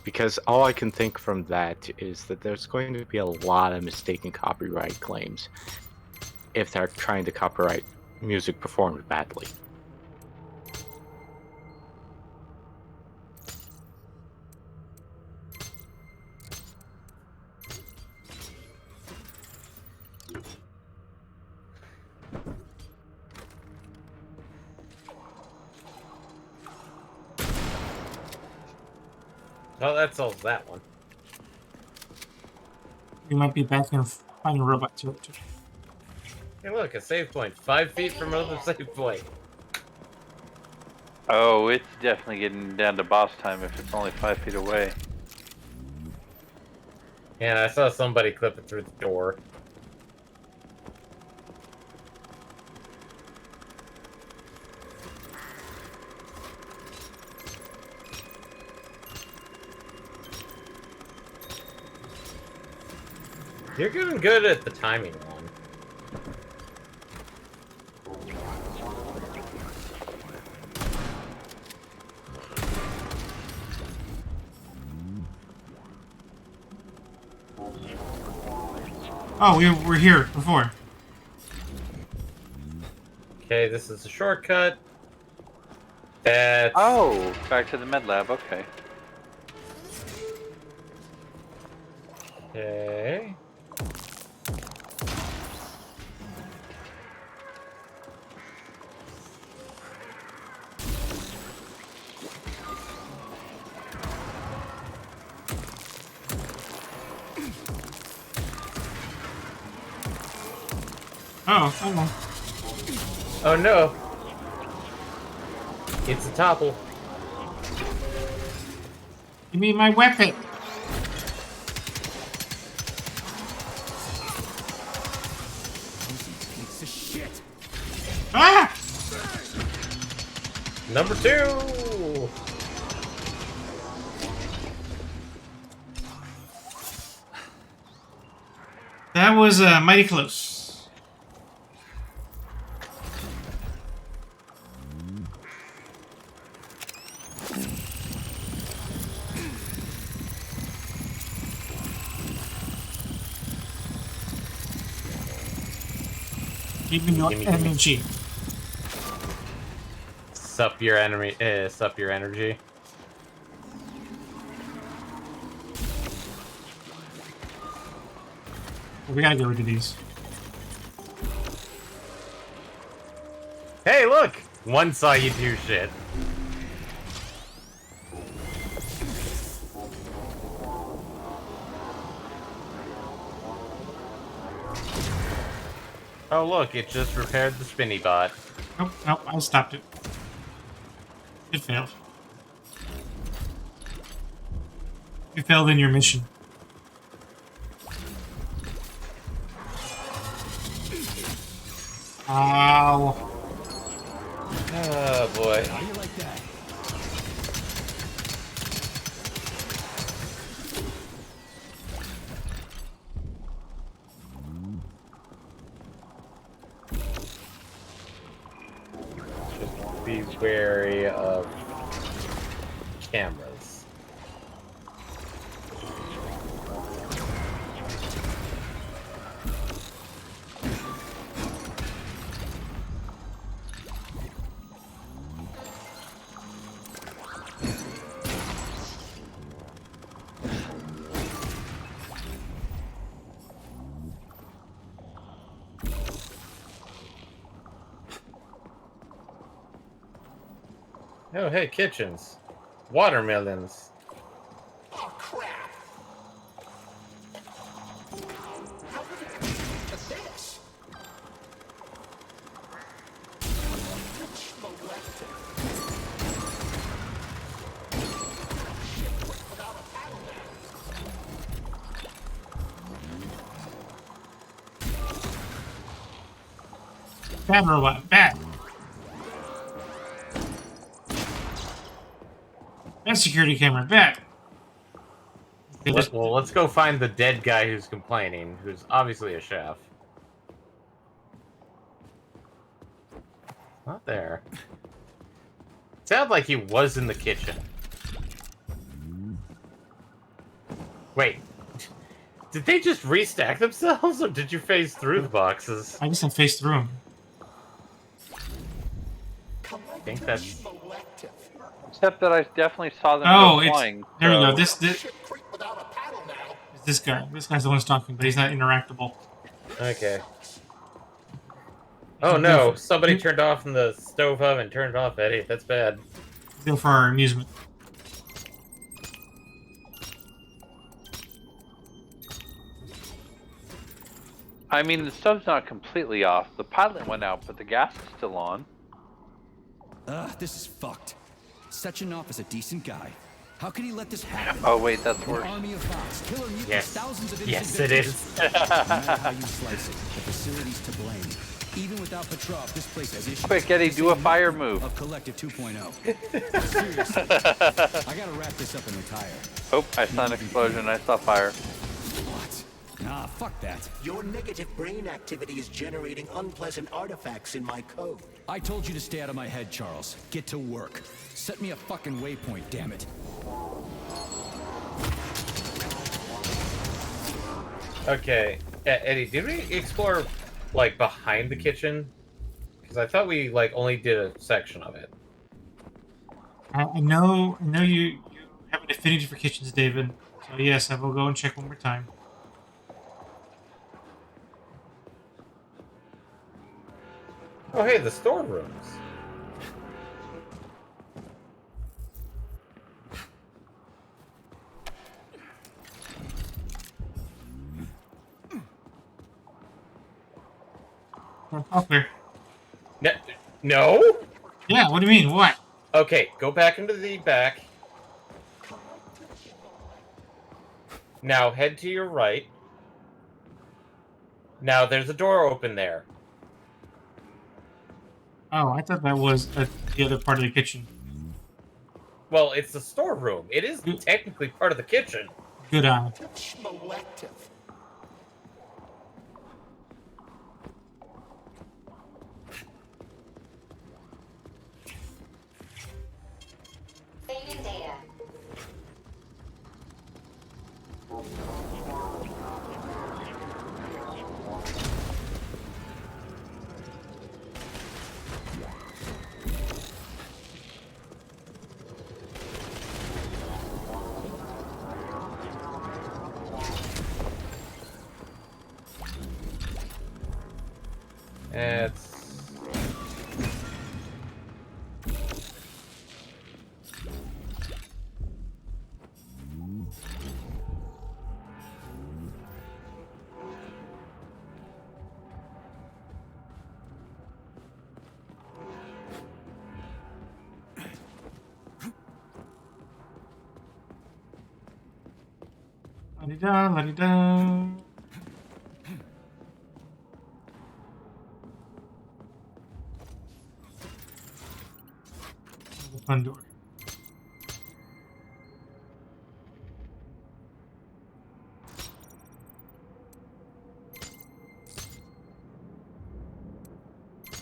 Because all I can think from that is that there's going to be a lot of mistaken copyright claims if they're trying to copyright music performed badly. Oh, that solves that one. We might be back in finding robot territory. Hey, look, a save point. 5 feet from another save point. Oh, it's definitely getting down to boss time if it's only 5 feet away. And I saw somebody clip it through the door. You're getting good at the timing one. Oh, we were here before. Okay, this is a shortcut. That's... Oh, back to the med lab, okay. Okay. Oh, oh. Oh no! It's a topple. Give me my weapon. Piece of shit. Ah! Number 2! That was mighty close. Give me your energy. Sup your enemy. Sup your energy. We gotta get rid of these. Hey, look! One saw you do shit. Oh, look, it just repaired the spinny bot. Nope, nope, I stopped it. It failed. You failed in your mission. Ow. Oh, boy. How do you like that? Just be wary of cameras. Oh, hey, kitchens. Watermelons. Oh, crap! How did it get to this? Which molested? Shit, without a paddle now. Bad robot, bad. Bad security camera, bad. Well, let's go find the dead guy who's complaining, who's obviously a chef. Not there. Sounded like he was in the kitchen. Wait. Did they just restack themselves, or did you phase through the boxes? I guess I faced through them. I think that's... Except that I definitely saw them Oh, go it's flying. there. So... We go. This it's this guy. This guy's the one who's talking, but he's not interactable. Okay. Oh no! Somebody turned off in the stove oven. Turned it off, Eddie. That's bad. Go for our amusement. I mean, the stove's not completely off. The pilot went out, but the gas is still on. This is fucked. Sechenov is a decent guy. How could he let this happen? Oh wait, that's worse. An army of bots, killer mutants, Yes. thousands of Yes, innocent it victims. is. No matter how you slice it, the facility's to blame. Even without Petrov, this place has issues. Quick, Eddie, do a fire move. Of Collective 2.0. Seriously, I gotta wrap this up and retire. Oh, I saw an explosion. I saw fire. What? Nah, fuck that. Your negative brain activity is generating unpleasant artifacts in my code. I told you to stay out of my head, Charles. Get to work. Set me a fucking waypoint, damn it. Okay, Eddie, did we explore like behind the kitchen? Because I thought we like only did a section of it. I know you have an affinity for kitchens, David. So yes, I will go and check one more time. Oh, hey, the storerooms. Up here. No? Yeah, what do you mean? What? Okay, go back into the back. Now head to your right. Now there's a door open there. Oh, I thought that was the other part of the kitchen. Well, it's the storeroom. It is technically part of the kitchen. Good eye. Schmolective. Saving data. It's... La-di-da, la-di-da. The fun door.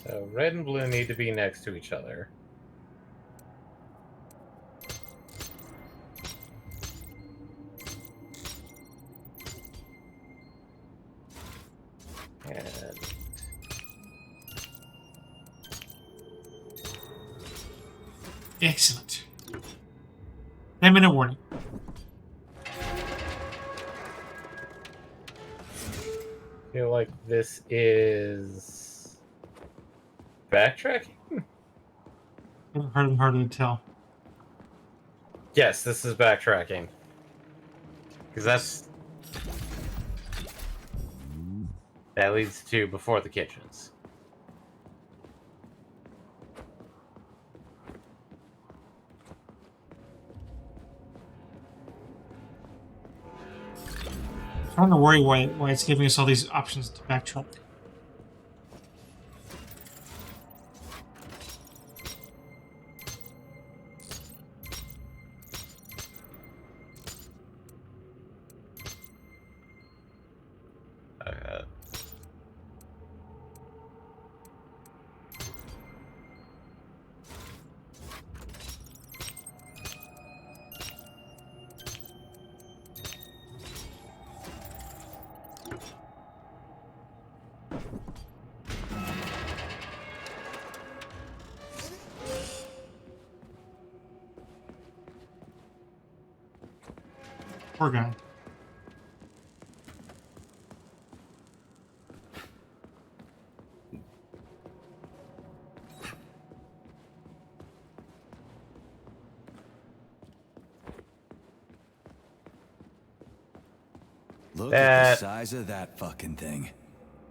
So red and blue need to be next to each other. And... Excellent. 10-minute warning. feel like this is backtracking? Hard to tell. Yes, this is backtracking. Because that leads to before the kitchens. I'm trying to worry why it's giving us all these options to backtrack. Poor guy. Look at the size of that fucking thing.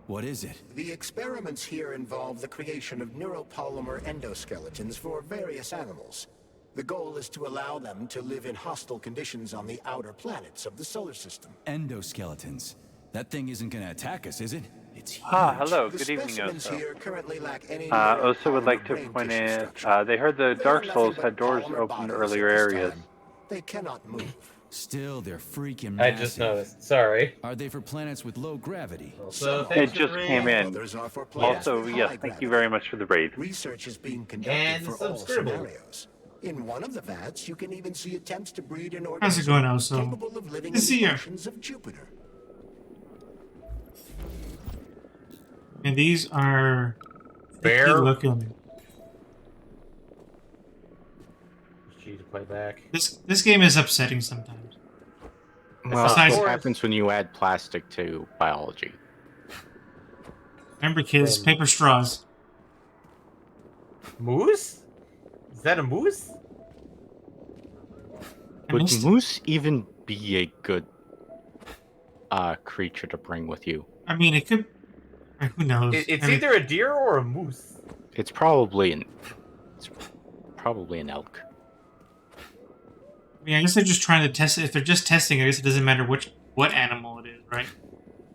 What is it? The experiments here involve the creation of neuropolymer endoskeletons for various animals. The goal is to allow them to live in hostile conditions on the outer planets of the solar system. Endoskeletons. That thing isn't gonna attack us, is it? It's huge. Hello. The Good evening, specimens Oso. here currently lack any Oso would like to brain point tissue in. structure. They heard the They Dark are nothing Souls but had doors polymer open to bodies earlier at this areas. time. They cannot move. Still, they're freaking I massive. just noticed. Sorry. Are they for planets with low gravity? Also, It thanks just for the came raid. in. Others are for planets Also, with yes, high thank you gravity. very much for the raid. Research is being conducted And for all subscribe. scenarios. In one of the vats, you can even see attempts to breed an How's it organism going, Oso? capable of living Good in to see the ya. oceans of Jupiter. And these are Bear. freaky looking. G to play back. This game is upsetting sometimes. Well, Besides- what happens when you add plastic to biology? Remember, kids, paper straws. Moose? Is that a moose? I Would missed it. moose even be a good creature to bring with you? I mean, it could. Who knows? It's I mean, either a deer or a moose. It's probably an elk. I mean, I guess they're just trying to test it. If they're just testing, I guess it doesn't matter what animal it is, right?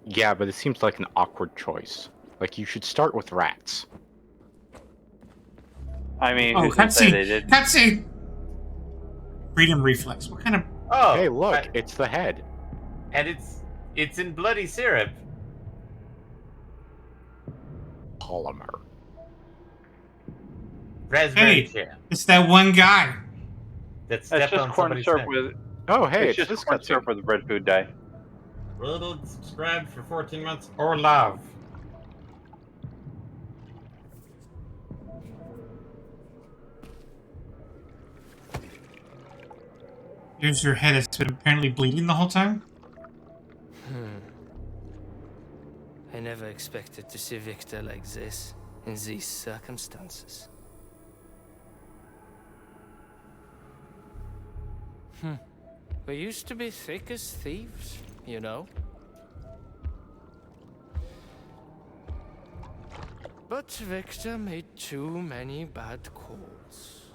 Yeah, but it seems like an awkward choice. Like, you should start with rats. I mean, Oh, who's to say they cutscene! did? Cutscene! Freedom reflex. What kind of? Oh, Hey, look, it's the head. and it's in bloody syrup. Polymer. Raspberry Hey, jam. it's that one guy. That It's stepped just on corn somebody's syrup head. with. Oh, hey, it's it's just this corn cutscene. syrup with red food dye. Little subscribed for 14 months or love. Here's your head. It's been apparently bleeding the whole time. I never expected to see Victor like this, in these circumstances. We used to be thick as thieves, you know? But Victor made too many bad calls.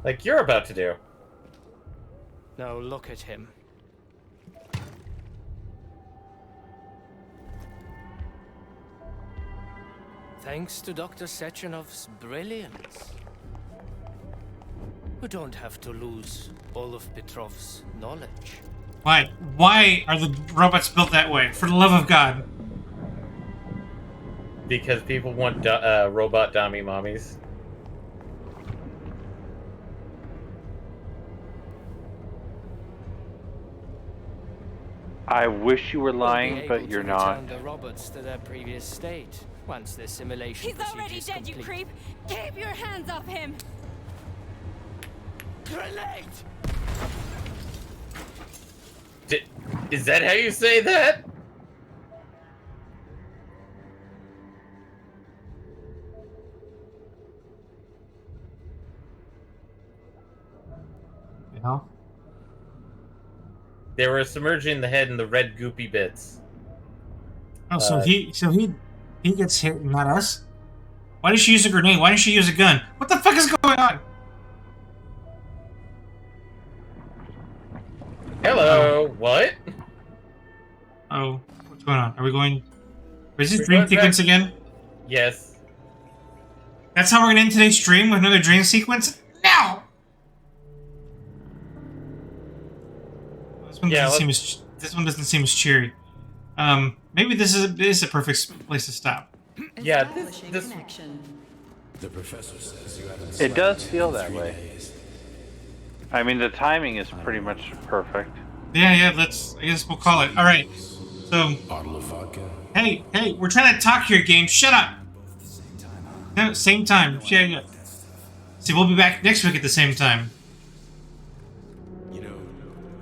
Like you're about to do. Now look at him. Thanks to Dr. Sechenov's brilliance, we don't have to lose all of Petrov's knowledge. Why? Why are the robots built that way? For the love of God! Because people want robot dummy mommies. I wish you were lying, We'll be but able you're to not. return the robots to their previous state once the simulation He's already procedure's dead, you complete. creep! Keep your hands off him! Grenade! Is that how you say that? You know? They were submerging the head in the red goopy bits. Oh, so he gets hit and not us? Why did she use a grenade? Why didn't she use a gun? What the fuck is going on? Hello, what? Oh, what's going on? Are we going... Is this We're dream going sequence back- again? Yes. That's how we're gonna end today's stream, with another dream sequence? No! This one doesn't seem as cheery. Maybe this is a perfect place to stop. Yeah, Establishing connection. The professor says you haven't It does slept feel in that 3 way. days. I mean, the timing is pretty much perfect. Yeah, I guess we'll call it. Alright. So, hey, we're trying to talk here, game. Shut up. No, same time. Yeah. See, we'll be back next week at the same time. You know,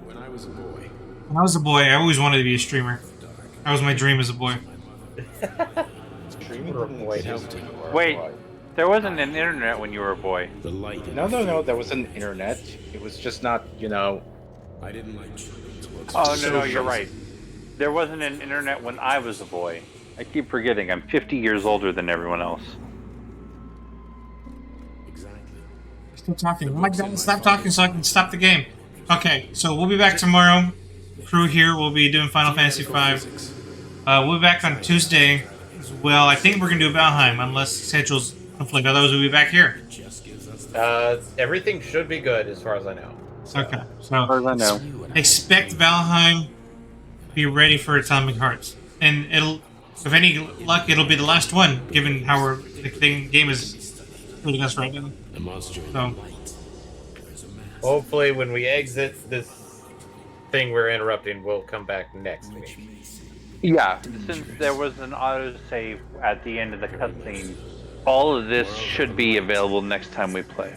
when I was a boy. When I was a boy, I always wanted to be a streamer. That was my dream as a boy. Wait, there wasn't an internet when you were a boy. No, there was an internet. It was just not, you know. I didn't like. Oh, no, you're right. There wasn't an internet when I was a boy. I keep forgetting. I'm 50 years older than everyone else. Still talking. Oh my god, stop talking so I can stop the game. Okay, so we'll be back tomorrow. Crew here will be doing Final Fantasy V. We'll be back on Tuesday as well. I think we're going to do Valheim, unless schedules conflict. Otherwise, we'll be back here. Everything should be good as far as I know. Okay, so as far as I know. Expect Valheim. Be ready for Atomic Hearts, and it'll, if any luck, it'll be the last one, given how the game is treating us right now. So, hopefully, when we exit this thing we're interrupting, we'll come back next week. Yeah, since there was an autosave at the end of the cutscene, all of this should be available next time we play.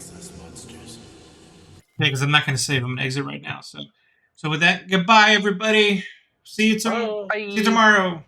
Yeah, because I'm not going to save. I'm going to exit right now. So with that, goodbye, everybody. See you tomorrow.